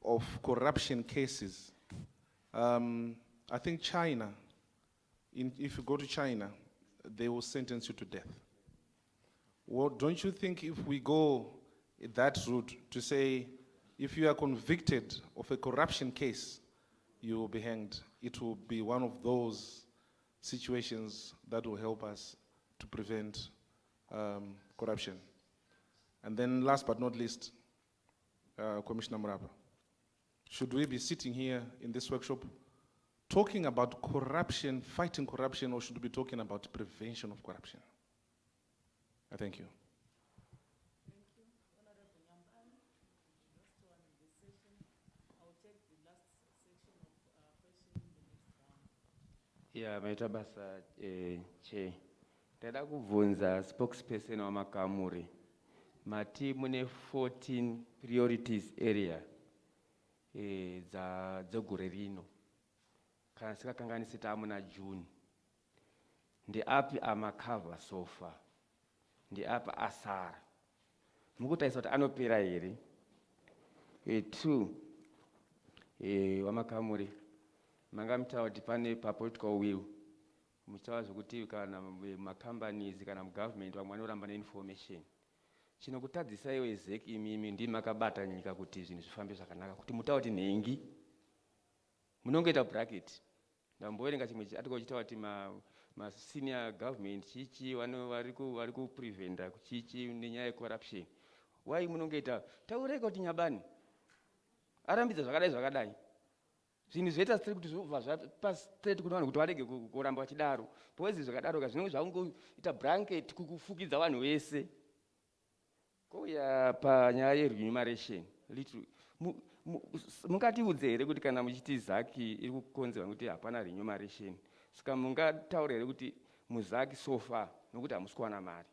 of corruption cases. I think China, if you go to China, they will sentence you to death. Well, don't you think if we go that route to say, if you are convicted of a corruption case, you will be hanged, it will be one of those situations that will help us to prevent corruption? And then last but not least, Commissioner Murapa, should we be sitting here in this workshop talking about corruption, fighting corruption, or should we be talking about prevention of corruption? I thank you. Yeah, Maitabasa Che. Ndada kubvunza spokesperson wa Makamuri. Mati mune 14 priorities area dzegore rino. Kana sikakanganisi tamuna June. Ndi api amakava so far. Ndi apa asara. Mukutaisa kuti anopera here. Two, Wamakamuri. Manga mtawa kuti pane pa political will. Mtawa zvokuti kana companies kana government vamwe vanoramba neinformation. Chinokutadzisaiwo ezek imimi ndimi makabata nyika kuti zvinhu zvifambe zvakanaka. Kuti mutawa kuti nhengi. Munongoita bracket. Ndamboerenga chimwe article chitaura kuti ma senior government chichi vari ku preventa chichi nenyaya yecorruption. Why munongoita taureka kuti Nyabani arambidza zvakadai. Zvinhu zvoita straight kuti zvobva pa straight kuti vanhu kuti varege kuramba vachidaro. Poezi zvakadaro zvinenge zvakungoita blanket kukufukidza vanhu vese. Kouya panyaya yeremuneration. Mungatiudze here kuti kana muchiti zaki iri kukonzerwa kuti hapana remuneration. Saka mungataura here kuti muzaki so far nokuti hamusi kuwana mari.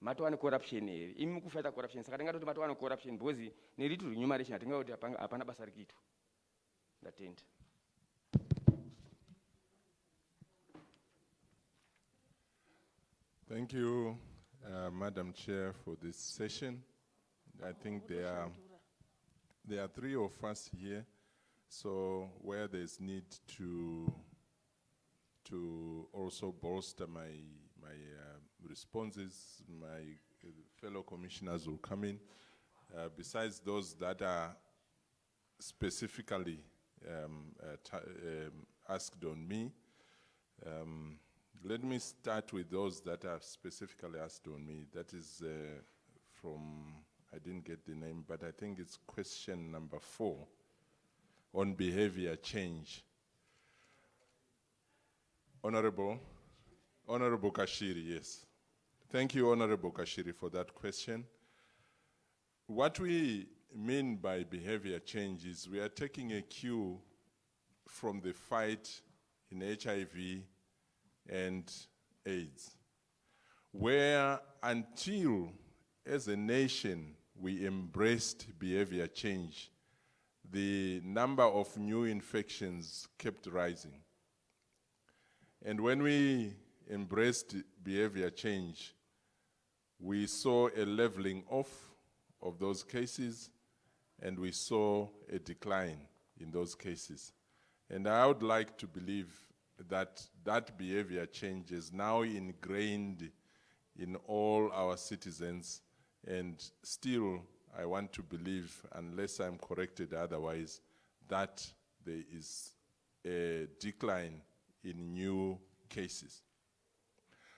Matowana corruption here. Imi mukufighta corruption. Saka tingatoti matowana corruption because neritu remuneration hatingati hapana basa rikiitwa. Ndatenda. Thank you, Madam Chair, for this session. I think there are three of us here, so where there's need to also bolster my responses, my fellow commissioners will come in. Besides those that are specifically asked on me, let me start with those that are specifically asked on me. That is from, I didn't get the name, but I think it's question number 4 on behavior change. Honorable Kashiri, yes. Thank you, Honorable Kashiri, for that question. What we mean by behavior change is we are taking a cue from the fight in HIV and AIDS, where until as a nation we embraced behavior change, the number of new infections kept rising. And when we embraced behavior change, we saw a leveling off of those cases, and we saw a decline in those cases. And I would like to believe that that behavior change is now ingrained in all our citizens, and still I want to believe, unless I'm corrected otherwise, that there is a decline in new cases.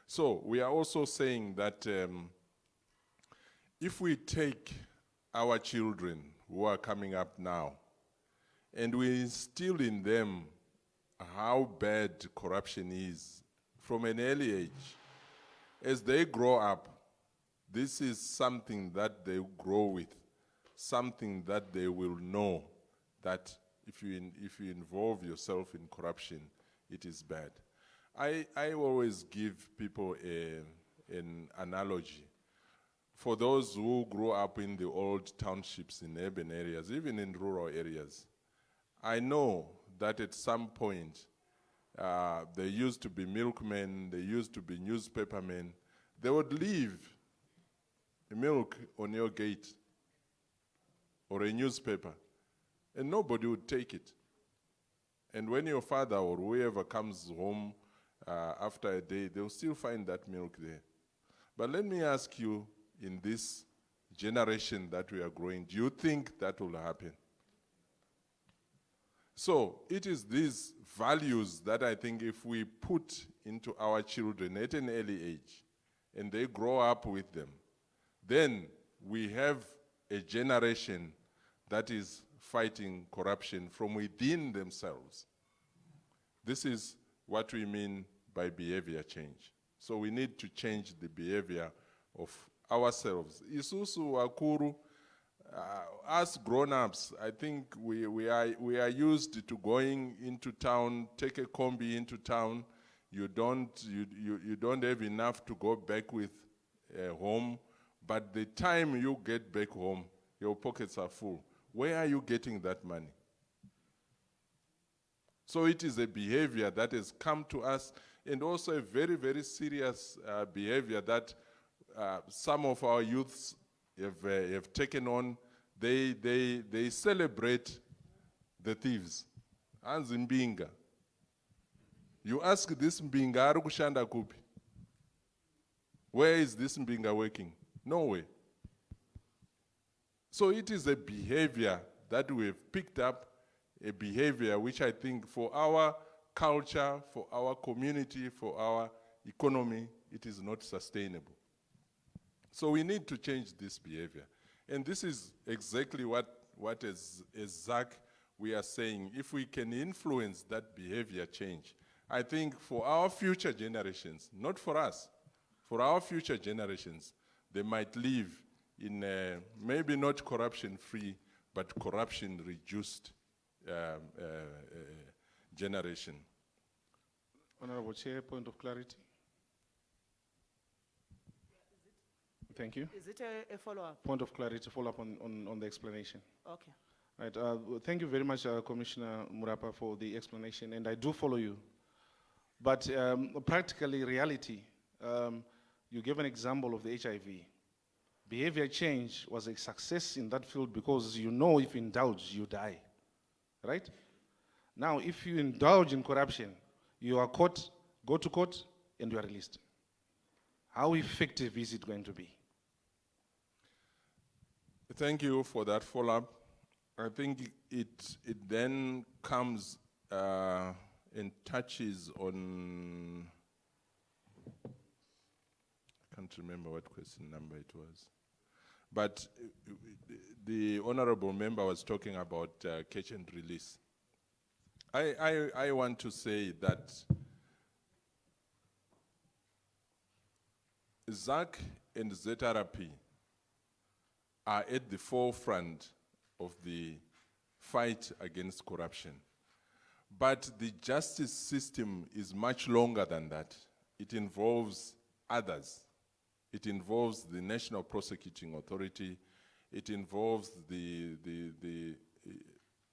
So we are also saying that if we take our children who are coming up now and we instill in them how bad corruption is from an early age, as they grow up, this is something that they grow with, something that they will know that if you involve yourself in corruption, it is bad. I always give people an analogy. for those who grew up in the old townships in urban areas, even in rural areas, I know that at some point there used to be milkmen, there used to be newspapermen. They would leave milk on your gate or a newspaper, and nobody would take it. And when your father or whoever comes home after a day, they'll still find that milk there. But let me ask you, in this generation that we are growing, do you think that will happen? So it is these values that I think if we put into our children at an early age, and they grow up with them, then we have a generation that is fighting corruption from within themselves. This is what we mean by behavior change. So we need to change the behavior of ourselves. Isusu Wakuru, us grown-ups, I think we are used to going into town, take a combi into town. You don't have enough to go back with home, but the time you get back home, your pockets are full. Where are you getting that money? So it is a behavior that has come to us, and also a very, very serious behavior that some of our youths have taken on. They celebrate the thieves. Anzi Mbinga. You ask this Mbinga, ari kushanda kupi? Where is this Mbinga working? Nowhere. So it is a behavior that we have picked up, a behavior which I think for our culture, for our community, for our economy, it is not sustainable. So we need to change this behavior. And this is exactly what as ZAC we are saying. If we can influence that behavior change, I think for our future generations, not for us, for our future generations, they might live in a, maybe not corruption-free, but corruption-reduced generation. Honorable Chair, point of clarity. Thank you. Is it a follow-up? Point of clarity, follow-up on the explanation. Okay. Right. Thank you very much, Commissioner Murapa, for the explanation, and I do follow you. But practically, reality, you gave an example of the HIV. Behavior change was a success in that field because you know if you indulge, you die, right? Now, if you indulge in corruption, you are caught, go to court, and you are released. How effective is it going to be? Thank you for that follow-up. I think it then comes and touches on, I can't remember what question number it was, but the honorable member was talking about catch and release. I want to say that ZAC and ZRP are at the forefront of the fight against corruption. But the justice system is much longer than that. It involves others. It involves the National Prosecuting Authority. It involves the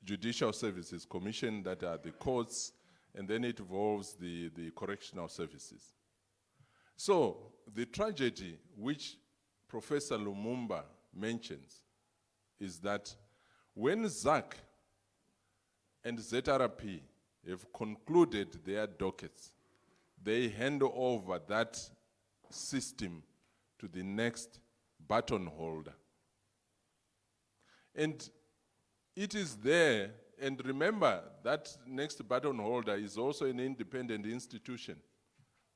Judicial Services Commission, that are the courts, and then it involves the correctional services. So the tragedy which Professor Lumumba mentions is that when ZAC and ZRP have concluded their dockets, they hand over that system to the next baton holder. And it is there, and remember that next baton holder is also an independent institution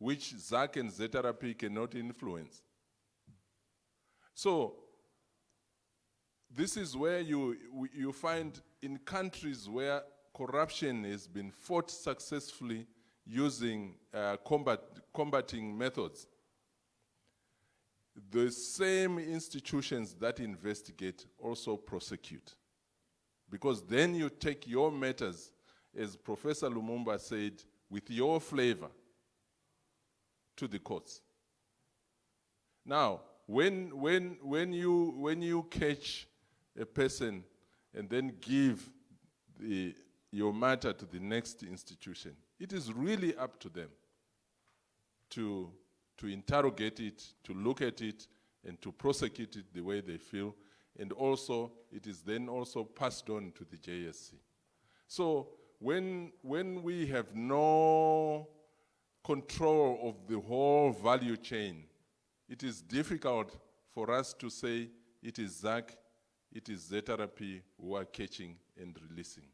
which ZAC and ZRP cannot influence. So this is where you find in countries where corruption has been fought successfully using combating methods, the same institutions that investigate also prosecute. Because then you take your matters, as Professor Lumumba said, with your flavor to the courts. Now, when you catch a person and then give your matter to the next institution, it is really up to them to interrogate it, to look at it, and to prosecute it the way they feel. And also, it is then also passed on to the JSC. So when we have no control of the whole value chain, it is difficult for us to say it is ZAC, it is ZRP who are catching and releasing.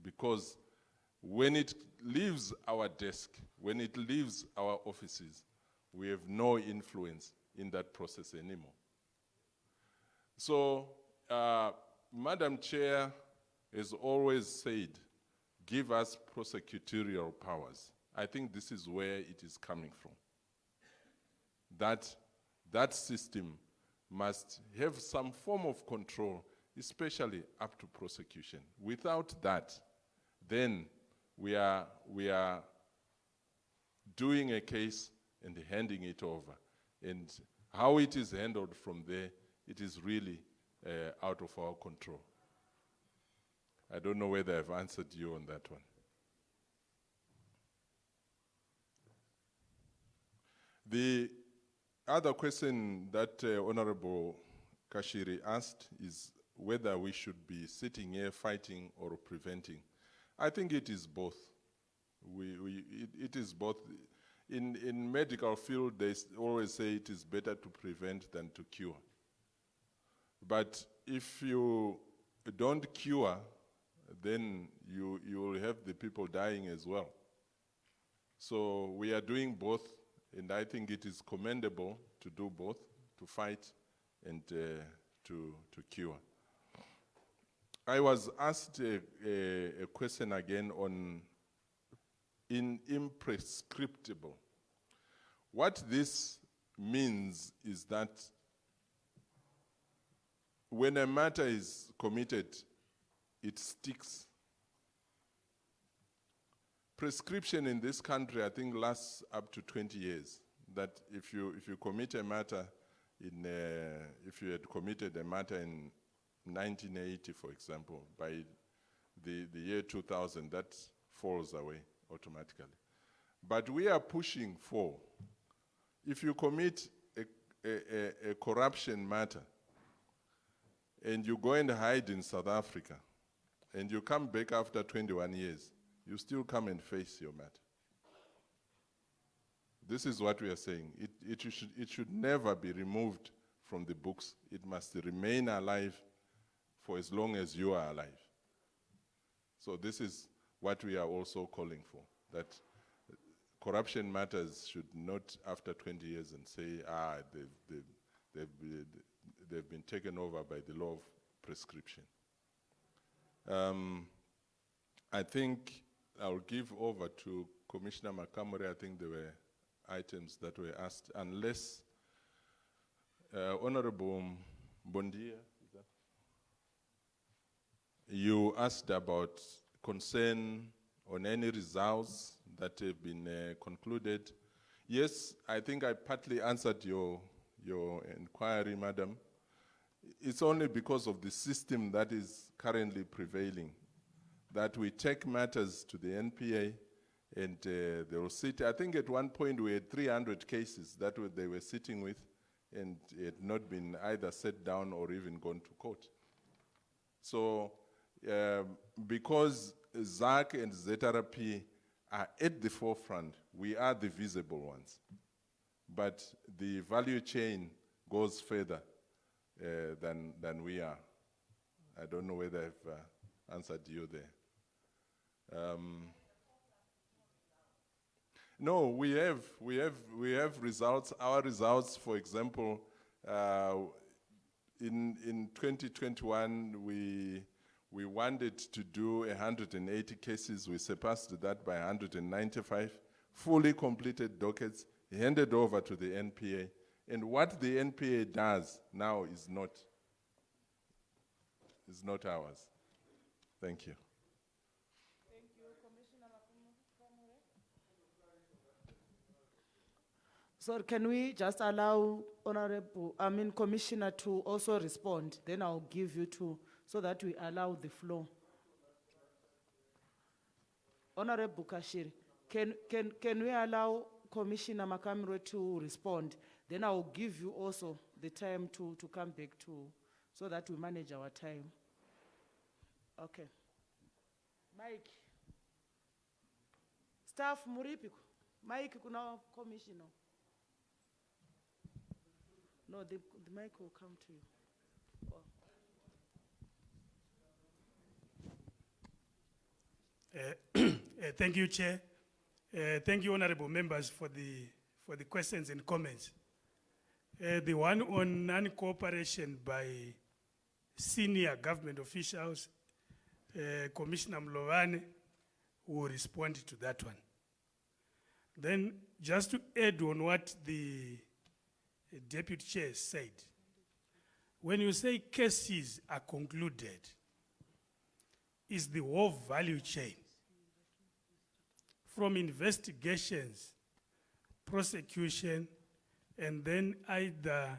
Because when it leaves our desk, when it leaves our offices, we have no influence in that process anymore. So, Madam Chair has always said, give us prosecutorial powers. I think this is where it is coming from. That system must have some form of control, especially up to prosecution. Without that, then we are doing a case and handing it over. And how it is handled from there, it is really out of our control. I don't know whether I've answered you on that one. The other question that Honorable Kashiri asked is whether we should be sitting here fighting or preventing. I think it is both. It is both. In medical field, they always say it is better to prevent than to cure. But if you don't cure, then you will have the people dying as well. So we are doing both, and I think it is commendable to do both, to fight and to cure. I was asked a question again on imprescriptible. What this means is that when a matter is committed, it sticks. Prescription in this country, I think, lasts up to 20 years. That if you commit a matter if you had committed a matter in 1980, for example, by the year 2000, that falls away automatically. But we are pushing for, if you commit a corruption matter and you go and hide in South Africa and you come back after 21 years, you still come and face your matter. This is what we are saying. It should never be removed from the books. It must remain alive for as long as you are alive. So this is what we are also calling for, that corruption matters should not, after 20 years, and say, they've been taken over by the law of prescription. I think I'll give over to Commissioner Makamure. I think there were items that were asked, unless Honorable Bondia, you asked about concern on any results that have been concluded. Yes, I think I partly answered your inquiry, Madam. It's only because of the system that is currently prevailing that we take matters to the NPA and they will sit. I think at one point we had 300 cases that they were sitting with, and it had not been either set down or even gone to court. So because ZAC and ZRP are at the forefront, we are the visible ones. But the value chain goes further than we are. I don't know whether I've answered you there. No, we have results. Our results, for example, in 2021, we wanted to do 180 cases. We surpassed that by 195, fully completed dockets, handed over to the NPA. And what the NPA does now is not ours. Thank you. Sorry, can we just allow Commissioner to also respond? Then I'll give you two, so that we allow the floor. Honorable Kashiri, can we allow Commissioner Makamiro to respond? Then I'll give you also the time to come back to, so that we manage our time. Okay. Mike. Staff Muripiko. Mike, kuna commissioner. No, the mic will come to you. Thank you, Chair. Thank you, honorable members, for the questions and comments. The one on non-cooperation by senior government officials, Commissioner Mlovane will respond to that one. Then, just to add on what the Deputy Chair said, when you say cases are concluded, is the whole value chain, from investigations, prosecution, and then either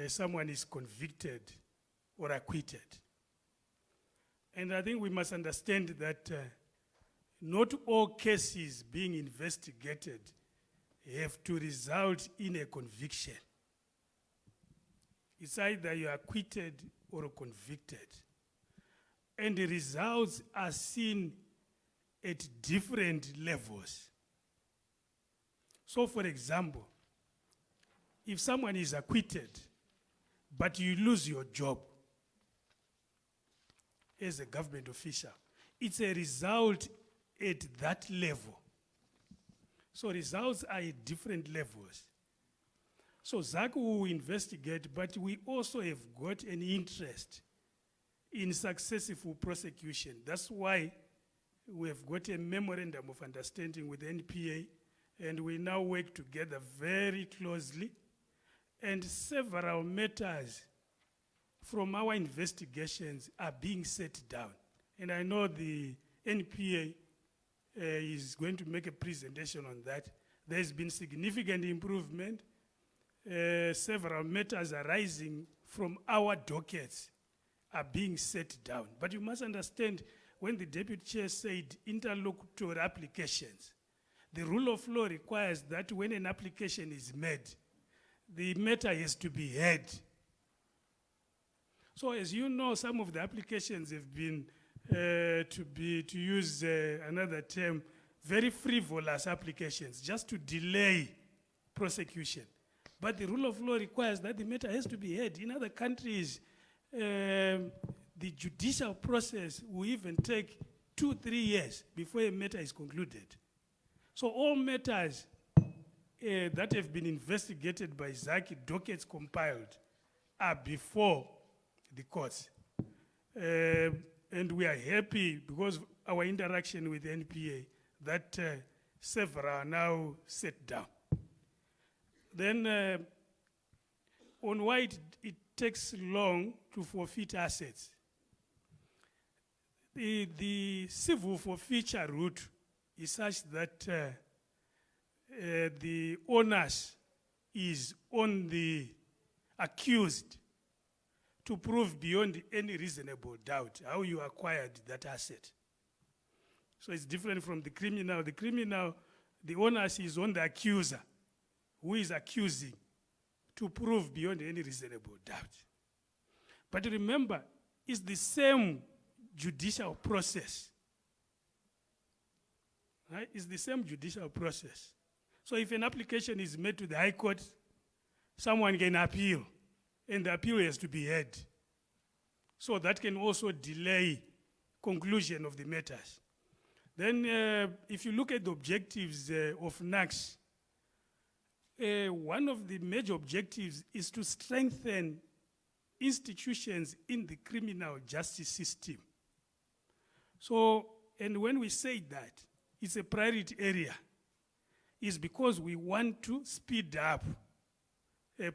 someone is convicted or acquitted. And I think we must understand that not all cases being investigated have to result in a conviction. It's either you are acquitted or convicted. And the results are seen at different levels. So, for example, if someone is acquitted, but you lose your job as a government official, it's a result at that level. So results are at different levels. So ZAC will investigate, but we also have got an interest in successful prosecution. That's why we have got a memorandum of understanding with the NPA, and we now work together very closely, and several matters from our investigations are being set down. And I know the NPA is going to make a presentation on that. There's been significant improvement. Several matters arising from our dockets are being set down. But you must understand, when the Deputy Chair said interlocutory applications, the rule of law requires that when an application is made, the matter has to be heard. So as you know, some of the applications have been, to use another term, very frivolous applications, just to delay prosecution. But the rule of law requires that the matter has to be heard. In other countries, the judicial process will even take 2-3 years before a matter is concluded. So all matters that have been investigated by ZAC, dockets compiled, are before the courts. And we are happy, because of our interaction with the NPA, that several are now set down. Then, on why it takes long to forfeit assets. The civil forfeiture route is such that the onus is on the accused to prove beyond any reasonable doubt how you acquired that asset. So it's different from the criminal. The criminal, the onus is on the accuser, who is accusing, to prove beyond any reasonable doubt. But remember, it's the same judicial process. Right? It's the same judicial process. So if an application is made to the High Court, someone can appeal, and the appeal has to be heard. So that can also delay conclusion of the matters. Then if you look at the objectives of NACS, one of the major objectives is to strengthen institutions in the criminal justice system. So, and when we say that it's a priority area, it's because we want to speed up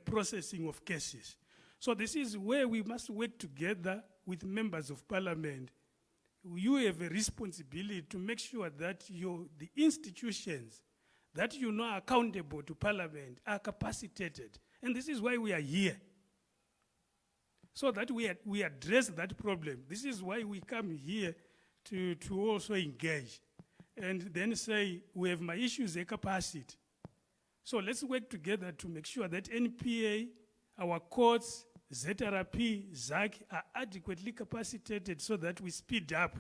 processing of cases. So this is where we must work together with members of parliament. You have a responsibility to make sure that the institutions that are accountable to Parliament, are capacitated. And this is why we are here. So that we address that problem. This is why we come here to also engage. And then say, we have my issues, a capacity. So let's work together to make sure that NPA, our courts, ZRP, ZAC are adequately capacitated so that we speed up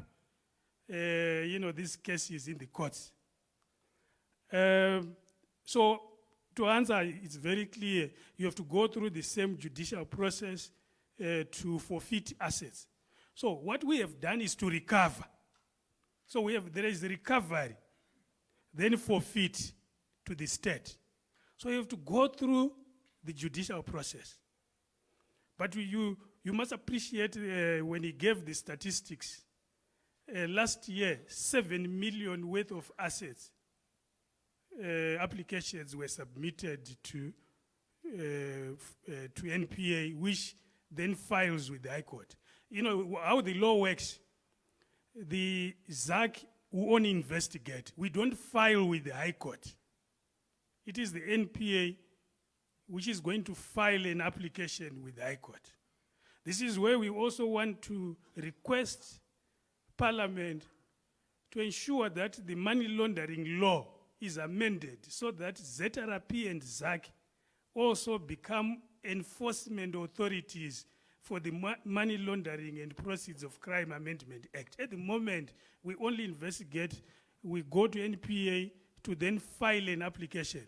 these cases in the courts. So to answer, it's very clear. You have to go through the same judicial process to forfeit assets. So what we have done is to recover. So there is the recovery, then forfeit to the state. So you have to go through the judicial process. But you must appreciate when he gave the statistics, last year, 7 million worth of assets applications were submitted to NPA, which then files with the High Court. You know how the law works. The ZAC will only investigate. We don't file with the High Court. It is the NPA which is going to file an application with the High Court. This is where we also want to request Parliament to ensure that the money laundering law is amended so that ZRP and ZAC also become enforcement authorities for the Money Laundering and Proceeds of Crime Amendment Act. At the moment, we only investigate, we go to NPA to then file an application.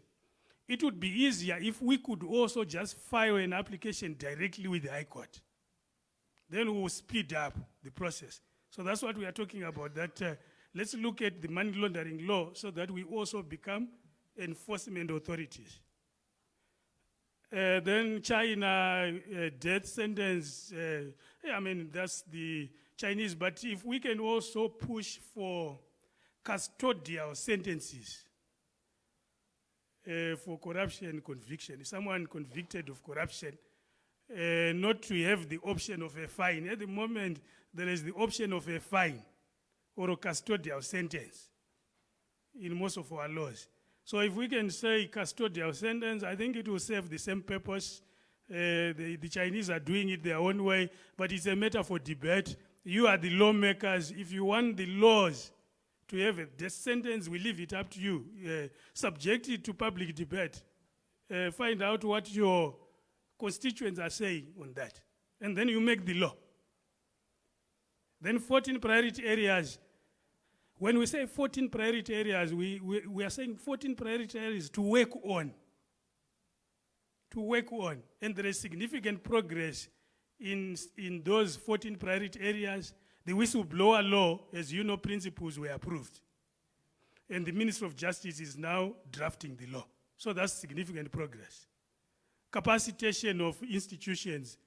It would be easier if we could also just file an application directly with the High Court. Then we will speed up the process. So that's what we are talking about, that let's look at the money laundering law so that we also become enforcement authorities. Then China, death sentence, that's the Chinese, but if we can also push for custodial sentences for corruption conviction, someone convicted of corruption, not to have the option of a fine. At the moment, there is the option of a fine or a custodial sentence in most of our laws. So if we can say custodial sentence, I think it will serve the same purpose. The Chinese are doing it their own way, but it's a matter for debate. You are the lawmakers. If you want the laws to have a death sentence, we leave it up to you. Subject it to public debate. Find out what your constituents are saying on that. And then you make the law. Then 14 priority areas. When we say 14 priority areas, we are saying 14 priority areas to work on. To work on. And there is significant progress in those 14 priority areas. The whistleblower law, as you know, principles were approved. And the Minister of Justice is now drafting the law. So that's significant progress. Capacitation of institutions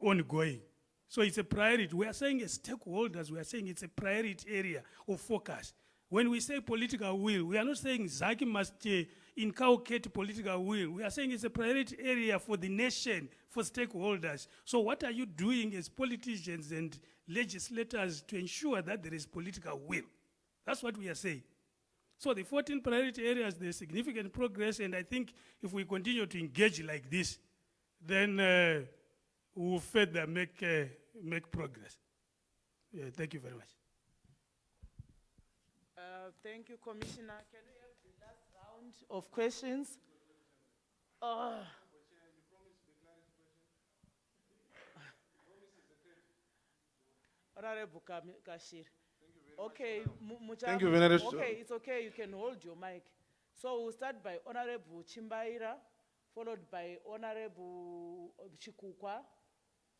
ongoing. So it's a priority. We are saying as stakeholders, we are saying it's a priority area of focus. When we say political will, we are not saying ZAC must inculcate political will. We are saying it's a priority area for the nation, for stakeholders. So what are you doing as politicians and legislators to ensure that there is political will? That's what we are saying. So the 14 priority areas, there's significant progress, and I think if we continue to engage like this, then we'll further make progress. Yeah, thank you very much. Thank you, Commissioner. Can we have the last round of questions? Honorable Kashir. Okay, Thank you, Veneris. Okay, it's okay, you can hold your mic. So we'll start by Honorable Chimbaira, followed by Honorable Chikukwa,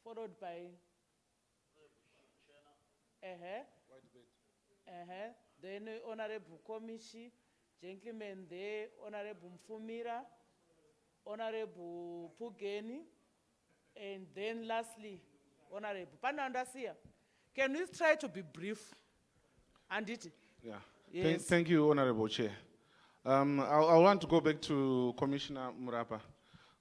followed by then Honorable Komishi, gentlemen there, Honorable Mfumira, Honorable Pugeni, and then lastly, Honorable Panandasia. Can we try to be brief? And it. Yeah. Yes. Thank you, Honorable Chair. I want to go back to Commissioner Murapa.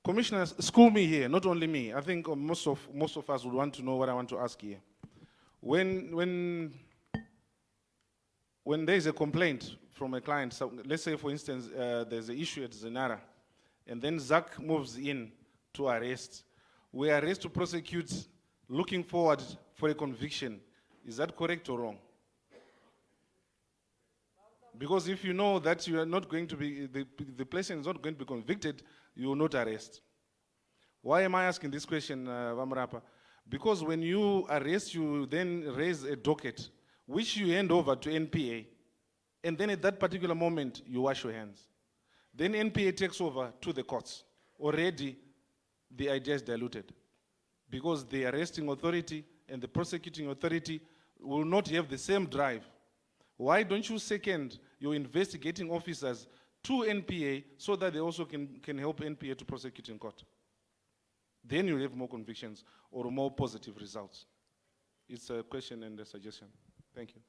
Commissioner, school me here, not only me. I think most of us would want to know what I want to ask here. When when there is a complaint from a client, so let's say for instance, there's an issue at Zenara, and then ZAC moves in to arrest. We arrest to prosecute, looking forward for a conviction. Is that correct or wrong? Because if you know that you are not going to be, the person is not going to be convicted, you will not arrest. Why am I asking this question, Vamrapa? Because when you arrest, you then raise a docket, which you hand over to NPA, and then at that particular moment, you wash your hands. Then NPA takes over to the courts. Already, the idea is diluted, because the arresting authority and the prosecuting authority will not have the same drive. Why don't you second your investigating officers to NPA so that they also can help NPA to prosecute in court? Then you'll have more convictions or more positive results. It's a question and a suggestion. Thank you.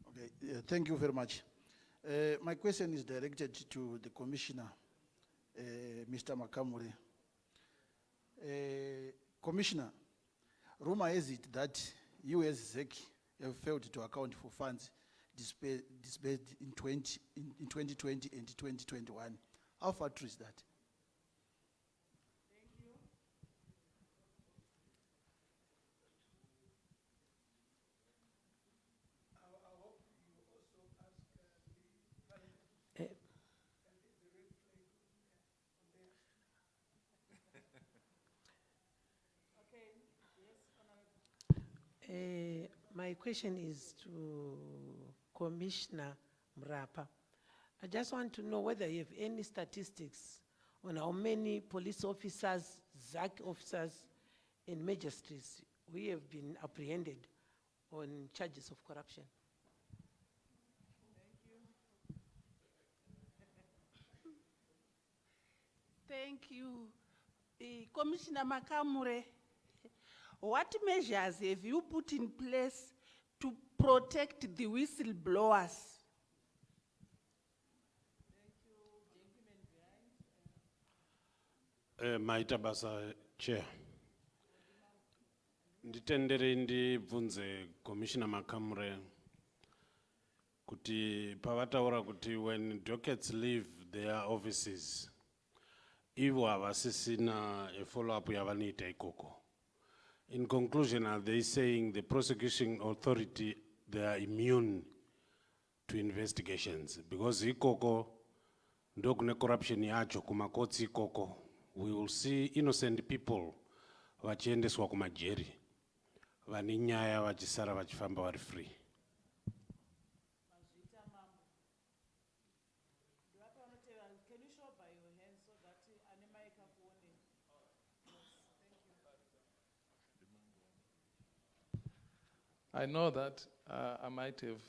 Okay, thank you very much. My question is directed to the Commissioner, Mr. Makamure. Commissioner, rumor has it that you as ZEC have failed to account for funds disbursed in 2020 and 2021. How far true is that? My question is to Commissioner Mrapa. I just want to know whether you have any statistics on how many police officers, ZAC officers, and magistrates we have been apprehended on charges of corruption. Thank you. Commissioner Makamure, what measures have you put in place to protect the whistleblowers? Maita basa chair. Nditendere ndibvunze Commissioner Makamure kuti pavataura kuti when dockets leave their offices, ivo havasisina a follow-up yavanoita ikoko. In conclusion, are they saying the prosecution authority, they are immune to investigations? Because ikoko ndokune corruption yacho kumakotsi ikoko, we will see innocent people vachiendeswa kumajeri, vane nyaya vachisara vachifamba vari free. I know that I might have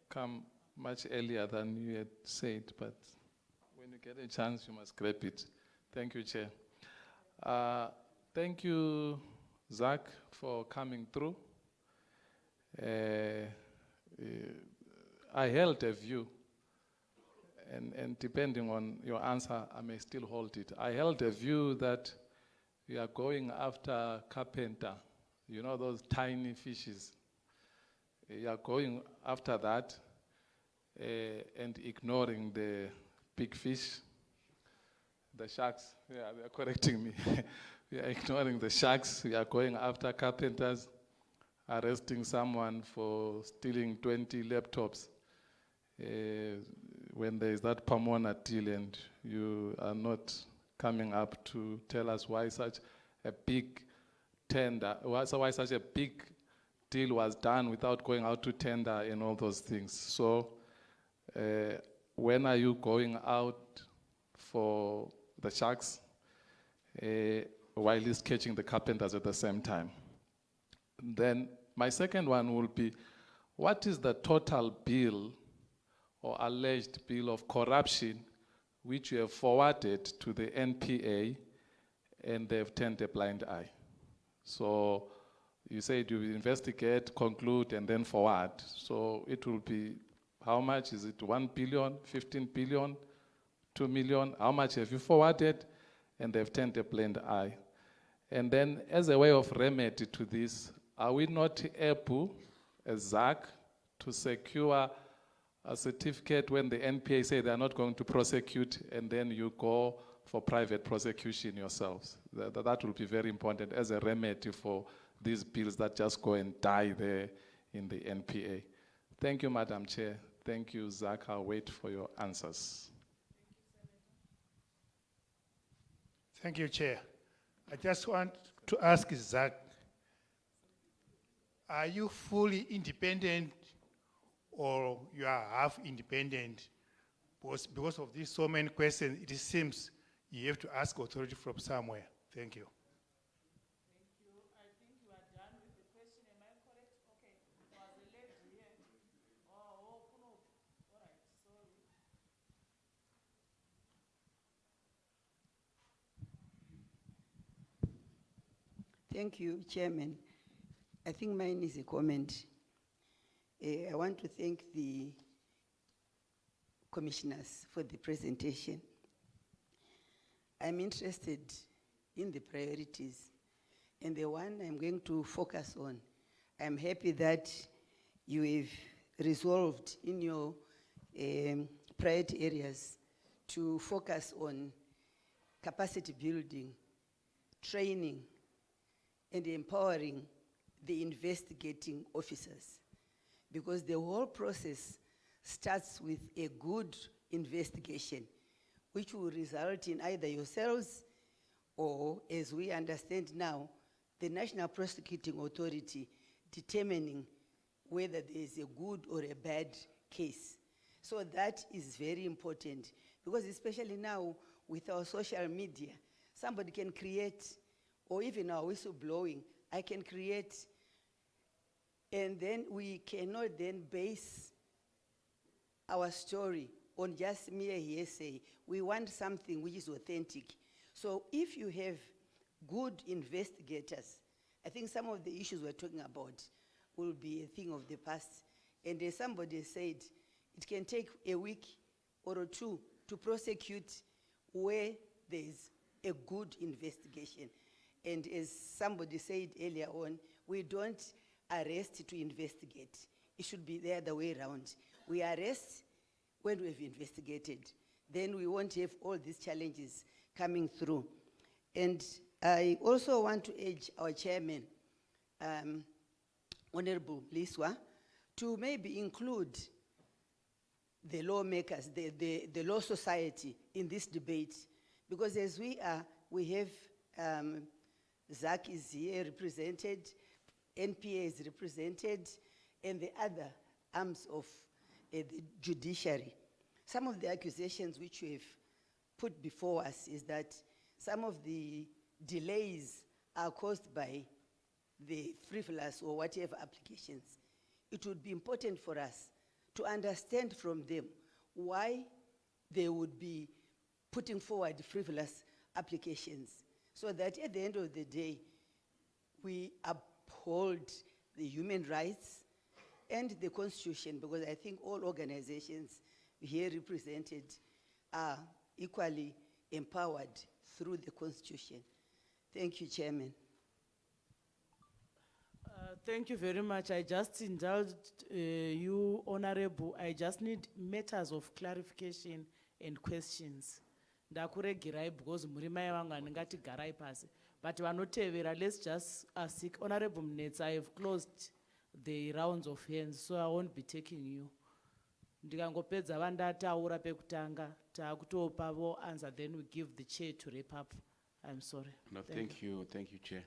come much earlier than you had said, but when you get a chance, you must grab it. Thank you, Chair. Thank you, Zach, for coming through. I held a view, and depending on your answer, I may still hold it. I held a view that we are going after carpenter. You know those tiny fishes. You are going after that and ignoring the big fish, the sharks. Yeah, they are correcting me. We are ignoring the sharks. We are going after carpenters, arresting someone for stealing 20 laptops. When there is that Pomona deal and you are not coming up to tell us why such a big tender, why such a big deal was done without going out to tender and all those things. So when are you going out for the sharks while he's catching the carpenters at the same time? Then my second one will be, what is the total bill or alleged bill of corruption which you have forwarded to the NPA and they've turned a blind eye? So you said you investigate, conclude, and then forward. So it will be How much is it? 1 billion, 15 billion, 2 million? How much have you forwarded? And they've turned a blind eye. And then as a way of remedy to this, are we not able, as ZAC, to secure a certificate when the NPA say they're not going to prosecute, and then you go for private prosecution yourselves? That will be very important as a remedy for these bills that just go and die there in the NPA. Thank you, Madam Chair. Thank you, ZAC. I'll wait for your answers. Thank you, Chair. I just want to ask ZAC, are you fully independent or you are half independent? Because of these so many questions, it seems you have to ask authority from somewhere. Thank you. Thank you, Chairman. I think mine is a comment. I want to thank the commissioners for the presentation. I'm interested in the priorities, and the one I'm going to focus on, I'm happy that you have resolved in your priority areas to focus on capacity building, training, and empowering the investigating officers. Because the whole process starts with a good investigation, which will result in either yourselves or, as we understand now, the National Prosecuting Authority determining whether there is a good or a bad case. So that is very important, because especially now with our social media, somebody can create, or even our whistleblowing, I can create, and then we cannot then base our story on just mere hearsay. We want something which is authentic. So if you have good investigators, I think some of the issues we're talking about will be a thing of the past. And as somebody said, it can take a week or two to prosecute where there's a good investigation. And as somebody said earlier on, we don't arrest to investigate. It should be the other way around. We arrest when we've investigated. Then we won't have all these challenges coming through. And I also want to urge our chairman, Honorable Liswa, to maybe include the lawmakers, the law society in this debate. Because as we have ZAC is here represented, NPA is represented, and the other arms of the judiciary. Some of the accusations which we have put before us is that some of the delays are caused by the frivolous or whatever applications. It would be important for us to understand from them why they would be putting forward frivolous applications, so that at the end of the day, we uphold the human rights and the Constitution, because I think all organizations here represented are equally empowered through the Constitution. Thank you, Chairman. Thank you very much. I just indulged you, Honorable. I just need matters of clarification and questions. Ndakuregerai because murimai vangu handingati garai pasi. But vanotevera, let's just seek. Honorable Mnetsa, I have closed the rounds of hands, so I won't be taking you. Ndikangopedza vandataura pekutanga, taakutopa vo answer, then we give the chair to wrap up. I'm sorry. No, thank you, Chair.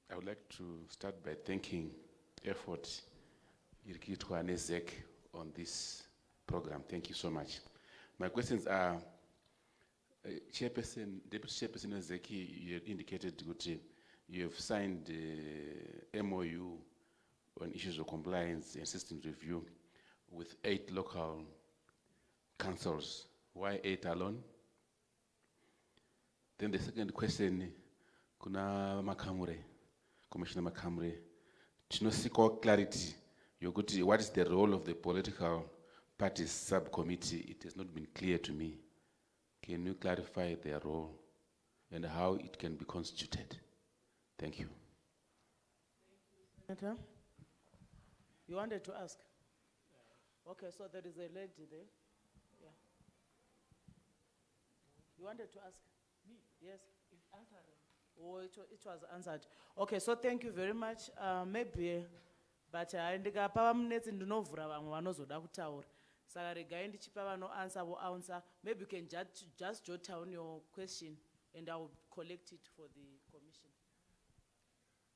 I would like to start by thanking effort Irikitwa Nezek on this program. Thank you so much. My questions are, Chairperson, Deputy Chairperson Nezeki, you indicated that you have signed MOU on issues of compliance and systems review with 8 local councils. Why 8 alone? Then the second question, Kuna Makamure, Commissioner Makamure, tinosika clarity Yokuti, what is the role of the political parties subcommittee? It has not been clear to me. Can you clarify their role and how it can be constituted? Thank you. Senator, you wanted to ask? Okay, so there is a lady there. Yeah. You wanted to ask? Me? Yes. It answered. Oh, it was answered. Okay, so thank you very much. Maybe, but ndikapa vamunetsi ndinovhura vamwe vanozoda kutaura. Saka regai ndichipa vanoansa voansa. Maybe you can just jot down your question and I will collect it for the commission.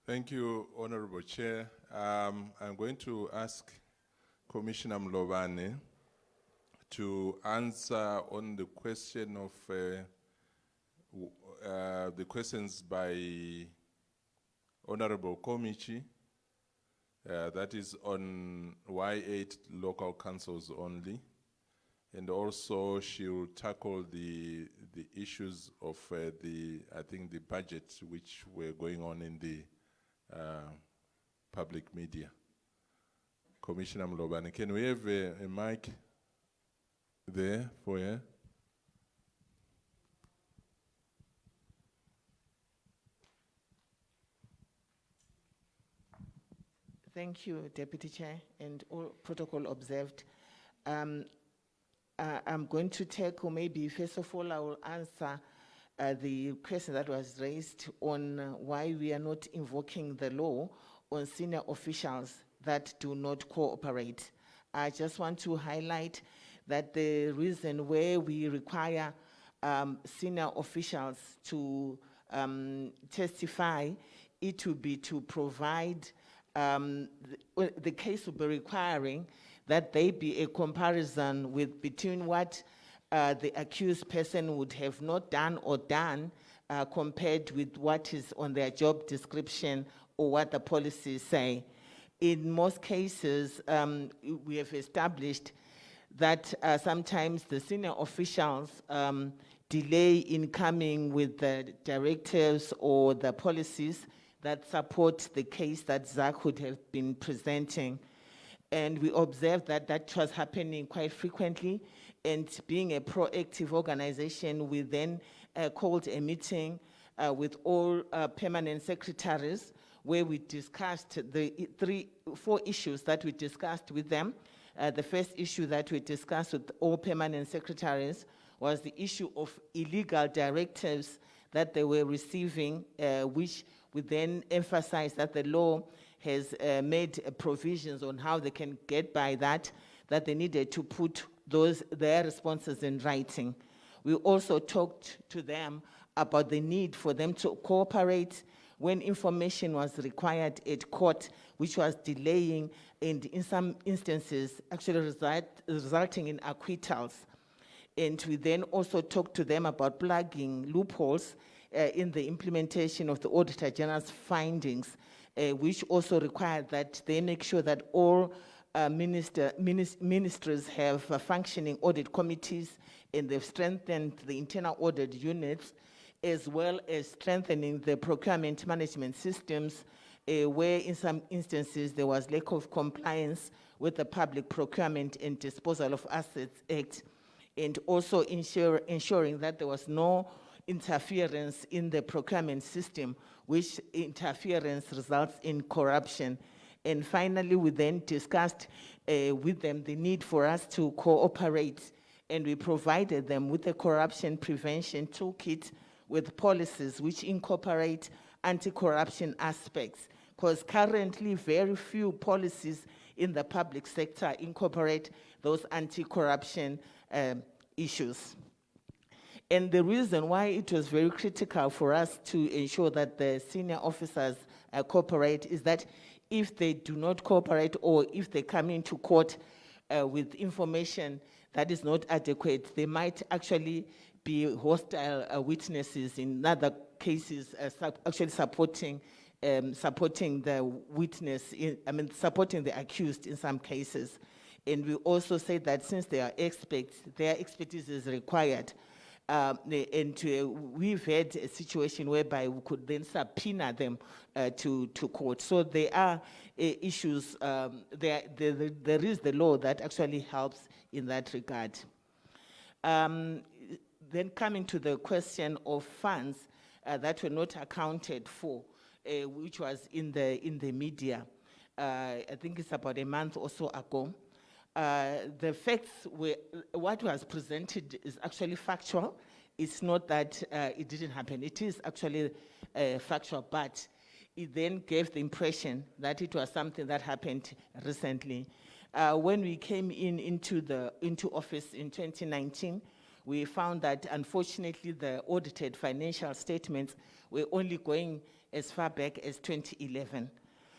Thank you, Honorable Chair. I'm going to ask Commissioner Mlovane to answer on the question of the questions by Honorable Komichi. That is on why 8 local councils only. And also she will tackle the issues of I think the budget which were going on in the public media. Commissioner Mlobane, can we have a mic there for her? Thank you, Deputy Chair, and all protocol observed. I'm going to take, or maybe first of all, I will answer the question that was raised on why we are not invoking the law on senior officials that do not cooperate. I just want to highlight that the reason where we require senior officials to testify, it will be to provide, the case will be requiring that they be a comparison with between what the accused person would have not done or done compared with what is on their job description or what the policies say. In most cases, we have established that sometimes the senior officials delay in coming with the directives or the policies that support the case that Zach would have been presenting. And we observed that that was happening quite frequently. And being a proactive organization, we then called a meeting with all permanent secretaries where we discussed the 4 issues that we discussed with them. The first issue that we discussed with all permanent secretaries was the issue of illegal directives that they were receiving, which we then emphasized that the law has made provisions on how they can get by that they needed to put their responses in writing. We also talked to them about the need for them to cooperate when information was required at court, which was delaying and in some instances actually resulting in acquittals. And we then also talked to them about plugging loopholes in the implementation of the Auditor General's findings, which also required that they make sure that all ministries have functioning audit committees, and they've strengthened the internal audit units, as well as strengthening the procurement management systems, where in some instances there was lack of compliance with the Public Procurement and Disposal of Assets Act, and also ensuring that there was no interference in the procurement system, which interference results in corruption. And finally, we then discussed with them the need for us to cooperate, and we provided them with a corruption prevention toolkit with policies which incorporate anti-corruption aspects, because currently very few policies in the public sector incorporate those anti-corruption issues. And the reason why it was very critical for us to ensure that the senior officers cooperate is that if they do not cooperate, or if they come into court with information that is not adequate, they might actually be hostile witnesses. In other cases, actually supporting the witness, supporting the accused in some cases. And we also say that since they are experts, their expertise is required. We've had a situation whereby we could then subpoena them to court. So there are issues, there is the law that actually helps in that regard. Then coming to the question of funds that were not accounted for, which was in the media, I think it's about a month or so ago. The facts were, what was presented is actually factual. It's not that it didn't happen. It is actually factual, but it then gave the impression that it was something that happened recently. When we came into office in 2019, we found that unfortunately the audited financial statements were only going as far back as 2011.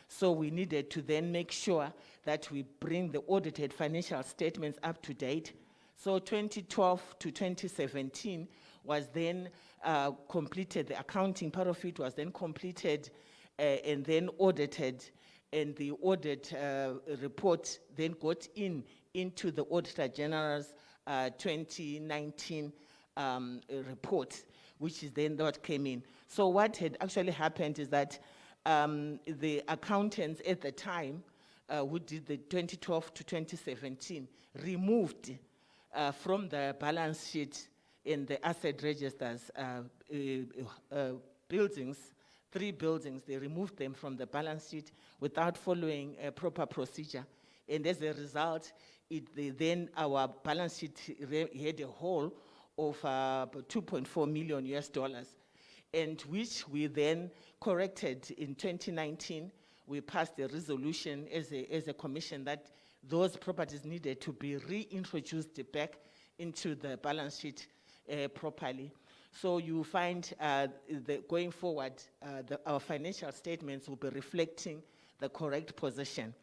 So we needed to then make sure that we bring the audited financial statements up to date. So 2012 to 2017 was then completed, the accounting part of it was then completed and then audited, and the audit report then got into the Auditor General's 2019 report, which is then what came in. So what had actually happened is that the accountants at the time who did the 2012 to 2017 removed from the balance sheet in the asset registers buildings, 3 buildings, they removed them from the balance sheet without following a proper procedure. And as a result, then our balance sheet had a hole of $2.4 million US, and which we then corrected in 2019. We passed a resolution as a commission that those properties needed to be reintroduced back into the balance sheet properly. So you find going forward, our financial statements will be reflecting the correct position.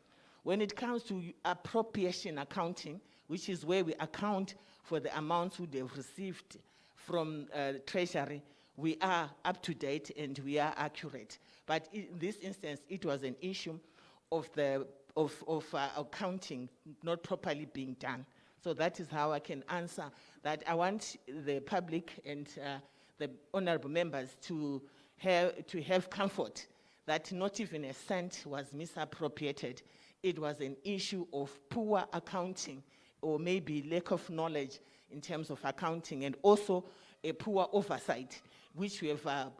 When it comes to appropriation accounting, which is where we account for the amounts we have received from Treasury, we are up to date and we are accurate. But in this instance, it was an issue of accounting not properly being done. So that is how I can answer that. I want the public and the honorable members to have comfort that not even a cent was misappropriated. It was an issue of poor accounting or maybe lack of knowledge in terms of accounting, and also a poor oversight, which we have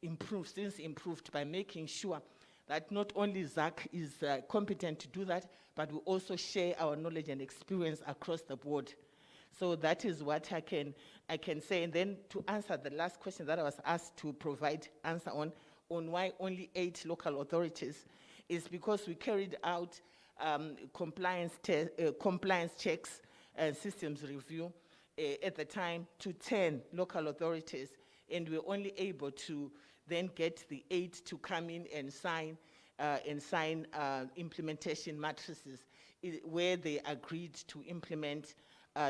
improved by making sure that not only ZAC is competent to do that, but we also share our knowledge and experience across the board. So that is what I can say. And then to answer the last question that I was asked to provide answer on why only 8 local authorities, is because we carried out compliance checks and systems review at the time to 10 local authorities, and we were only able to then get the 8 to come in and sign implementation matrices where they agreed to implement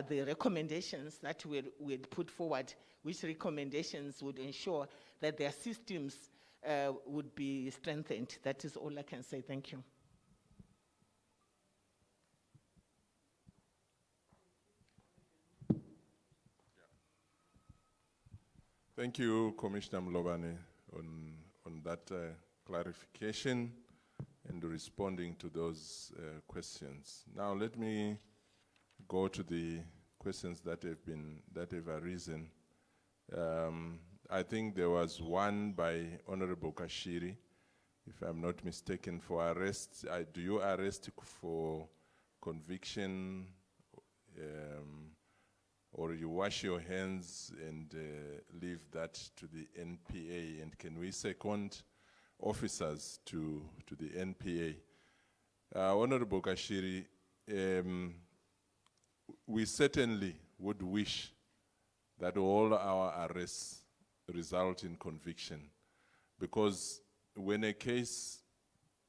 the recommendations that we had put forward, which recommendations would ensure that their systems would be strengthened. That is all I can say. Thank you. Thank you, Commissioner Mlobane, on that clarification and responding to those questions. Now let me go to the questions that have arisen. I think there was one by Honorable Kashiri, if I'm not mistaken, for arrest. Do you arrest for conviction, or you wash your hands and leave that to the NPA? And can we second officers to the NPA? Honorable Kashiri, we certainly would wish that all our arrests result in conviction, because when a case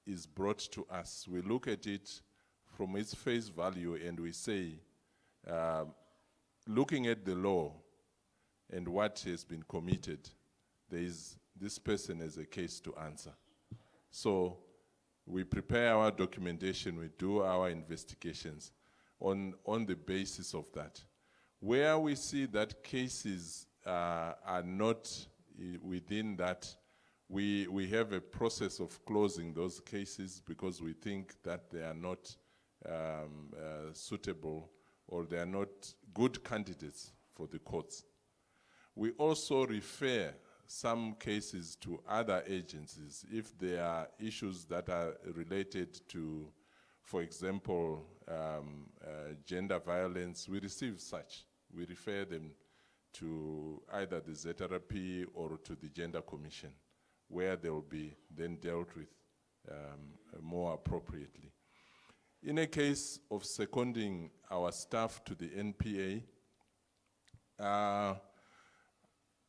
is brought to us, we look at it from its face value and we say, looking at the law and what has been committed, this person has a case to answer. So we prepare our documentation, we do our investigations on the basis of that. Where we see that cases are not within that, we have a process of closing those cases because we think that they are not suitable or they are not good candidates for the courts. We also refer some cases to other agencies if there are issues that are related to, for example, gender violence. We receive such. We refer them to either the ZRP or to the Gender Commission, where they will be then dealt with more appropriately. In a case of seconding our staff to the NPA,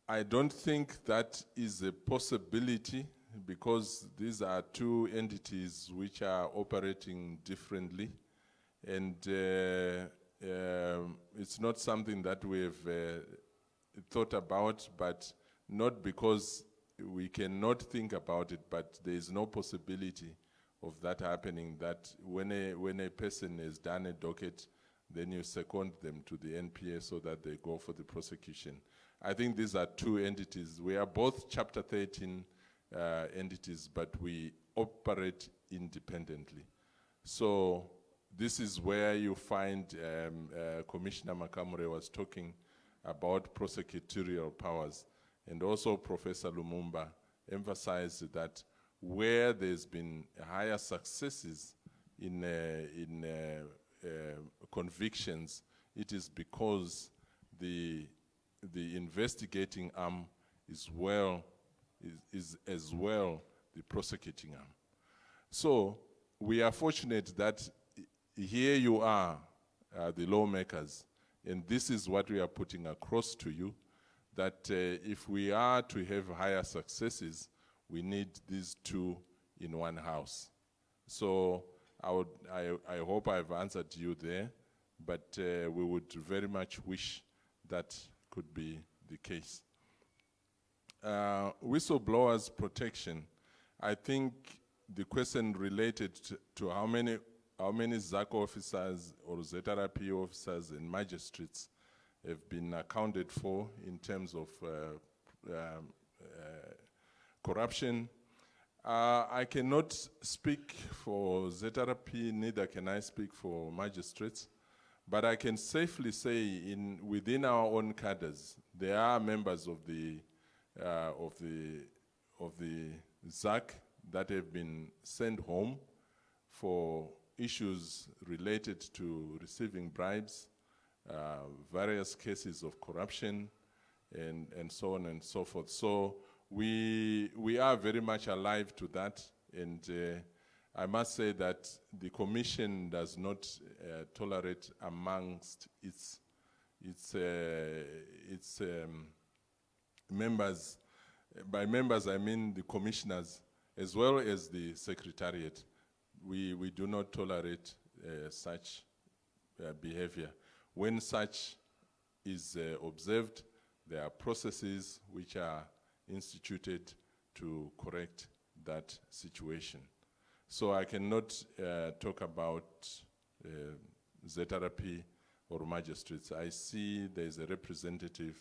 I don't think that is a possibility because these are two entities which are operating differently, and it's not something that we've thought about, but not because we cannot think about it, but there is no possibility of that happening, that when a person has done a docket, then you second them to the NPA so that they go for the prosecution. I think these are two entities. We are both Chapter 13 entities, but we operate independently. So this is where you find Commissioner Makamure was talking about prosecutorial powers, and also Professor Lumumba emphasized that where there's been higher successes in convictions, it is because the investigating arm is as well the prosecuting arm. So we are fortunate that here you are, the lawmakers, and this is what we are putting across to you, that if we are to have higher successes, we need these two in one house. So I hope I've answered you there, but we would very much wish that could be the case. Whistleblowers protection, I think the question related to how many ZAC officers or ZRP officers and magistrates have been accounted for in terms of corruption. I cannot speak for ZRP, neither can I speak for magistrates, but I can safely say within our own cadres, there are members of the ZAC that have been sent home for issues related to receiving bribes, various cases of corruption, and so on and so forth. So we are very much alive to that, and I must say that the Commission does not tolerate amongst its members. By members, I mean the commissioners as well as the Secretariat. We do not tolerate such behavior. When such is observed, there are processes which are instituted to correct that situation. So I cannot talk about ZRP or magistrates. I see there's a representative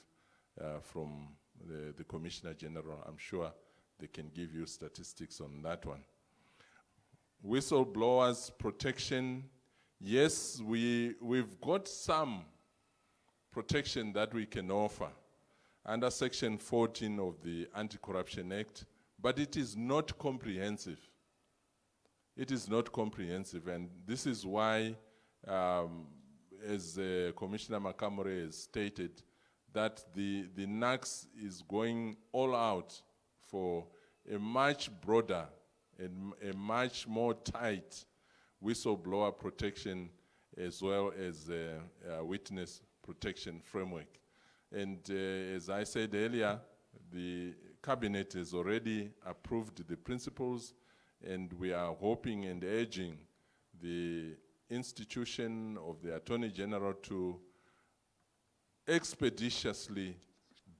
from the Commissioner General. I'm sure they can give you statistics on that one. Whistleblowers protection, yes, we've got some protection that we can offer under Section 14 of the Anti-Corruption Act, but it is not comprehensive. It is not comprehensive, and this is why, as Commissioner Makamure has stated, that the NACS is going all out for a much broader and a much more tight whistleblower protection as well as witness protection framework. And as I said earlier, the Cabinet has already approved the principles, and we are hoping and urging the institution of the Attorney General to expeditiously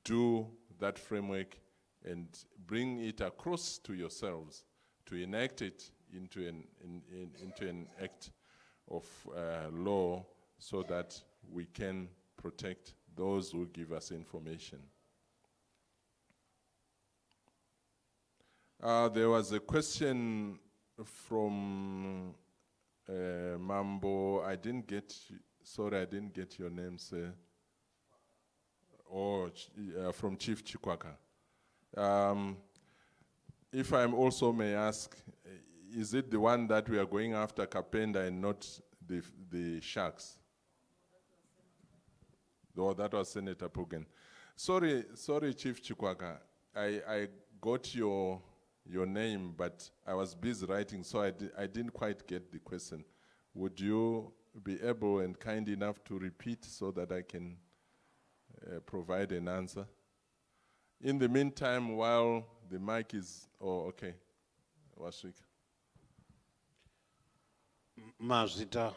do that framework and bring it across to yourselves to enact it into an act of law so that we can protect those who give us information. There was a question from Mambo. Sorry, I didn't get your name, sir. Or from Chief Chikwaka. If I also may ask, is it the one that we are going after Kapenda and not the sharks? Oh, that was Senator Pugen. Sorry, Chief Chikwaka. I got your name, but I was busy writing, so I didn't quite get the question. Would you be able and kind enough to repeat so that I can provide an answer? In the meantime, while the mic is, okay, Washik. Mazita,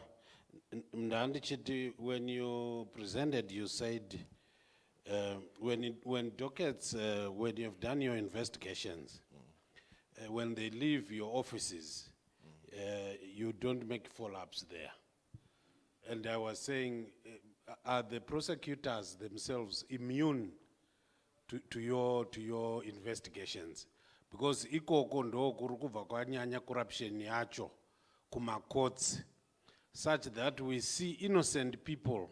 when you presented, you said when dockets, when you've done your investigations, when they leave your offices, you don't make follow-ups there. And I was saying, are the prosecutors themselves immune to your investigations? Because ikoko ndo kurukuva kwanyanya corruption yacho kuma courts, such that we see innocent people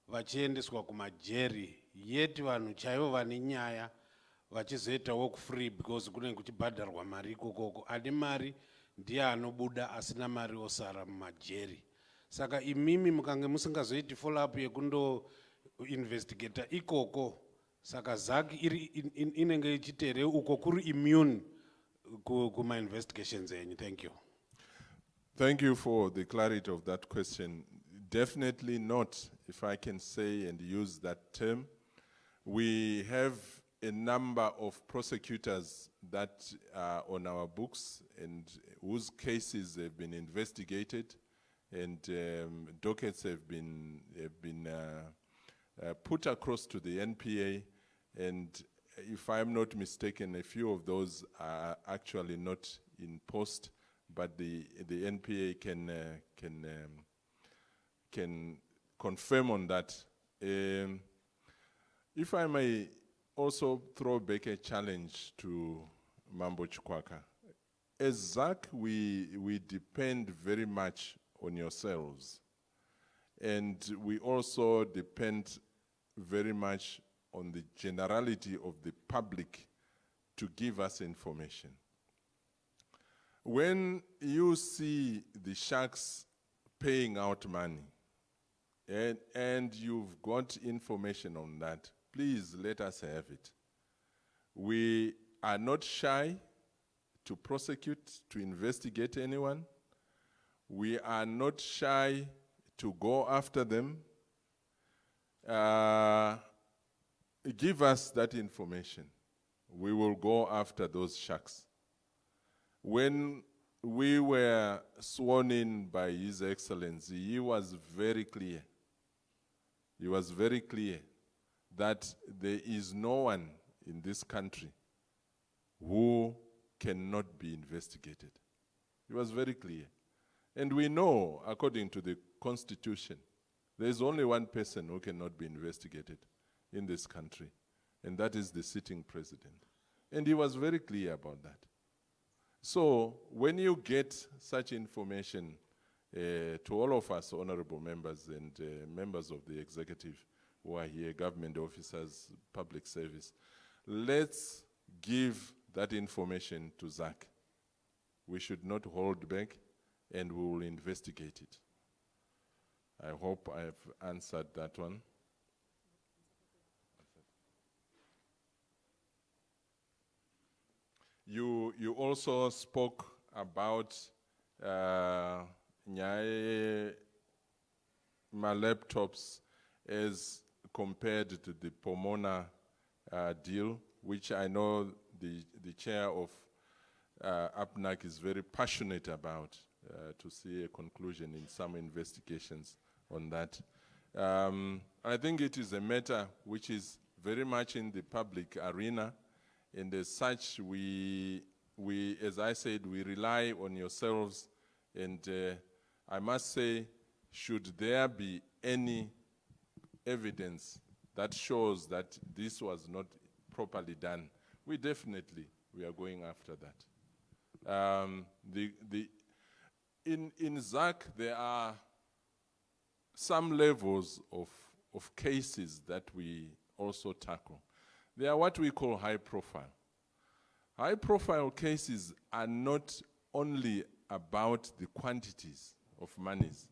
vachiendeswa kumajeri, yet vanhu chaivo vane nyaya vachizoita walk free because kunenge kuchibhadharwa mari ikokoko. Ane mari ndiye anobuda, asina mari osara mumajeri. Saka imimi mukange musingazoiti follow up yekundo investigator ikoko, saka ZAC inenge ichitere uko kuri immune kuma investigations enyu. Thank you. Thank you for the clarity of that question. Definitely not, if I can say and use that term. We have a number of prosecutors that are on our books and whose cases have been investigated, and dockets have been put across to the NPA, and if I'm not mistaken, a few of those are actually not in post, but the NPA can confirm on that. If I may also throw back a challenge to Mambo Chikwaka. As ZAC, we depend very much on yourselves. And we also depend very much on the generality of the public to give us information. When you see the sharks paying out money, and you've got information on that, please let us have it. We are not shy to prosecute, to investigate anyone. We are not shy to go after them. Give us that information. We will go after those sharks. When we were sworn in by His Excellency, he was very clear. He was very clear that there is no one in this country who cannot be investigated. He was very clear. And we know, according to the Constitution, there is only one person who cannot be investigated in this country, and that is the sitting president. And he was very clear about that. So when you get such information to all of us, honorable members and members of the executive who are here, government officers, public service, let's give that information to ZAC. We should not hold back, and we will investigate it. I hope I have answered that one. You also spoke about my laptops as compared to the Pomona deal, which I know the chair of APNAC is very passionate about, to see a conclusion in some investigations on that. I think it is a matter which is very much in the public arena, and as such, we, as I said, we rely on yourselves, and I must say, should there be any evidence that shows that this was not properly done, we are going after that. In ZAC, there are some levels of cases that we also tackle. They are what we call high profile. High profile cases are not only about the quantities of monies,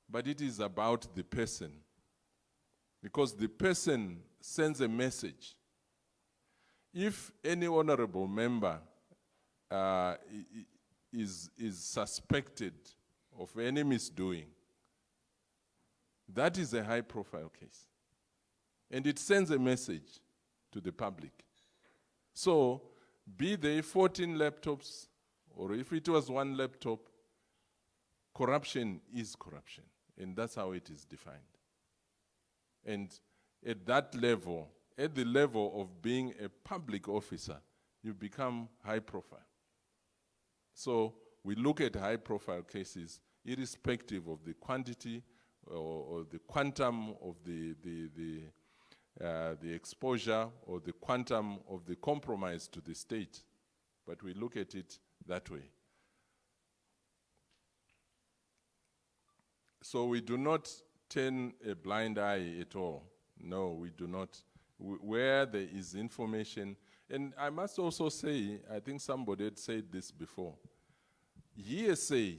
but it is about the person. Because the person sends a message. If any honorable member is suspected of any misdoing, that is a high profile case. And it sends a message to the public. So, be they 14 laptops, or if it was one laptop, corruption is corruption. And that's how it is defined. And at that level, at the level of being a public officer, you become high profile. So we look at high profile cases irrespective of the quantity or the quantum of the exposure or the quantum of the compromise to the state. But we look at it that way. So we do not turn a blind eye at all. No, we do not. Where there is information, and I must also say, I think somebody had said this before, hearsay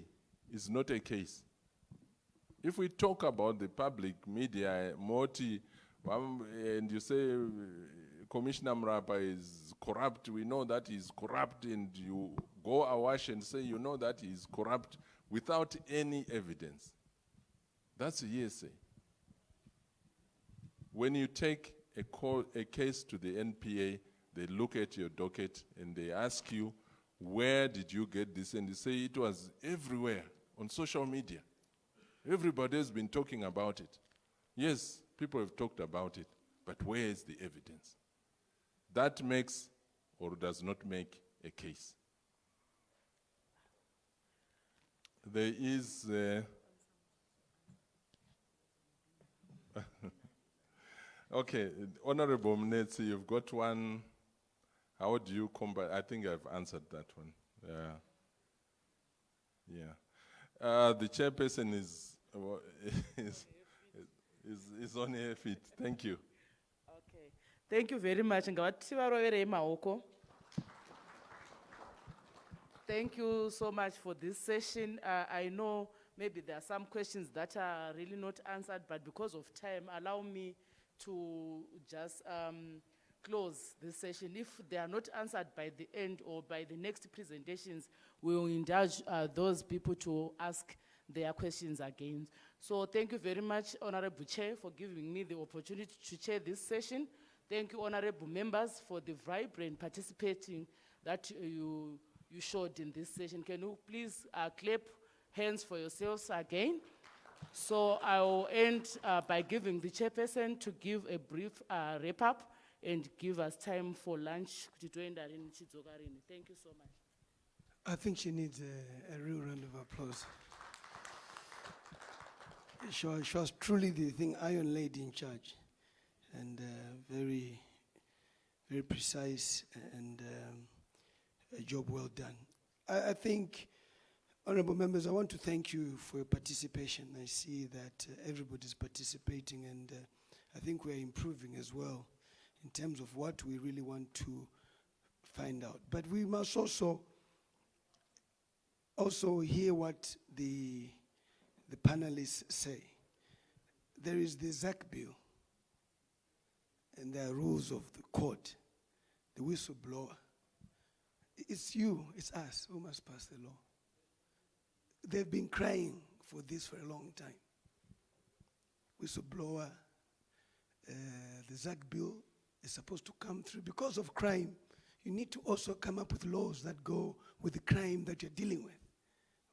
is not a case. If we talk about the public media, and you say Commissioner Mrapa is corrupt, we know that he's corrupt, and you go awash and say you know that he's corrupt without any evidence. That's a hearsay. When you take a case to the NPA, they look at your docket and they ask you, where did you get this? And you say it was everywhere on social media. Everybody has been talking about it. Yes, people have talked about it, but where is the evidence? That makes or does not make a case. There is okay, Honorable Mnetsi, you've got one. How do you combat? I think I've answered that one. The chairperson is on her feet. Thank you. Okay. Thank you very much. Thank you so much for this session. I know maybe there are some questions that are really not answered, but because of time, allow me to just close this session. If they are not answered by the end or by the next presentations, we will indulge those people to ask their questions again. So thank you very much, Honorable Chair, for giving me the opportunity to chair this session. Thank you, Honorable members, for the vibrant participating that you showed in this session. Can you please clap hands for yourselves again? So I will end by giving the chairperson to give a brief wrap-up and give us time for lunch. Thank you so much. I think she needs a real round of applause. She was truly the Iron Lady in charge, and very, very precise, and a job well done. I think, honorable members, I want to thank you for your participation. I see that everybody's participating, and I think we're improving as well in terms of what we really want to find out. But we must also hear what the panelists say. There is the ZAC bill, and there are rules of the court, the whistleblower. It's you, it's us who must pass the law. They've been crying for this for a long time. Whistleblower, the ZAC bill is supposed to come through. Because of crime, you need to also come up with laws that go with the crime that you're dealing with.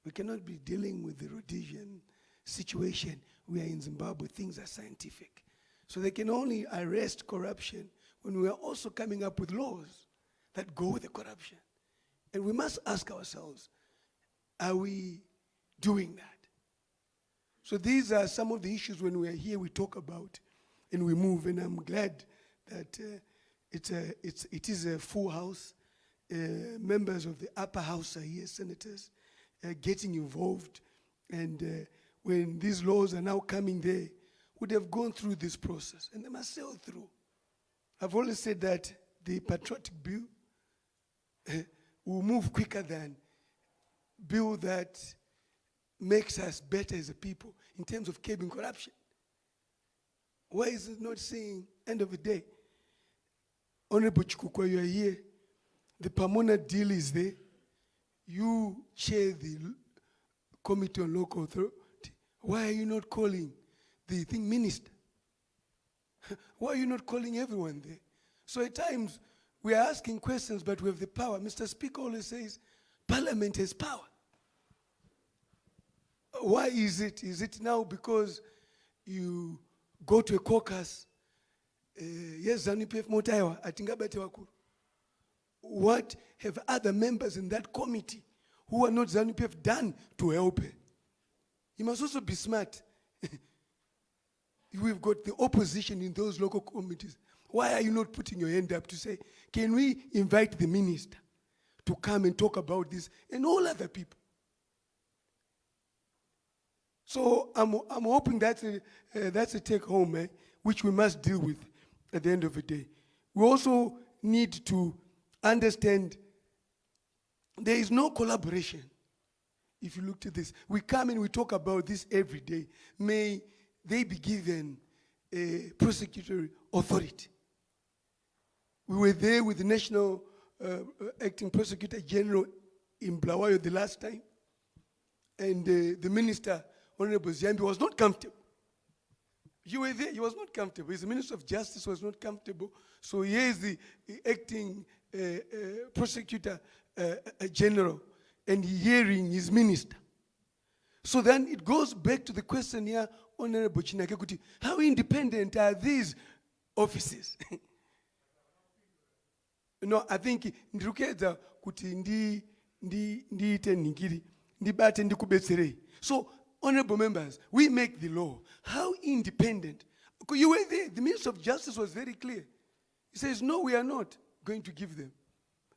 We cannot be dealing with the Rhodesian situation. We are in Zimbabwe, things are scientific. So they can only arrest corruption when we are also coming up with laws that go with the corruption. And we must ask ourselves, are we doing that? So these are some of the issues when we are here, we talk about and we move. And I'm glad that it is a full house. Members of the upper house are here, senators, getting involved. And when these laws are now coming, they would have gone through this process, and they must sail through. I've always said that the patriotic bill will move quicker than bill that makes us better as a people in terms of curbing corruption. Why is it not saying, end of the day, Honorable Chikukwa, you are here, the Pomona deal is there, you chair the Committee on Local Authority, why are you not calling the minister? Why are you not calling everyone there? So at times, we are asking questions, but we have the power. Mr. Speaker always says, Parliament has power. Why is it? Is it now because you go to a caucus, yes, ZANU-PF Motaiwa, Atingabate Wakuru? What have other members in that committee who are not ZANU-PF done to help? You must also be smart. We've got the opposition in those local committees. Why are you not putting your hand up to say, can we invite the minister to come and talk about this and all other people? So I'm hoping that's a take home, which we must deal with at the end of the day. We also need to understand there is no collaboration. If you look at this, we come and we talk about this every day. May they be given a prosecutory authority. We were there with the National Acting Prosecutor General in Blawayo the last time, and the Minister, Honorable Ziyambi, was not comfortable. You were there, he was not comfortable. His Minister of Justice was not comfortable. So here is the Acting Prosecutor General, and hearing his minister. So then it goes back to the question here, Honorable Chinake Kuti, how independent are these offices? No, I think ndirukeza kuti ndiite ningiri ndibate ndikubetserei. So, honorable members, we make the law. How independent? You were there. The Minister of Justice was very clear. He says, no, we are not going to give them.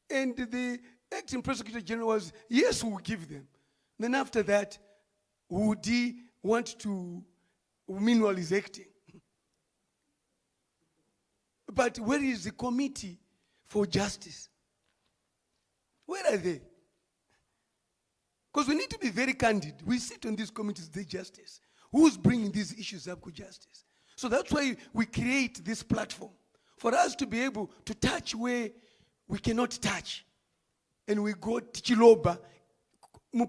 And the acting prosecutor general was, yes, we will give them. Then after that, would he want to, meanwhile he's acting. But where is the committee for justice? Where are they? Because we need to be very candid. We sit on these committees, the justice. Who's bringing these issues up with justice? So that's why we create this platform, for us to be able to touch where we cannot touch. And we go to Chiloba,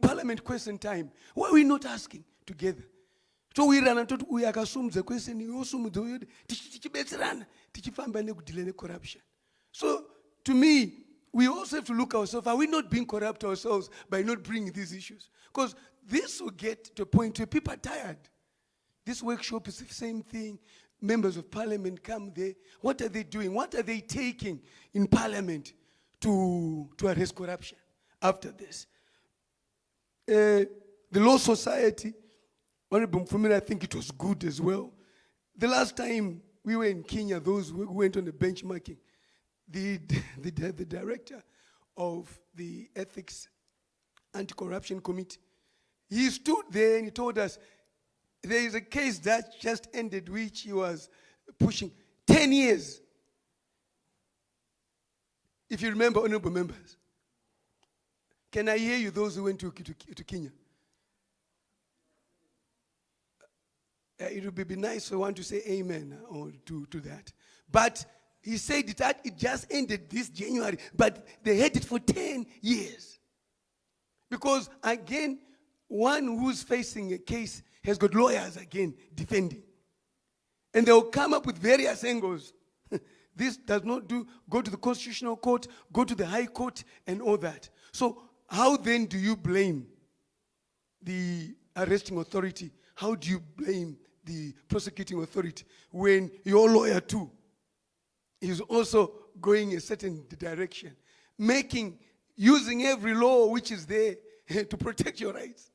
Parliament question time. Why are we not asking together? So we run and we are the question, we also corruption. So to me, we also have to look ourselves. Are we not being corrupt ourselves by not bringing these issues? Because this will get to a point where people are tired. This workshop is the same thing. Members of Parliament come there. What are they doing? What are they taking in Parliament to arrest corruption after this? The Law Society, Honorable Mfumira, I think it was good as well. The last time we were in Kenya, those who went on the benchmarking, the director of the Ethics Anti-Corruption Committee, he stood there and he told us, there is a case that just ended which he was pushing 10 years. If you remember, honorable members. Can I hear you, those who went to Kenya? It would be nice for one to say amen or to that. But he said that it just ended this January, but they had it for 10 years. Because again, one who's facing a case has got lawyers again defending. And they'll come up with various angles. This does not go to the Constitutional Court, go to the High Court, and all that. So how then do you blame the arresting authority? How do you blame the prosecuting authority when your lawyer too is also going a certain direction, using every law which is there to protect your rights?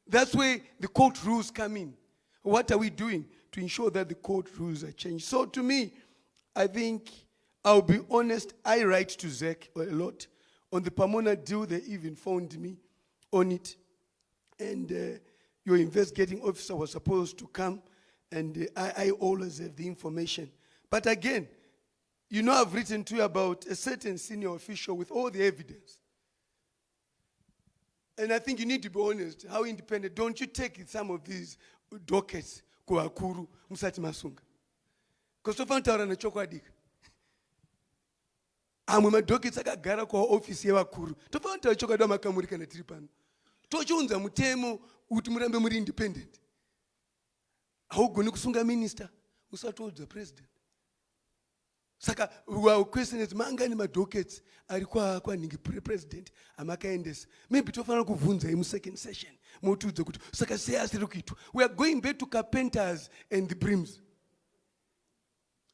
That's where the court rules come in. What are we doing to ensure that the court rules are changed. So to me, I think, I'll be honest, I write to ZEC a lot. On the Pomona deal, they even phoned me on it. And your investigating officer was supposed to come, and I always have the information. But again, you know, I've written to you about a certain senior official with all the evidence. And I think you need to be honest. How independent? Don't you take some of these dockets kwa akuru musati masunga? Because so far na chokwadika. Amwe madockets akagara kwa office yevakuru. Tofanta chokwadwa makamuri kana tiri pano. Tochiunza mutemo uti murambe muri independent. Haugoni kusunga minister usatodza president. Saka our question is mangani madockets alikuwa kwa ningi president amakaendesa. Maybe tofana kuvunza in second session. Motudza kuti saka seyasiri kuitwa. We are going back to carpenters and the brims.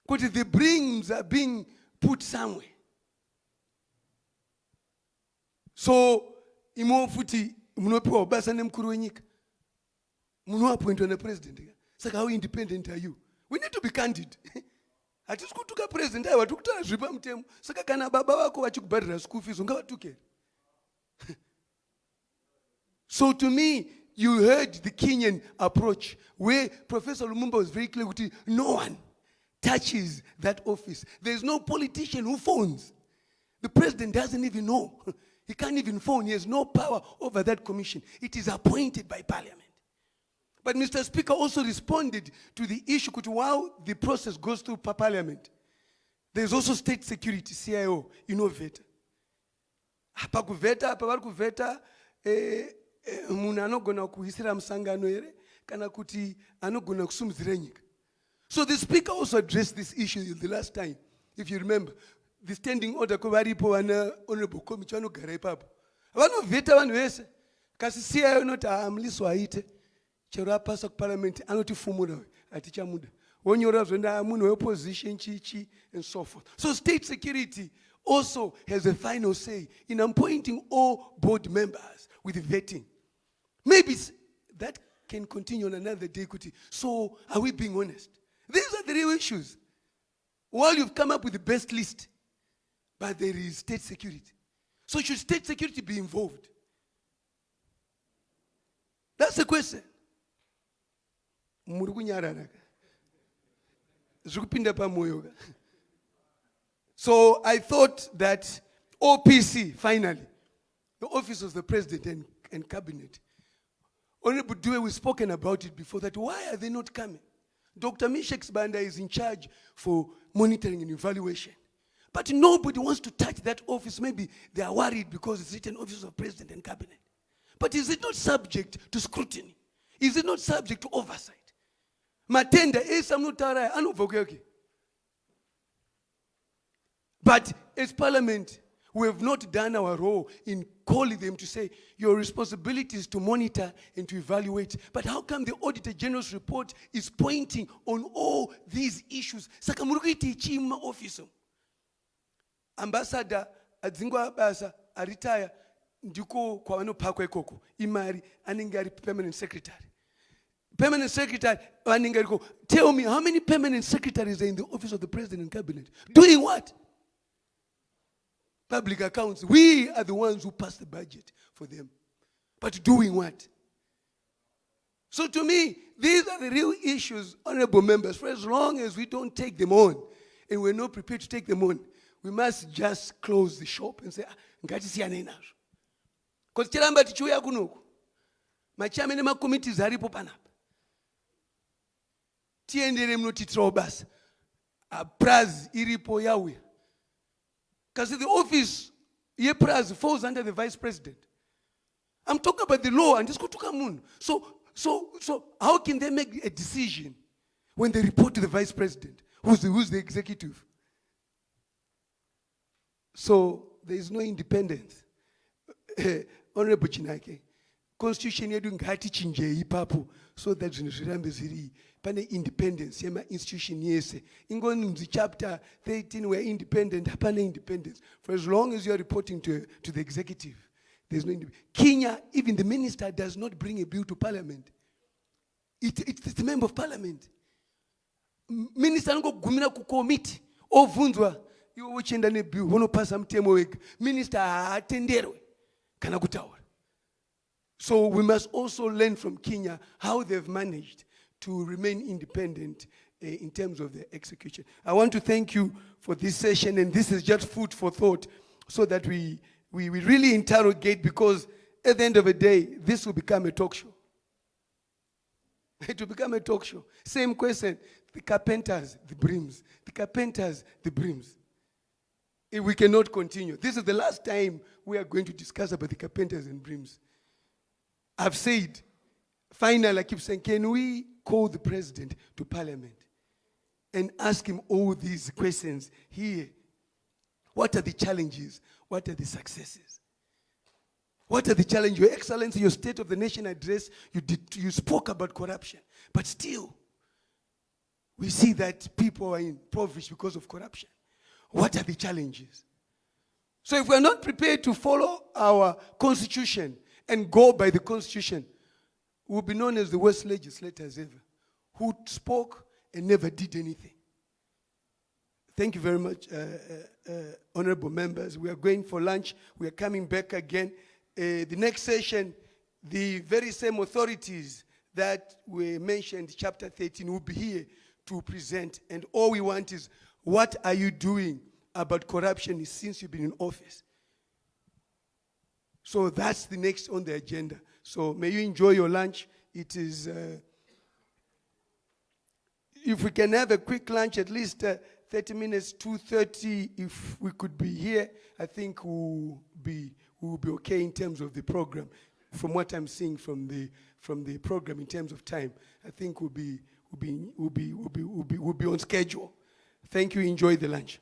Kuti the brims are being put somewhere. So imofuti munopiwa basa nemkuru wenyika. Munoappointwa na president. Saka how independent are you? We need to be candid. Hatisi kutuka president aiwa tukutara zvipa mutemo. Saka kana baba wako vachikubhadhira school fees ungavatukere. So to me, you heard the Kenyan approach where Professor Lumumba was very clear that no one touches that office. There is no politician who phones. The president doesn't even know. He can't even phone. He has no power over that commission. It is appointed by parliament. But Mr. Speaker also responded to the issue while the process goes through parliament. There's also state security, CIO, innovate. Hapa kuveta, hapa vari kuveta, munhu anogona kuisira musangano ere, kana kuti anogona kusumudzira nyika. So the speaker also addressed this issue the last time, if you remember. The standing order kuvaripo vana honorable committee vanogara ipapo. Vanovheta vanhu vese. Kasi CIO inoti mliso aite. Chero apasa kuparliament anotifumura atichamuda. Wonyora zvenda munhu weopposition chichi and so forth. So state security also has a final say in appointing all board members with vetting. Maybe that can continue on another day. So are we being honest? These are the real issues. While you've come up with the best list, but there is state security. So should state security be involved? That's the question. So I thought that OPC, finally, the office of the president and cabinet, Honorable Due, we've spoken about it before, that why are they not coming? Dr. Mishek Banda is in charge for monitoring and evaluation. But nobody wants to touch that office. Maybe they are worried because it's written office of president and cabinet. But is it not subject to scrutiny? Is it not subject to oversight? Matenda, esamnutara, anuvoke. But as parliament, we have not done our role in calling them to say, your responsibility is to monitor and to evaluate. But how come the Auditor General's report is pointing on all these issues? Saka murikuiti chima office. Ambassador adzingwa basa aritaya ndiko kwa vanopakwa ikoko imari anenge ari permanent secretary. Permanent secretary anenge ariko. Tell me, how many permanent secretaries are in the office of the president and cabinet? Doing what? Public accounts. We are the ones who pass the budget for them. But doing what? So to me, these are the real issues, honorable members. For as long as we don't take them on, and we're not prepared to take them on, we must just close the shop and say, ngatisiyane nazvo. Because tiramba tichiuya kunoku. Machamene makommittees aripo panapa. Tiendere munotitirawo basa. Praz iripo yauya. Because the office, Praz, falls under the vice president. I'm talking about the law and just go to Kamun. So how can they make a decision when they report to the vice president? Who's the executive? So there is no independence. Honorable Chinake, Constitution yedu ngati chinje ipapo so that zvirambe zviri pane independence yema institution yese. Ingoni chapter 13 we're independent, hapana independence. For as long as you are reporting to the executive, there's no independence. Kenya, even the minister does not bring a bill to parliament. It's the member of parliament Minister anogumira kukomiti ovunzwa iwe uchienda nebill unopasa mutemo wega. Minister haatenderwe kana kutaura. So we must also learn from Kenya how they've managed to remain independent in terms of their execution. I want to thank you for this session, and this is just food for thought so that we really interrogate, because at the end of the day, this will become a talk show. It will become a talk show. Same question, the carpenters, the brims. The carpenters, the brims. We cannot continue. This is the last time we are going to discuss about the carpenters and brims. I've said, finally, I keep saying, can we call the president to parliament and ask him all these questions here? What are the challenges? What are the successes? What are the challenges? Your Excellency, your State of the Nation address, you spoke about corruption, but still, we see that people are impoverished because of corruption. What are the challenges? So if we're not prepared to follow our constitution and go by the constitution, we'll be known as the worst legislators ever, who spoke and never did anything. Thank you very much, honorable members. We are going for lunch. We are coming back again. The next session, the very same authorities that were mentioned, chapter 13, will be here to present. And all we want is, what are you doing about corruption since you've been in office? So that's the next on the agenda. So may you enjoy your lunch. It is, if we can have a quick lunch, at least 30 minutes, 2:30, if we could be here, I think we'll be okay in terms of the program. From what I'm seeing from the program in terms of time, I think we'll be on schedule. Thank you. Enjoy the lunch.